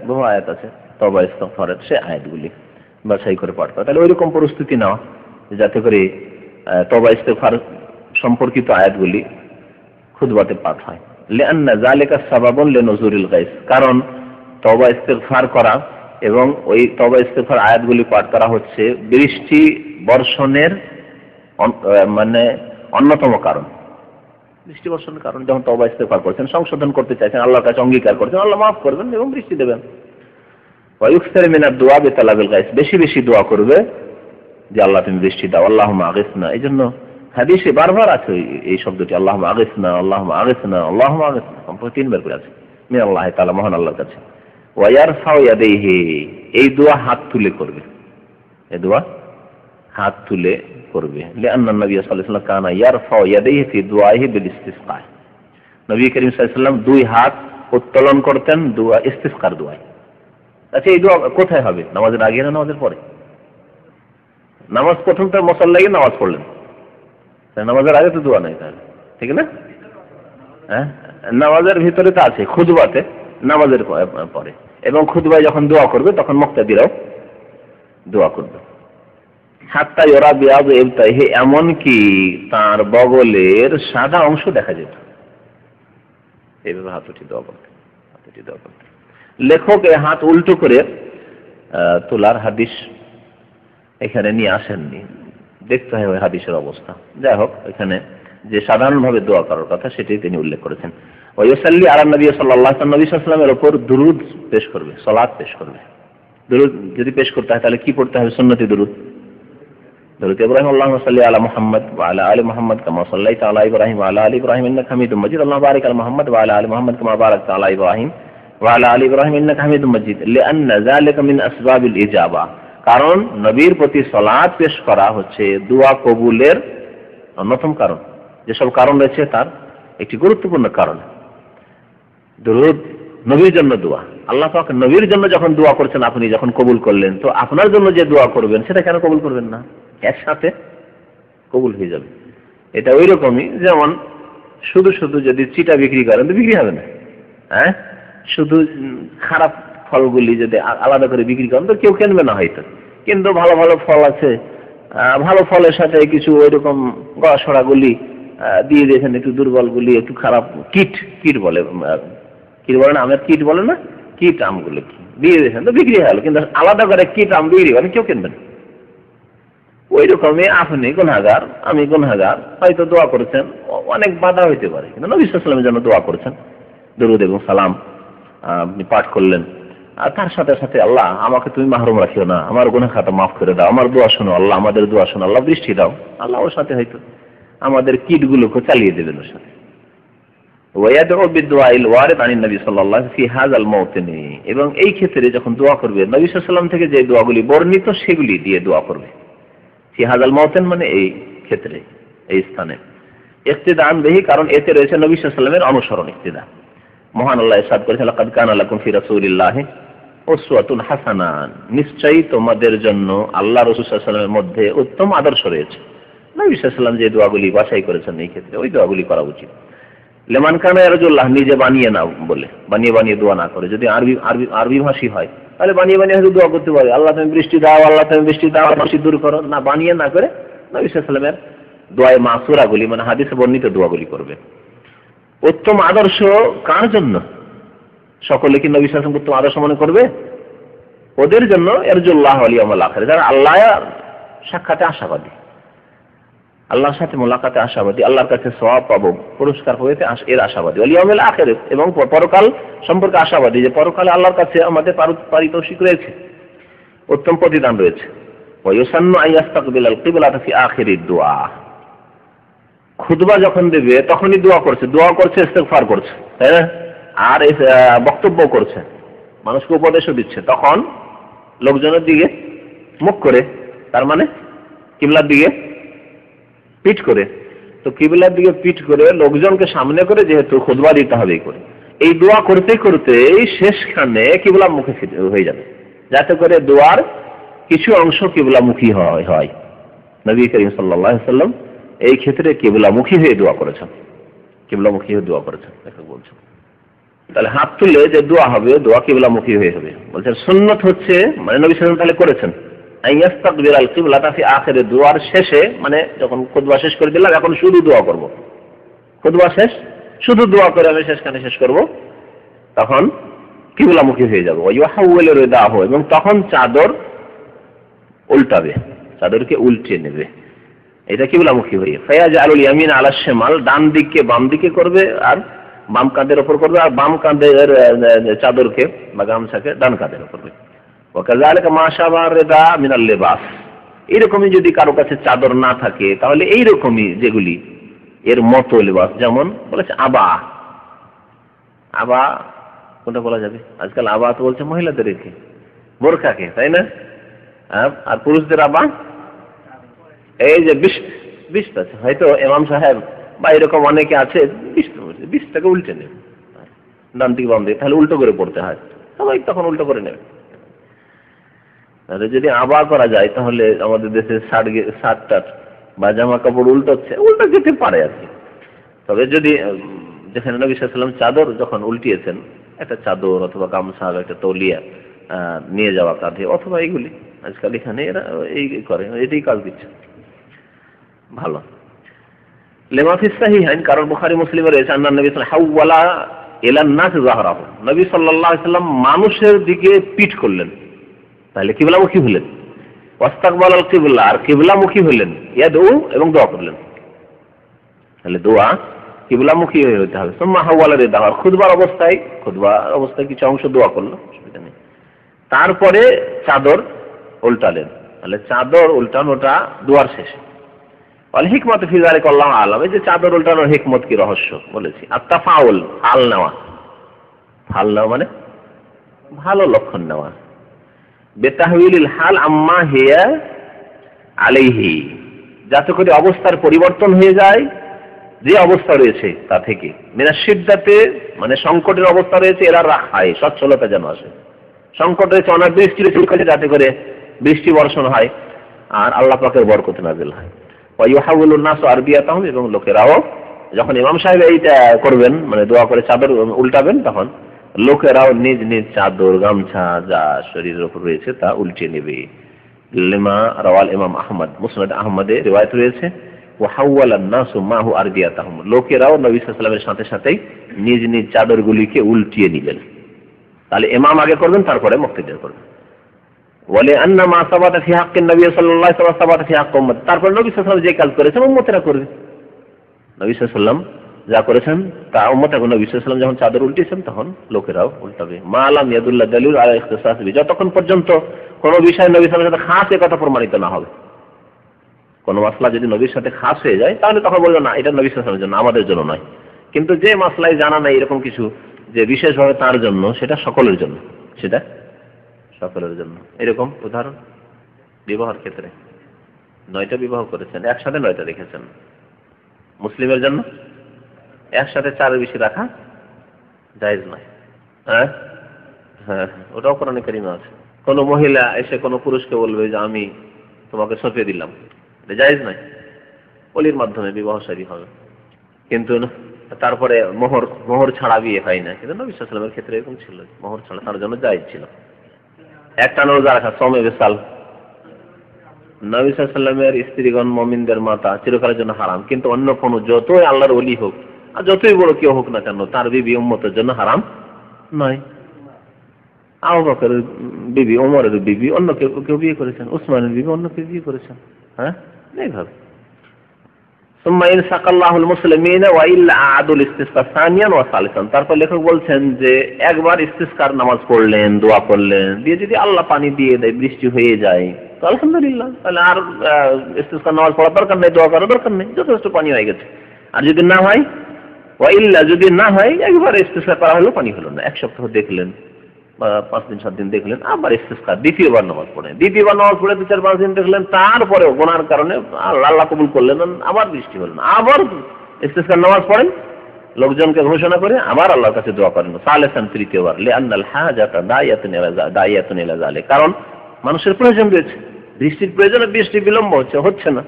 বহু আয়াত আছে তওবা ইস্তিগফারের, সে আয়াতগুলি বাছাই করে পাঠ করা। তাহলে ওইরকম পরিস্থিতি নাও যাতে করে তওবা ইস্তিগফার সম্পর্কিত আয়াতগুলি খুতবাতে পাঠ হয়। লিআন্না যালিকা সাবাবুন লিনুজুরিল গায়স, কারণ তওবা ইস্তিগফার করা এবং ওই তওবা ইস্তিগফার আয়াতগুলি পাঠ করা হচ্ছে বৃষ্টি বর্ষণের মানে অন্যতম কারণ। বৃষ্টি বর্ষণের কারণ, যখন তওবা ইস্তিগফার করছেন, সংশোধন করতে চাইছেন, আল্লাহর কাছে অঙ্গীকার করছেন, আল্লাহ মাফ করবেন এবং বৃষ্টি দেবেন। ওয়া ইউকসির মিনাদ দুআ বিতালাবিল গায়স, বেশি বেশি দোয়া করবে যে আল্লাহ তুমি বৃষ্টি দাও, আল্লাহুম্মা আগিসনা। এইজন্য হাদিসে বারবার আছে এই শব্দটি, আল্লাহুম্মা আগিসনা, আল্লাহুম্মা আগিসনা, আল্লাহুম্মা আগিসনা, সম্পর্কে 3 বার করে আছে, মিন আল্লাহ তাআলা, মহান আল্লাহর কাছে। ওয়া ইয়ারফাউ ইয়াদাইহি, এই দোয়া হাত তুলে করবে, এই দোয়া হাত তুলে করবে। লিআন্না নবী সাল্লাল্লাহু আলাইহি ওয়াসাল্লাম কানা ইয়ারফাউ ইয়াদাইহি ফি দুআইহি বিল ইস্তিসকা, নবী করিম সাল্লাল্লাহু আলাইহি ওয়াসাল্লাম 2 হাত উত্তোলন করতেন দোয়া ইস্তিসকার দোয়ায়। আচ্ছা, এই দোয়া কোথায় হবে? নামাজের আগে না নামাজের পরে? নামাজ প্রথম তো মুসাল্লায় নামাজ পড়লেন, নামাজের আগে তো দোয়া নাই, তাহলে ঠিক না? হ্যাঁ, নামাজের ভিতরে তো আছে, খুতবাতে নামাজের পরে, এবং খুতবায় যখন দোয়া করবে তখন মুক্তাদিরাও দোয়া করবে। হাত্তা ইউরা বিয়াদ ইবতাইহি, এমন কি তার বগলের সাদা অংশ দেখা যেত। এইভাবে হাত উঠিয়ে দোয়া করতে, লেখক এই হাত উল্টো করে তোলার হাদিস এখানে নিয়ে আসেননি, দেখতে হয় ওই হাদিসের অবস্থা। যাই হোক, এখানে যে সাধারণভাবে দোয়া করার কথা সেটাই তিনি উল্লেখ করেছেন। ওয়াইসাল্লি আলা নবী সাল্লাল্লাহু আলাইহি ওয়াসাল্লাম, নবী সাল্লাল্লাহু আলাইহি ওয়াসাল্লামের উপর দুরূদ পেশ করবে, সালাত পেশ করবে। দুরূদ যদি পেশ করতে হয় তাহলে কি পড়তে হবে? সুন্নতি দুরূদ। দুরূদ ইব্রাহিম, আল্লাহুম্মা সাল্লি আলা মুহাম্মদ ওয়া আলা আলি মুহাম্মদ কামা সাল্লাইতা আলা ইব্রাহিম ওয়া আলা আলি ইব্রাহিম ইন্নাকা হামিদুম মাজিদ। আল্লাহুম্মা বারিক আলা মুহাম্মদ ওয়া আলা আলি মুহাম্মদ কামা বারাকতা আলা ইব্রাহিম ওয়া আলা আলি ইব্রাহিম ইন্নাকা হামিদুম মাজিদ। লিআন্না যালিকা মিন আসবাবিল ইজাবা, কারণ নবীর প্রতি সালাত পেশ করা হচ্ছে দোয়া কবুলের অন্যতম কারণ। যেসব কারণ রয়েছে তার একটি গুরুত্বপূর্ণ কারণ দুরূদ, নবীর জন্য দোয়া। আল্লাহ পাক নবীর জন্য যখন দোয়া করছেন, আপনি যখন কবুল করলেন, তো আপনার জন্য যে দোয়া করবেন সেটা কেন কবুল করবেন না? একসাথে কবুল হয়ে যাবে। এটা ওই রকমই যেমন শুধু শুধু যদি চিটা বিক্রি করেন তো বিক্রি হবে না। হ্যাঁ, শুধু খারাপ ফলগুলি যদি আলাদা করে বিক্রি করেন তো কেউ কিনবে না হয়তো, কিন্তু ভালো ভালো ফল আছে, ভালো ফলের সাথে কিছু ওই রকম গড়াসড়াগুলি দিয়ে দিয়েছেন, একটু দুর্বলগুলি, একটু খারাপ কিট বলে না, আমের কিট বলে না, কিট আমগুলো দিয়ে দিয়েছেন তো বিক্রি হয়ে গেল, কিন্তু আলাদা করে কিট আম বিক্রি করেন কেউ কিনবে না। ওই রকমই আপনি গুনাহগার, আমি গুনাহগার, হয়তো দোয়া করেছেন, অনেক বাধা হইতে পারে, কিন্তু নবী সাল্লাল্লাহু আলাইহি ওয়াসাল্লামের জন্য দোয়া করেছেন, দরুদ এবং সালাম আপনি পাঠ করলেন, আর তার সাথে সাথে আল্লাহ আমাকে তুমি মাহরুম রাখিও না, আমার গুনাহ খাতা মাফ করে দাও, আমার দোয়া শোনো আল্লাহ, আমাদের দোয়া শোনো আল্লাহ, বৃষ্টি দাও আল্লাহ, ওর সাথে হয়তো আমাদের কিটগুলোকে চালিয়ে দেবেন ওর সাথে। ওয়ায়াদউ বিদুআইল ওয়ারিদ আনিন নবী সাল্লাল্লাহু আলাইহি ফি হাযাল মাওতিনি, এবং এই ক্ষেত্রে যখন দোয়া করবে নবী সাল্লাল্লাহু আলাইহি ওয়াসাল্লাম থেকে যে দোয়াগুলি বর্ণিত সেগুলি দিয়ে দোয়া করবে। ফি হাযাল মাওতিন মানে এই ক্ষেত্রে, এই স্থানে। ইক্তিদান বিহি, কারণ এতে রয়েছে নবী সাল্লাল্লাহু আলাইহি ওয়াসাল্লামের অনুসরণ, ইক্তিদা। মহান আল্লাহ ইরশাদ করেছেন, লাকাদ কানা লাকুম ফি রাসূলিল্লাহি উসওয়াতুন হাসানা, নিশ্চয়ই তোমাদের জন্য আল্লাহ রাসূল সাল্লাল্লাহু আলাইহি ওয়াসাল্লামের মধ্যে উত্তম আদর্শ রয়েছে। নবী সাল্লাল্লাহু আলাইহি ওয়াসাল্লাম যে দোয়াগুলি বাছাই করেছেন এই ক্ষেত্রে ওই দোয়াগুলি করা উচিত। লেমান কানা ইয়ারজুল্লাহ, নিজে বানিয়ে না বলে, বানিয়ে দোয়া না করে। যদি আরবি ভাষী হয় তাহলে বানিয়ে হয়তো দোয়া করতে পারে, আল্লাহ তুমি বৃষ্টি দাও, আল্লাহ তুমি বৃষ্টি দাও, বৃষ্টি দূর করো, না বানিয়ে না করে নবী সাল্লাল্লাহু আলাইহি ওয়াসাল্লামের দোয়ায়ে মাসুরাগুলি মানে হাদিসে বর্ণিত দোয়াগুলি করবে। উত্তম আদর্শ কার জন্য? সকলে কি নবী সাল্লাল্লাহু আলাইহি ওয়াসাল্লাম উত্তম আদর্শ মনে করবে? ওদের জন্য ইয়ারজুল্লাহ ওয়াল ইয়াউমিল আখির, যারা আল্লাহ সাক্ষাতে আশাবাদী, আল্লাহর সাথে মোলাকাতে আশাবাদী, আল্লাহর কাছে সওয়াব পাবো, পুরস্কার পেতে এর আশাবাদী। ওয়াল ইয়াউমিল আখির, এবং পরকাল সম্পর্কে আশাবাদী, যে পরকালে আল্লাহর কাছে আমাদের পারিতোষিক রয়েছে, উত্তম প্রতিদান রয়েছে। ওয়া ইউসান্নু আন ইস্তাকবিলাল কিবলাতা ফি আখিরিদ দুআ, খুতবা যখন দেবে তখনই দোয়া করছে, ইস্তেগফার করছে, তাই না? আর বক্তব্য করছে, মানুষকে উপদেশও দিচ্ছে, তখন লোকজনের দিকে মুখ করে, তার মানে কিবলার দিকে পিঠ করে। তো কিবলার দিকে পিঠ করে লোকজনকে সামনে করে যেহেতু খুতবা দিতে হবে করে, এই দোয়া করতে করতে শেষখানে কিবলা মুখে হয়ে যাবে, যাতে করে দোয়ার কিছু অংশ কিবলামুখী হয়। নবী করিম সাল্লাল্লাহু আলাইহি ওয়াসাল্লাম এই ক্ষেত্রে কিবলামুখী হয়ে দোয়া করেছেন, দেখা বলছেন। তাহলে হাত তুলে যে দোয়া হবে, দোয়া কিবলামুখী হয়ে হবে। বলছেন সুন্নাত হচ্ছে, মানে নবী সাল্লাল্লাহু আলাইহি ওয়াসাল্লাম তাহলে করেছেন, আইয়াস্তাকবিরাল কিবলাতা ফি আখির, দোয়ার শেষে, মানে যখন খুতবা শেষ করে দিলাম এখন শুধু দোয়া করব, খুতবা শেষ শুধু দোয়া করে আমি শেষখানে শেষ করব, তখন কিবলামুখী হয়ে যাব। ওয়াইহাউল রিদাহু, এবং তখন চাদর উল্টাবে, চাদরকে উল্টে নেবে, এটা কিবলামুখী হয়ে। ফায়াজআলুল ইয়ামিন আলা শিমাল, ডান দিককে বাম দিকে করবে, আর বাম কাঁধের উপর করবে, আর বাম কাঁধের চাদরকে বা গামছাকে ডান কাঁধের উপর করবে। ওয়াকাযালিকা মা শাবাহ রিদা মিনাল লিবাস, এইরকমই যদি কারো কাছে চাদর না থাকে তাহলে এইরকমই যেগুলি এর মতো লিবাস, যেমন বলেছে আবা কোনটা বলা যাবে আজকাল? আবা তো বলছে মহিলাদেরকে, বোরখাকে, তাই না? আর পুরুষদের আবা এই যে বিশত আছে, হয়তো ইমাম সাহেব বা এরকম অনেকে আছে 20টাকে উল্টে নেবে, ডান দিকে বাম দিকে, তাহলে উল্টো করে পড়তে হয়, সবাই তখন উল্টো করে নেবে। তাহলে যদি আবার করা যায় তাহলে আমাদের দেশে শার্টটা বা জামা কাপড় উল্টো যেতে পারে আর কি। তবে যদি যেখানে নবী সাল্লাল্লাহু আলাইহি ওয়াসাল্লাম চাদর যখন উল্টিয়েছেন, একটা চাদর অথবা গামছা একটা তৌলিয়া নিয়ে যাওয়া কাঁধে, অথবা এইগুলি আজকাল এখানে এরা এই করে, এটাই কাজ দিচ্ছে ভালো। লিমা ফিস সাহিহাইন, কারণ বুখারী মুসলিমে রয়েছে আন্নান নবী সাল্লাল্লাহু আলাইহি ওয়াসাল্লাম হাওয়ালা ইলান নাস যাহরাহু, নবী সাল্লাল্লাহু আলাইহি ওয়াসাল্লাম মানুষের দিকে পিঠ করলেন, তাহলে কিবলামুখী হলেন। ওয়াস্তাকবালাল কিবলা, আর কিবলামুখী হলেন, ইয়াদউ এবং দোয়া করলেন, তাহলে দোয়া কিবলামুখী হতে হবে। সুম্মা হাওয়ালা রিদাহু, খুতবার অবস্থায় কিছু অংশ দোয়া করলো, অসুবিধা নেই। তারপরে চাদর উল্টালেন, তাহলে চাদর উল্টানোটা দোয়ার শেষে। আল হিকমত ফি যালিকা আল্লাহু আ'লাম, এই যে চাদর উল্টানোর হিকমত কি, রহস্য বলেছি। আত-তাফাউল, হাল নেওয়া মানে ভালো লক্ষণ নেওয়া। বেতাহউইলিল হাল আম্মা হিয়া আলাইহি, যাতে করে অবস্থার পরিবর্তন হয়ে যায়, যে অবস্থা রয়েছে তা থেকে। মিনাশ শিদ্দাতে, মানে সংকটের অবস্থা রয়েছে, এরা রাখায় সচ্ছলতা যেন আসে। সংকট রয়েছে, অনেক বৃষ্টি রয়েছে, যাতে করে বৃষ্টি বর্ষণ হয় আর আল্লাহ পাকের বরকত নাযিল হয়। ওয়া ইউহাউলুন নাসু আরবিয়াতাহুম, এবং লোকেরাও যখন ইমাম সাহেব এইটা করবেন, মানে দোয়া করে চাদর উল্টাবেন, তখন লোকেরাও নিজ নিজ চাদর গামছা যা শরীরের উপর রয়েছে তা উল্টে নেবে। লিমা রাওয়াল ইমাম আহমদ, মুসনাদ আহমদে রিওয়ায়াত রয়েছে, ওয়া হাওয়ালান নাসু মাহু আরবিয়াতাহুম, লোকেরাও নবী সাল্লাল্লাহু আলাইহি ওয়াসাল্লামের সাথে সাথেই নিজ নিজ চাদরগুলিকে উল্টিয়ে নিলেন। তাহলে ইমাম আগে করবেন, তারপরে মুক্তাদির করবেন। ওয়ালি আন্না মা সাবাতা ফি হাক্কিন নবী সাল্লাল্লাহু আলাইহি ওয়াসাল্লাম সাবাতা ফি হাক্কি উম্মত, তারপর নবী সাল্লাল্লাহু আলাইহি ওয়াসাল্লাম যে কাজ করেছেন উম্মতেরা করবে। নবী সাল্লাল্লাহু আলাইহি ওয়াসাল্লাম যা করেছেন তা উম্মত, এখন নবী সাল্লাল্লাহু আলাইহি ওয়াসাল্লাম যখন চাদর উল্টিয়েছেন তখন লোকেরাও উল্টাবে। মা লাম ইয়াদুল্লাহ দালিল আলা ইখতিসাস বি, যতক্ষণ পর্যন্ত কোন বিষয় নবী সাল্লাল্লাহু আলাইহি ওয়াসাল্লামের সাথে খাস এ কথা প্রমাণিত না হবে। কোন মাসলা যদি নবীর সাথে খাস হয়ে যায়, তাহলে তখন বলবো না, এটা নবী সাল্লাল্লাহু আলাইহি ওয়াসাল্লামের জন্য, আমাদের জন্য নয়। কিন্তু যে মাসলায় জানা নাই এরকম কিছু যে বিশেষভাবে তার জন্য, সেটা সকলের জন্য, সেটা সকলের জন্য। এরকম উদাহরণ বিবাহের ক্ষেত্রে 9টা বিবাহ করেছেন, একসাথে 9টা রেখেছেন, মুসলিমের জন্য একসাথে 4-এর বেশি রাখা জায়েজ নয়। হ্যাঁ, ওটাও কোরআনে কারিমে আছে। কোন মহিলা এসে কোন পুরুষকে বলবে যে আমি তোমাকে সঁপে দিলাম, এটা জায়েজ নয়। ওলির মাধ্যমে বিবাহ শাদী হবে, কিন্তু তারপরে মোহর ছাড়া বিয়ে হয় না। কিন্তু নবী সাল্লাল্লাহু আলাইহি ওয়াসাল্লামের ক্ষেত্রে এরকম ছিল, মোহর ছাড়া তার জন্য জায়েজ ছিল। একটা রোজা রাখা, সওমে বিসাল, নবী সাল্লাল্লাহু আলাইহি ওয়াসাল্লামের স্ত্রীগণ মুমিনদের মাতা, চিরকালের জন্য হারাম। কিন্তু অন্য কোন যতই আল্লাহর ওলি হোক আর যতই বড় কেউ হোক না কেন, তার বিবি উম্মতের জন্য হারাম নয়। আবু বকরের বিবি, ওমরের বিবি অন্য কেউ বিয়ে করেছেন, উসমানের বিবি অন্য কেউ বিয়ে করেছেন। হ্যাঁ, এইভাবে। সুম্মা ইন সাকাল্লাহুল মুসলিমিনা ওয়া ইল্লা আ'াদুল ইসতিসকা সানিয়ান ওয়া সালিসান, তারপর লেখক বলছেন যে একবার ইস্তিসকার নামাজ পড়লেন, দোয়া করলেন, দিয়ে যদি আল্লাহ পানি দিয়ে দেয়, বৃষ্টি হয়ে যায়, তো আলহামদুলিল্লাহ, তাহলে আর ইস্তিসকার নামাজ পড়ার দরকার নেই, দোয়া করার দরকার নেই, যথেষ্ট পানি হয়ে গেছে। আর যদি না হয়, ওয়া ইল্লা, যদি না হয়, একবার ইস্তিসকা করা হলো, পানি হলো না, 1 সপ্তাহ দেখলেন বা 5 দিন 7 দিন দেখলেন, আবার ইস্তিসকা দ্বিতীয়বার নামাজ পড়ে 2-4-5 দিন দেখলেন, তারপরেও গুনার কারণে আল্লাহ কবুল করলেন, আবার বৃষ্টি হলো না, আবার ইস্তিসকার নামাজ পড়েন, লোকজনকে ঘোষণা করে আবার আল্লাহর কাছে দোয়া করেন সালেসান, তৃতীয়বার। লিআন্নাল হাজাতা দাইয়াতুন ইলা যালিক, কারণ মানুষের প্রয়োজন রয়েছে, বৃষ্টির প্রয়োজনে বৃষ্টি বিলম্ব হচ্ছে না,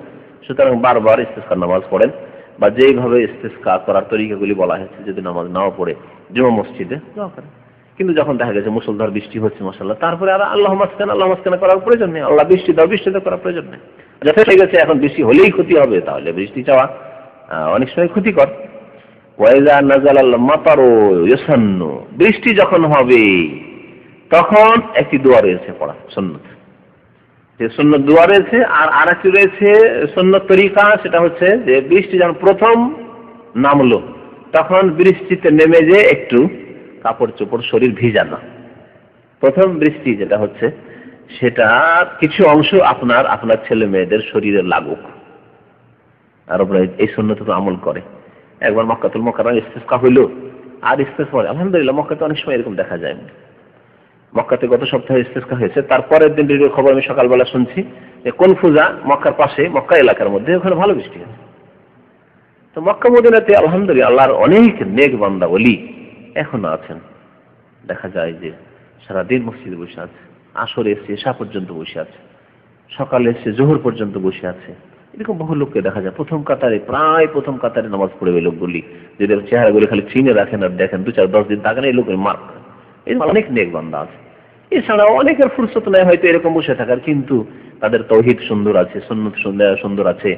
সুতরাং বারবার ইস্তিসকার নামাজ পড়েন, বা যেইভাবে ইস্তিসকা করার তরিকাগুলি বলা হয়েছে, যদি নামাজ নাও পড়ে জুমা মসজিদে দোয়া করেন। কিন্তু যখন দেখা গেছে মুসলধার বৃষ্টি হচ্ছে মাশাআল্লাহ, তারপরে আর আল্লাহ মাসকানা করার প্রয়োজন নেই, আল্লাহ বৃষ্টি দাও করার প্রয়োজন নেই। যথেষ্ট হয়ে গেছে, এখন বৃষ্টি হলেই ক্ষতি হবে, তাহলে বৃষ্টি চাওয়া অনেক সময় ক্ষতিকর। ওয়াইজা নাযালাল মাতারু ইউসান্নু, বৃষ্টি যখন হবে তখন একটি দোয়া রয়েছে পড়া সুন্নাত, যে সুন্নাত দোয়া রয়েছে। আর আরেকটি রয়েছে সুন্নাত তরিকা, সেটা হচ্ছে যে বৃষ্টি যখন প্রথম নামলো, তখন বৃষ্টিতে নেমে যে একটু কাপড় চোপড় শরীর ভিজানো, প্রথম বৃষ্টি যেটা হচ্ছে, সেটা কিছু অংশ আপনার ছেলে মেয়েদের শরীরে লাগুক। আর এই সুন্নাত তো আমল করে। একবার মক্কাতুল মুকাররমে ইস্তিসকা হইল, আর ইস্তিসকা পরে আলহামদুলিল্লাহ মক্কাতে অনেক সময় এরকম দেখা যায়। মক্কাতে গত সপ্তাহে ইস্তিসকা হয়েছে, তারপরের দিন রেডিও খবর আমি সকালবেলা শুনছি যে কনফুজা, মক্কার পাশে, মক্কা এলাকার মধ্যে, ওখানে ভালো বৃষ্টি হয়েছে। তো মক্কা মদিনাতে আলহামদুলিল্লাহ আল্লাহর অনেক নেক বান্দা ওলি এখনো আছেন। দেখা যায় যে সারাদিন মসজিদে বসে আছে, আসরে এসে এশা পর্যন্ত বসে আছে, সকালে এসে জোহর পর্যন্ত বসে আছে। এরকম বহু লোককে দেখা যায় প্রথম কাতারে, প্রায় প্রথম কাতারে নামাজ পড়ে ওই লোকগুলি, যদি চেহারাগুলি খালি চিনে রাখেন আর দেখেন 2-4-10 দিন থাকেন, এই লোকের মার্ক। এই অনেক নেক বান্দা আছে। এছাড়াও অনেকের ফুরসত নেই হয়তো এরকম বসে থাকার, কিন্তু তাদের তৌহিদ সুন্দর আছে, সুন্নত সুন্দর আছে,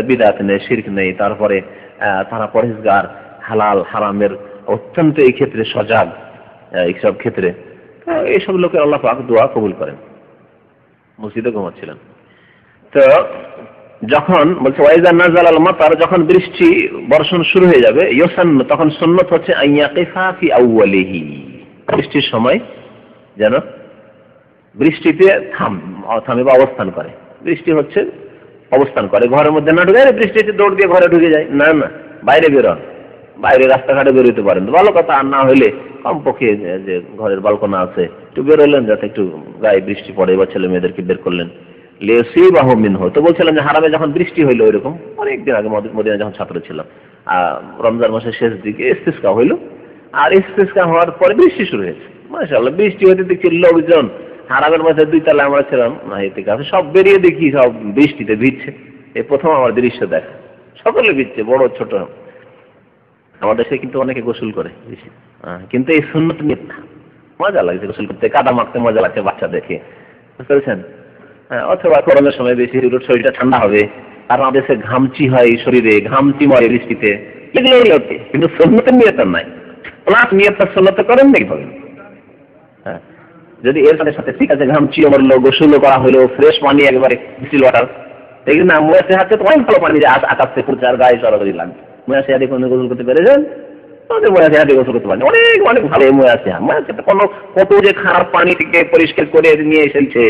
বিদআত নেই, শিরক নেই, তারপরে তারা পরহেজগার, হালাল হারামের অত্যন্ত এই ক্ষেত্রে সজাগ, এইসব ক্ষেত্রে এইসব লোকের আল্লাহ পাক দোয়া কবুল করেন। মসজিদে ঘুমাচ্ছিলেন তো যখন বলছে ওয়াইজা নাযালাল মাতার, যখন বৃষ্টি বর্ষণ শুরু হয়ে যাবে, ইউসান্ন, তখন সুন্নাত হচ্ছে আইয়াকিফা ফি আউয়ালিহি, বৃষ্টির সময় যেন বৃষ্টিতে থামে বা অবস্থান করে। বৃষ্টি হচ্ছে অবস্থান করে, ঘরের মধ্যে না ঢুকে বৃষ্টিতে দৌড় দিয়ে ঘরে ঢুকে যায়, না না, বাইরে বেরোন, বাইরে রাস্তাঘাটে বেরোতে পারেন ভালো কথা, আর না হলে কমপক্ষে যে ঘরের বালকোনা আছে একটু বেরোলেন, যাতে একটু গায়ে বৃষ্টি পড়ে, বা ছেলে মেয়েদেরকে বের করলেন। লিয়াসিবাহু মিনহু, তো বলছিলাম যে হারামে যখন বৃষ্টি হইলো, এরকম অনেকদিন আগে মদিনায় যখন ছাত্র ছিলাম, রমজান মাসের শেষ দিকে ইস্তিসকা হইলো, আর ইস্তিসকা হওয়ার পরে বৃষ্টি শুরু হয়েছে। মাশাআল্লাহ, বৃষ্টি হইতে দেখছি লোকজন হারামের মাঝে 2 তলা আমরা ছিলাম না, এতে কাছে সব বেরিয়ে দেখি সব বৃষ্টিতে ভিজছে। এই প্রথম আমার দৃশ্য দেখা, সকলে ভিজছে, বড় ছোট। আমাদের দেশে কিন্তু অনেকে গোসল করে বেশি, কিন্তু এই সুন্নত নিয়ে মজা লাগছে গোসল করতে, কাদা মাখতে মজা লাগছে বাচ্চা দেখে, বুঝতে পেরেছেন? অথবা গরমের সময় বেশি শরীরটা ঠান্ডা হবে, আর আমাদের দেশে ঘামচি হয়, শরীরে ঘামচি মরে বৃষ্টিতে, এগুলো নিয়তে, কিন্তু সুন্নতের নিয়ত নাই। প্লাস নিয়তটা সুন্নত করেন নাকি পাবেন? হ্যাঁ, যদি এর সাথে সাথে ঠিক আছে ঘামচি মরলো, গোসলও করা হলো, ফ্রেশ পানি একেবারে ডিস্টিল ওয়াটার, এই না মুয়াসে হাতে তো অনেক ভালো পানি, যে আকাশ থেকে পড়ছে আর গায়ে সরাসরি লাগবে। মুয়াসে হাতে কোনো গোসল করতে পেরেছেন? মুয়াসে হাতে গোসল করতে পারেন, অনেক অনেক ভালো মুয়াসে। কোনো কত যে খারাপ পানি থেকে পরিষ্কার করে নিয়ে এসেছে,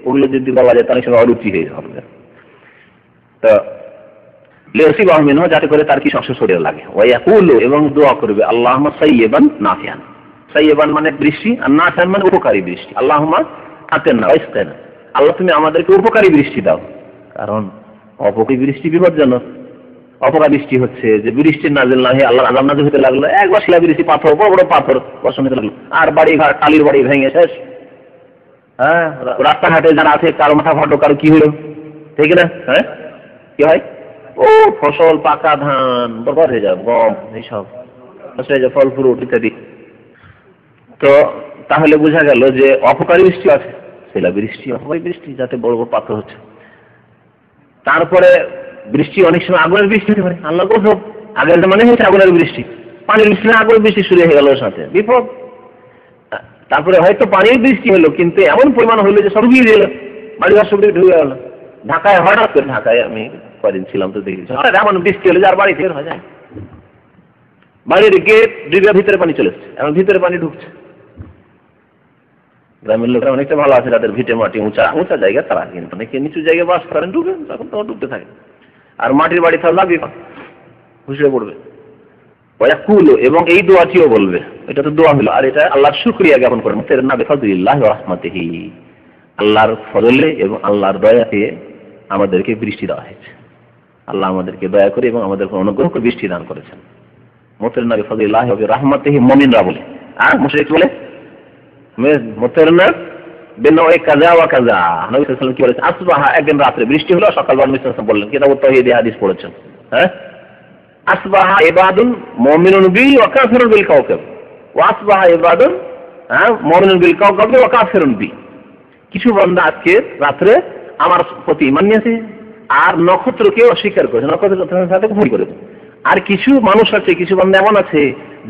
ওগুলো যদি বলা যায় তাহলে সবাই অরুচি হয়ে হবে। তো লিয়াসিবাহু মিনহু, যাতে করে তার কিছু অংশ শরীরে লাগে। ওয়া ইয়াকুলু, এবং দোয়া করবে আল্লাহুম্মা সাইয়্যিবান নাফিআন। সাইয়্যিবান মানে বৃষ্টি, আর নাফিআন মানে উপকারী বৃষ্টি। আল্লাহুম্মা আতিনা ওয়াসকিনা, আল্লাহ তুমি আমাদেরকে উপকারী বৃষ্টি দাও, কারণ অপকারী বৃষ্টি বিপজ্জনক। অপকারী বৃষ্টি হচ্ছে যে বৃষ্টির নাজিল না হয়ে আল্লাহর আযাব নাজিল হতে লাগলো, একবার শিলা বৃষ্টি, পাথর, বড় বড় পাথর বর্ষণ হতে লাগলো, আর বাড়ি ঘর, টালির বাড়ি ভেঙে শেষ। হ্যাঁ, রাস্তাঘাটে যারা আছে, কারো মাথা ফাটো, কারো কি হলো, ঠিক না? হ্যাঁ, কি হয়? ও ফসল, পাকা ধান বরবাদ হয়ে যায়, গম, এইসব ফল ফ্রুট ইত্যাদি। তো তাহলে বোঝা গেল যে অপকারী বৃষ্টি আছে, শিলা বৃষ্টি অপকারী বৃষ্টি, যাতে বড় বড় পাথর হচ্ছে। তারপরে বৃষ্টি অনেক সময় আগুনের বৃষ্টি হতে পারে, আল্লাহ গজব। আগের মানে হচ্ছে আগুনের বৃষ্টি, পানির বৃষ্টি না, আগুনের বৃষ্টি শুরু হয়ে গেল, ওর সাথে বিপদ। তারপরে হয়তো পানির বৃষ্টি হলো, কিন্তু এমন পরিমাণ হলো যে সব ডুবে গেল, বাড়িঘর সব ঢুকে গেল। ঢাকায় হঠাৎ করে, ঢাকায় আমি কদিন ছিলাম তো দেখেছি, হঠাৎ এমন বৃষ্টি হলো যে আর বাড়ি থেকে হয়ে যায়, বাড়ির গেট ডুবে ভিতরে পানি চলে এসছে, এখন ভিতরে পানি ঢুকছে। গ্রামের লোকরা অনেকটা ভালো আছে, তাদের ভিটে মাটি উঁচা উঁচা জায়গা, তারা কিন্তু অনেকে নিচু জায়গায় বাস করেন, ডুবে, তখন তো ডুবতে থাকে। আর মাটির বাড়ি থাকলে লাগবে, হুঁশিয়ে পড়বে। ওয়াকুলু, এবং এই দোয়াটিও বলবে, এটা তো দোয়া হলো, আর এটা আল্লাহর শুকরিয়া জ্ঞাপন করে, মুতারনা বিফাদলিল্লাহি ওয়া রাহমাতিহি, আল্লাহর ফজলে এবং আল্লাহর দয়াতে আমাদেরকে বৃষ্টি দেওয়া হয়েছে। আল্লাহ আমাদেরকে দয়া করে এবং আমাদের অনুগ্রহ করে বৃষ্টি দান করেছেন। মুতারনা বিফাদলিল্লাহি ওয়া রাহমাতিহি, মুমিনরা বলে, আর মুশরিক বলে মুতারনা বিনওয়াই কাযা ওয়া কাযা। নবী সাল্লাল্লাহু আলাইহি ওয়াসাল্লাম কি বলেছেন? আসবাহা, একদিন রাতে বৃষ্টি হলো, সকালবেলা নবী সাল্লাল্লাহু আলাইহি ওয়াসাল্লাম বললেন, কিতাবুত তাওহীদে হাদিস পড়েছেন, হ্যাঁ, আসবাহা ইবাদুন মুমিনুন বি ওয়া কাফিরুন বিল কাওকাব, ওয়া আসবাহা ইবাদুন মুমিনুন বিল কাওকাব ওয়া কাফিরুন বি। কিছু বান্দা আজকে রাত্রে আমার প্রতি ঈমান নিয়েছে, আর নক্ষত্রকে অস্বীকার করেছে, নক্ষত্রের সাথে কুফরি করেছে। আর কিছু মানুষ আছে, কিছু বান্দা এমন আছে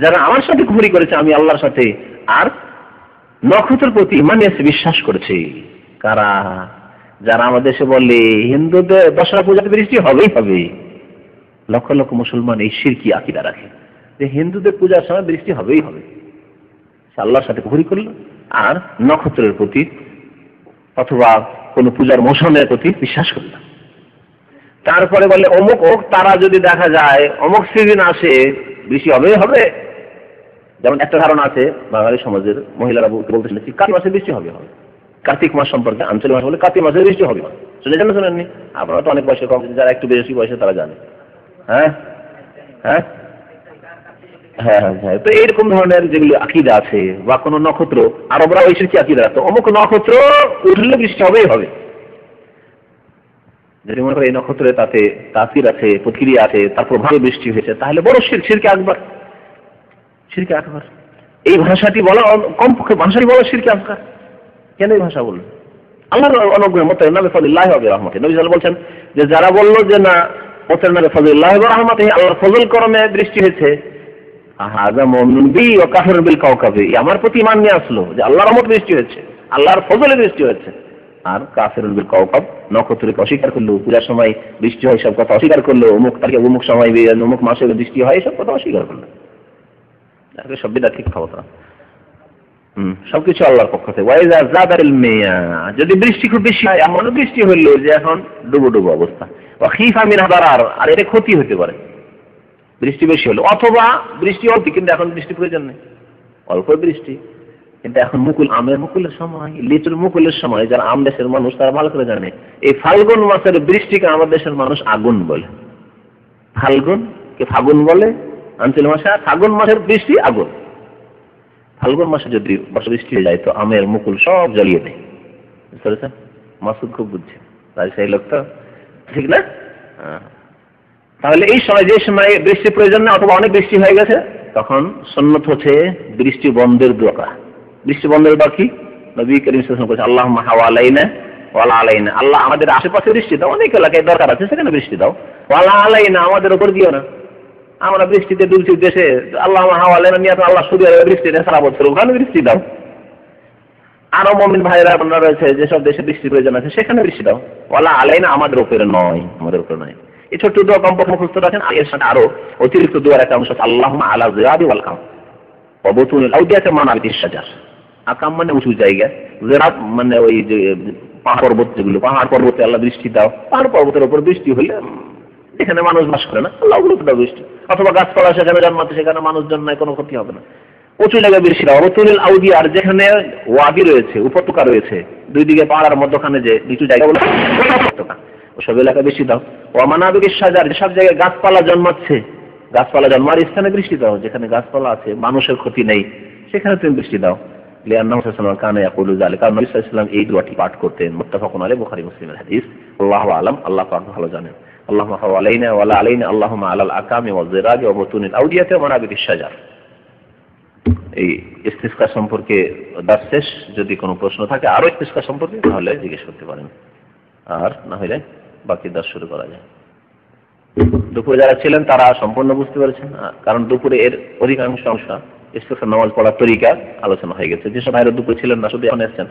যারা আমার সাথে কুফরি করেছে, আমি আল্লাহর সাথে, আর নক্ষত্রের প্রতি ঈমান নিয়েছে, বিশ্বাস করেছে। কারা? যারা আমাদের দেশে বলে হিন্দুদের দশরা পূজাতে বৃষ্টি হবেই হবে। লক্ষ লক্ষ মুসলমান এই শিরকি আকীদা রাখে যে হিন্দুদের পূজার সময় বৃষ্টি হবেই হবে, আল্লাহর সাথে কুফরি করলো, আর নক্ষত্রের প্রতি অথবা কোন পূজার মৌসুমের প্রতি বিশ্বাস করলো। তারপরে বলে অমুক ওক তারা যদি দেখা যায়, অমুক সিজন আসে, বৃষ্টি হবেই হবে। যেমন একটা ধারণা আছে বাঙালি সমাজের মহিলারা বলতে শুনেছি, কার্তিক মাসে বৃষ্টি হবে। কার্তিক মাস সম্পর্কে আঞ্চলিক ভাষা বলে কার্তিক মাসে বৃষ্টি হবে। শুনেছেন না শুনেননি? আপনারা তো অনেক বয়সে কম, যারা একটু বেশি বয়সে তারা জানে। হ্যাঁ, হ্যাঁ হ্যাঁ হ্যাঁ। তো এইরকম ধরনের যেগুলো আকীদা আছে, বা কোনো নক্ষত্র, আরবরা ওই শিরকি আকীদা, তো অমুক নক্ষত্র উঠলে বৃষ্টি হবেই হবে। যদি মনে করে এই নক্ষত্রে তাতে তাসির আছে, প্রক্রিয়া আছে, তার প্রভাবে বৃষ্টি হয়েছে, তাহলে বড় শিরকে আকবার, শিরকে আকবার। এই ভাষাটি বলা, কমপক্ষে ভাষাটি বলা শিরকে আকবার। কেন এই ভাষা বলল? আল্লাহর অনুগ্রহ মত নবী ফজলিল্লাহি ওয়া রাহমাতিহি। নবী সাল্লাল্লাহু আলাইহি ওয়াসাল্লাম বলছেন যে যারা বলল যে না মতের নবী ফজলিল্লাহি ওয়া রাহমাতিহি, আল্লাহর ফজল করমে বৃষ্টি হয়েছে, হাযা মুমিনুন বি ওয়া কাফিরুন বিল কাওকাবি, আমার প্রতি ঈমান নিয়ে আসলো যে আল্লাহর রহমত বৃষ্টি হয়েছে, আল্লাহর ফজলে বৃষ্টি হয়েছে, আর কাফিরুন বিল কাওকাব, নক্ষত্রকে অস্বীকার করলো, পূজার সময় বৃষ্টি হয় সব কথা অস্বীকার করলো, অমুক তারিখে অমুক সময় অমুক মাসে বৃষ্টি হয় সব কথা অস্বীকার করলো। সব বিদা ঠিক ক্ষমতা, সবকিছু আল্লাহর পক্ষ থেকে। ওয়াইজা যাদারিল মিয়া, যদি বৃষ্টি খুব বেশি হয়, এমন বৃষ্টি হইলো যে এখন ডুবো ডুবো অবস্থা, ওয়াখিফা মিন দারার, আর এর ক্ষতি হতে পারে বৃষ্টি বেশি হলো, অথবা বৃষ্টি অল্প কিন্তু এখন বৃষ্টি প্রয়োজন নেই, অল্প বৃষ্টি কিন্তু এখন মুকুল, আমের মুকুলের সময়, লিচুর মুকুলের সময়, যারা আম দেশের মানুষ তারা ভালো করে জানে এই ফাল্গুন মাসের বৃষ্টিকে আমাদের দেশের মানুষ আগুন বলে। ফাল্গুন কে ফাগুন বলে আঞ্চলিক ভাষা, ফাগুন মাসের বৃষ্টি আগুন। ফাল্গুন মাসে যদি বর্ষা বৃষ্টি হয়ে যায় তো আমের মুকুল সব জ্বালিয়ে দেয়, বুঝতে পেরেছেন? মাসুদ খুব বুঝছে তাই সেই লোকটা, ঠিক না? তাহলে এই সময়, যে সময় বৃষ্টির প্রয়োজন নেই অথবা অনেক বৃষ্টি হয়ে গেছে, তখন সুন্নত হচ্ছে বৃষ্টি বন্ধের দোয়া। বৃষ্টি বন্ধের দোয়া কি? নবী করিম সাল্লাল্লাহু আলাইহি ওয়াসাল্লাম বলেছেন আল্লাহুম্মা হাওয়ালাইনা ওয়ালা আলাইনা, আল্লাহ আমাদের আশেপাশে বৃষ্টি দাও, অনেক এলাকায় দরকার আছে সেখানে বৃষ্টি দাও, ওয়ালা আলাইনা আমাদের উপর দিও না, আমরা বৃষ্টিতে ডুবছি দেশে, আল্লাহুম্মা হাওয়ালাইনা নিয়ে তো আল্লাহ সৌদি আরবে বৃষ্টি দেয় সারা বছর, ওখানে বৃষ্টি দাও। আরো মুমিন ভাইরা আপনারা রয়েছে যেসব দেশে বৃষ্টির প্রয়োজন আছে সেখানে বৃষ্টি দাও, ওয়ালা আলাইনা আমাদের উপরে নয়, আমাদের উপরে নয়। এই ছোট্ট দোয়া কমপক্ষে মুখস্থ রাখেন। এর সাথে আরো অতিরিক্ত দোয়ার একটা অংশ আছে, আল্লাহুম্মা আলা জিরাদি ওয়াল কাম ওয়া বুতুনিল আউদিয়াতি মানাবিতিশ শাজার। আকাম মানে উঁচু জায়গা, জিরাদ মানে ওই যে পাহাড় পর্বত, যেগুলো পাহাড় পর্বতে আল্লাহ বৃষ্টি দাও, পাহাড় পর্বতের উপর বৃষ্টি হলে যেখানে মানুষ বাস করে না আল্লাহ ওগুলোতে দাও বৃষ্টি, অথবা গাছপালা সেখানে জন্মাতে, সেখানে মানুষজন নাই, কোনো ক্ষতি হবে না, উঁচু জায়গায় বৃষ্টি দাও। বুতুনিল আউদিয়া, আর যেখানে ওয়াদি রয়েছে, উপত্যকা রয়েছে, দুই দিকে পাহাড়ের মধ্যখানে যে নিচু জায়গা বলে উপত্যকা, ওসব এলাকা বৃষ্টি দাও। ওয়া মানাবিতিশ শাজার, যেসব জায়গায় গাছপালা জন্মাচ্ছে, গাছপালা জন্মার স্থানে বৃষ্টি দাও, যেখানে গাছপালা আছে মানুষের ক্ষতি নেই সেখানে তুমি বৃষ্টি দাও। লিআন্নাহু সাল্লাল্লাহু আলাইহি কানা ইয়াকুলু যালিকা, কারণ নবী সাল্লাল্লাহু আলাইহি ওয়াসাল্লাম এই দোয়াটি পাঠ করতেন। মুত্তাফাকুন আলাইহি, বুখারী মুসলিমের হাদিস। আল্লাহু আ'লাম, আল্লাহ পাক ভালো জানেন। আল্লাহুম্মা হাওয়ালাইনা ওয়ালা আলাইনা, আল্লাহুম্মা আলাল আকামি ওয়াজ জিরাদি ওয়া বুতুনিল আউদিয়াতি ওয়া মানাবিতিশ শাজার। এই ইস্তিসকা সম্পর্কে দাস শেষ। যদি কোনো প্রশ্ন থাকে আরো ইস্তিসকা সম্পর্কে তাহলে জিজ্ঞেস করতে পারেন, আর না হলে বাকি দাস শুরু করা যায়। দুপুরে যারা ছিলেন তারা সম্পূর্ণ বুঝতে পেরেছেন, কারণ দুপুরে এর অধিকাংশ অংশ ইস্তিসকার নামাজ পড়ার তরিকা আলোচনা হয়ে গেছে। যেসব ভাইরা দুপুরে ছিলেন না, শুধু এখন এসেছেন,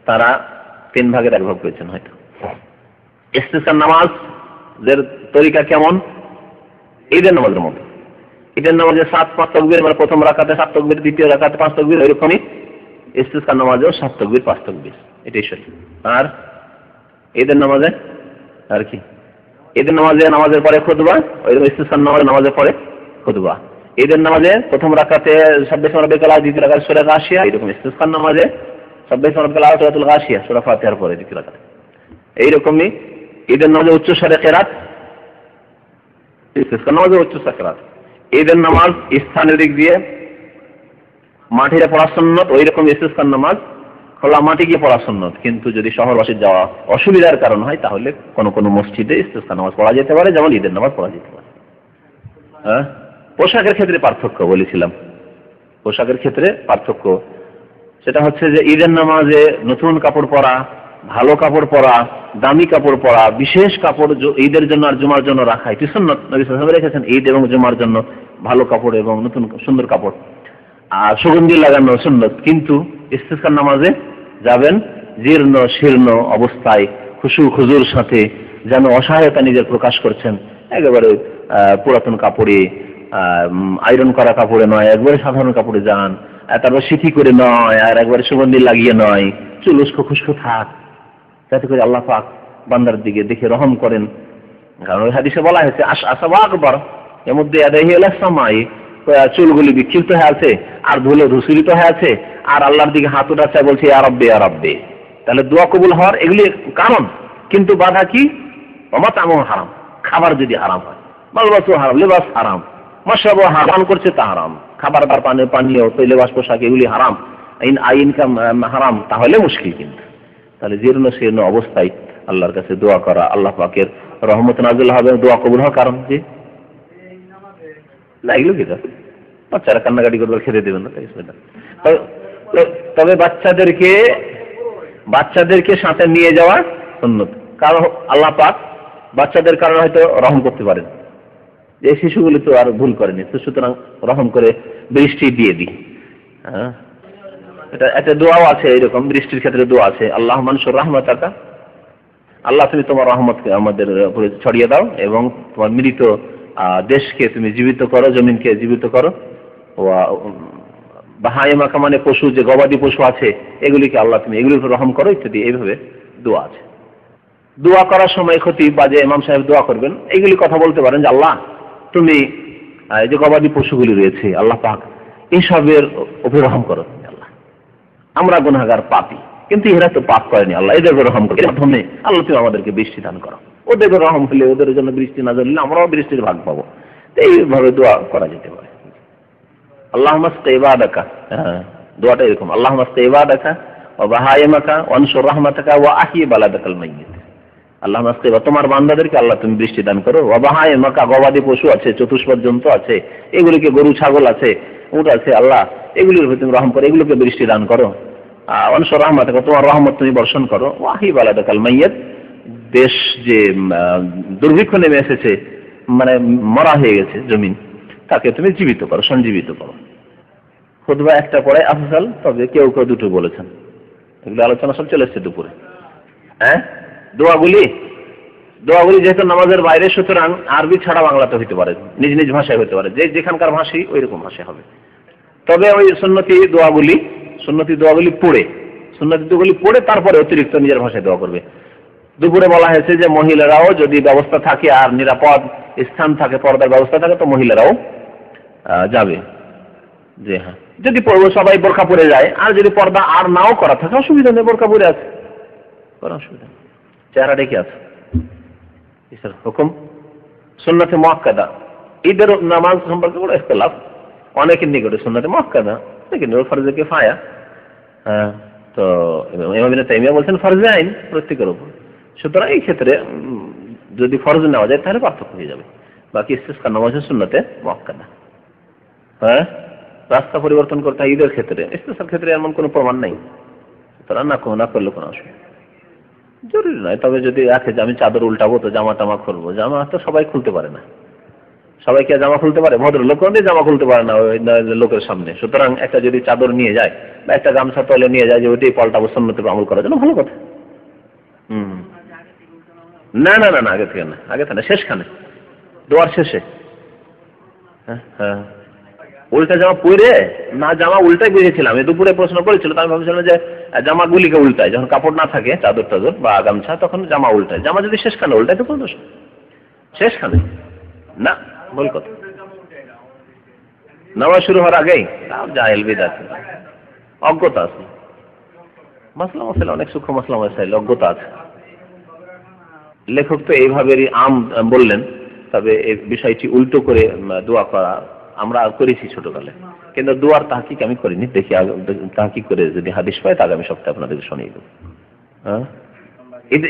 তারা 3 ভাগের 1 ভাগ পেয়েছেন হয়তো। ইস্তিসকার নামাজের তরিকা কেমন? ঈদের নামাজের মতো। ঈদের নামাজে 7-5 তাকবীর, মানে প্রথম রাকাতে 7 তাকবীর, দ্বিতীয় রাকাতে 5 তাকবীর, এরকমই ইস্তিসকার নামাজেও 7 তাকবীর 5 তাকবীর, এটাই সঠিক। আর ঈদের নামাজে আর কি? ঈদের নামাজে নামাজের পরে খুতবা, ওইরকম ইস্তিসকার নামাজের পরে খুতবা। ঈদের নামাজে প্রথম রাকাতে সাব্বিহিসমা রাব্বিকাল আ'লা, দ্বিতীয় রাকাতে সূরা গাশিয়া, এরকম ইস্তিসকার নামাজে সাব্বিহিসমা রাব্বিকাল আ'লা, সূরাতুল গাশিয়া, সূরা ফাতিহার পরে দ্বিতীয় রাকাতে। এইরকমই ঈদের নামাজে উচ্চ স্বরে কিরাত, ইস্তিসকার নামাজে উচ্চ স্বরে কিরাত। ঈদের নামাজ স্থানের দিক দিয়ে মাটিতে পড়া সুন্নাত, ওইরকম ইস্তিসকার নামাজ খোলা মাটি গিয়ে পড়া সুন্নাত। কিন্তু যদি শহরবাসী যাওয়া অসুবিধার কারণ হয় তাহলে কোন কোন মসজিদে ইস্তিসকার নামাজ পড়া যেতে পারে, যেমন ঈদের নামাজ পড়া যেতে পারে। পোশাকের ক্ষেত্রে পার্থক্য বলেছিলাম, পোশাকের ক্ষেত্রে পার্থক্য সেটা হচ্ছে যে ঈদের নামাজে নতুন কাপড় পরা, ভালো কাপড় পরা, দামি কাপড় পরা, বিশেষ কাপড় ঈদের জন্য আর জুমার জন্য রাখা, এটি সুন্নাত। নবী সাল্লাল্লাহু আলাইহি ওয়াসাল্লাম রেখেছেন ঈদ এবং জুমার জন্য ভালো কাপড় এবং নতুন সুন্দর কাপড় আর সুগন্ধি লাগানো সুন্নাত। কিন্তু ইস্তিসকার নামাজে যাবেন জীর্ণ শীর্ণ অবস্থায়, খুশু খুজুর সাথে, যেন অসহায়তা নিজের প্রকাশ করছেন, একেবারে পুরাতন কাপড়ে, আয়রন করা কাপড়ে নয়, একবারে সাধারণ কাপড়ে যান, তারপর সিথি করে নয়, আর একবারে সুগন্ধি লাগিয়ে নয়, চুল উস্কো খুস্কো থাক, যাতে করে আল্লাহ পাক বান্দার দিকে দেখে রহম করেন। কারণ ওই হাদিসে বলা হয়েছে আসওয়া আকবার, এর মধ্যে আদাহি ইলা সামাই, চুলগুলি বিক্ষিপ্ত হয়ে আছে আর ধুলো ধূসরিত হয়ে আছে, আর আল্লাহর দিকে হাত উঠাচ্ছে, বলছে ইয়া রাব্বি ইয়া রাব্বি। তাহলে দোয়া কবুল হওয়ার এগুলি কারণ, কিন্তু বাধা কি? ওমাতামু হারাম, খাবার যদি হারাম হয়, মালবাসু হারাম, লিবাস হারাম, মাশরাবু হারাম করছে তা হারাম, খাবার দাবার পানীয় তৈল বাষ্প পোশাক এগুলি হারাম, ইনকাম হারাম, তাহলে মুশকিল। কিন্তু তাহলে জীর্ণ শীর্ণ অবস্থায় আল্লাহর কাছে দোয়া করা, আল্লাহ পাকের রহমত নাযিল হবে, দোয়া কবুল হওয়ার কারণ যে না এগুলো কি বাচ্চারা কান্নাকাটি করবে, খেতে দেবেন না। তবে বাচ্চাদেরকে সাথে নিয়ে যাওয়া সুন্নত, কারণ আল্লাহ পাক বাচ্চাদের কারণে হয়তো রহম করতে পারেন, এই শিশুগুলি তো আর ভুল করেনি, তো সুতরাং রহম করে বৃষ্টি দিয়ে দিই। হ্যাঁ, এটা একটা দোয়াও আছে, এরকম বৃষ্টির ক্ষেত্রে দোয়া আছে, আল্লাহ মানসুর রাহমাতাকা, আল্লাহ তুমি তোমার রহমতকে আমাদের উপরে ছড়িয়ে দাও এবং তোমার মৃত দেশকে তুমি জীবিত করো, জমিনকে জীবিত করো। বাহাইমাকা মানে পশু, যে গবাদি পশু আছে এগুলিকে আল্লাহ তুমি এগুলির উপর রহম করো ইত্যাদি, এইভাবে দোয়া আছে। দোয়া করার সময় খতিব বা যে ইমাম সাহেব দোয়া করবেন এইগুলি কথা বলতে পারেন যে আল্লাহ তুমি এই যে গবাদি পশুগুলি রয়েছে আল্লাহ পাক এইসবের উপর রহম করো আল্লাহ, আমরা গুনাহগার পাপী, কিন্তু এরা তো পাপ করেনি, আল্লাহ এদের উপর রহম করো, এর মাধ্যমে আল্লাহ তুমি আমাদেরকে বৃষ্টি দান করো, ওদের উপর রহম হলে ওদের জন্য বৃষ্টি না দিলে আমরাও বৃষ্টির ভাগ পাবো। এইভাবে দোয়া করা যেতে পারে। আল্লাহুম্মা আসকি ইবাদাকা, দোয়াটা এরকম, আল্লাহুম্মা আসকি ইবাদাকা ওয়া বাহাইমাকা ওয়ানসুর রাহমাতাকা ওয়া আহয়ি বালাদাকাল মাইয়িত। আল্লাহুম্মা আসকি, তোমার বান্দাদেরকে আল্লাহ তুমি বৃষ্টি দান করো, ওয়া বাহাইমাকা, গবাদি পশু আছে, চতুষ্পদ জন্তু আছে, এগুলিকে গরু ছাগল আছে, উট আছে, আল্লাহ এগুলির উপর তুমি রহম করো, এগুলোকে বৃষ্টি দান করো। ওয়ানসুর রাহমাতাকা, তোমার রহমত তুমি বর্ষণ করো, ওয়া আহয়ি বালাদাকাল মাইয়িত, দেশ যে দুর্ভিক্ষ নেমে এসেছে, মানে মরা হয়ে গেছে জমিন, তাকে তুমি জীবিত করো, সঞ্জীবিত করো। খুতবা একটা পড়ে আফজাল, তবে কেউ কেউ দুটো বলেছেন, এগুলো আলোচনা সব চলে এসছে দুপুরে। হ্যাঁ, দোয়াগুলি যেহেতু নামাজের বাইরে, সুতরাং আরবি ছাড়া বাংলাতে হইতে পারে, নিজ নিজ ভাষায় হতে পারে, যে যেখানকার ভাষাই ওই রকম ভাষায় হবে। তবে ওই সুন্নতি দোয়াগুলি পড়ে তারপরে অতিরিক্ত নিজের ভাষায় দোয়া করবে। দুপুরে বলা হয়েছে যে মহিলারাও যদি ব্যবস্থা থাকে আর নিরাপদ স্থান থাকে, পর্দার ব্যবস্থা থাকে, তো মহিলারাও যাবে। যে হ্যাঁ, যদি সবাই বোরকা পরে যায়, আর যদি পর্দা আর নাও করা থাকে অসুবিধা নেই, বোরকা পরে আছে, কোনো অসুবিধা নেই, চেহারা ডেকে আছে। হুকুম সুন্নতে মুআক্কাদা, ঈদের নামাজ সম্পর্কে কোনো ইখতিলাফ, অনেকের নিকটে সুন্নতে মুআক্কাদা, লেকিন ফরজে কিফায়া। হ্যাঁ, তো ইমাম ইবনে তাইমিয়া বলছেন ফরজে আইন প্রত্যেকের উপর, সুতরাং এই ক্ষেত্রে যদি ফরজ নেওয়া যায় তাহলে পার্থক্য হয়ে যাবে। বাকি ইস্তিসকার নামাজের সুন্নতে মুআক্কাদা। হ্যাঁ, রাস্তা পরিবর্তন করতে হয় ঈদের ক্ষেত্রে, ইস্তিসকার ক্ষেত্রে এমন কোনো প্রমাণ নেই, সুতরাং না করলে কোনো অসুবিধা জরুরি নয়। তবে যদি রাখে যে আমি চাদর উল্টাবো তো জামা টামা খুলবো, জামা তো সবাই খুলতে পারে না, সবাইকে জামা খুলতে পারে, ভদ্রলোক জামা খুলতে পারে না লোকের সামনে, সুতরাং একটা যদি চাদর নিয়ে যায় বা একটা গামছা তলে নিয়ে যায় যে ওইটাই পাল্টাবো সুন্নতে আমল করার জন্য, ভালো কথা। না, আগে থেকে না, শেষখানে দোয়ার শেষে। হ্যাঁ, উল্টা জামা পরে না, জামা উল্টাই বুঝেছিলাম, দুপুরে প্রশ্ন করেছিল, তো আমি ভাবছিলাম যে জামা গুলিকে উল্টায়, যখন কাপড় না থাকে চাদর বা গামছা তখন জামা উল্টায়, জামা যদি শেষখানে উল্টায় তো কোনো দোষ, শেষখানে না, ভুল কথা। নামাজ শুরু হওয়ার আগেই জাহেল বিদআত, অজ্ঞতা আছে, মাসলা অনেক সূক্ষ্ম মাসলা মাসাইল, অজ্ঞতা আছে। লেখক তো এইভাবেই বললেন, তবে এই বিষয়টি উল্টো করে দোয়া করা আমরা করেছি ছোটকালে, কিন্তু দোয়ার তাহকিক আমি করিনি, দেখি তাহকিক করে যদি হাদিস পাই তা আগামী সপ্তাহে আপনাদেরকে শুনিয়ে দেবো। হ্যাঁ,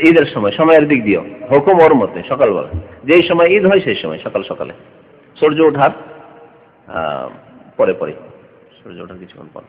ঈদের সময়ের দিক দিয়েও হুকুম ওর মতে, সকালবেলা যেই সময় ঈদ হয় সেই সময় সকালে সূর্য ওঠার পরে, সূর্য ওঠার কিছুক্ষণ পর।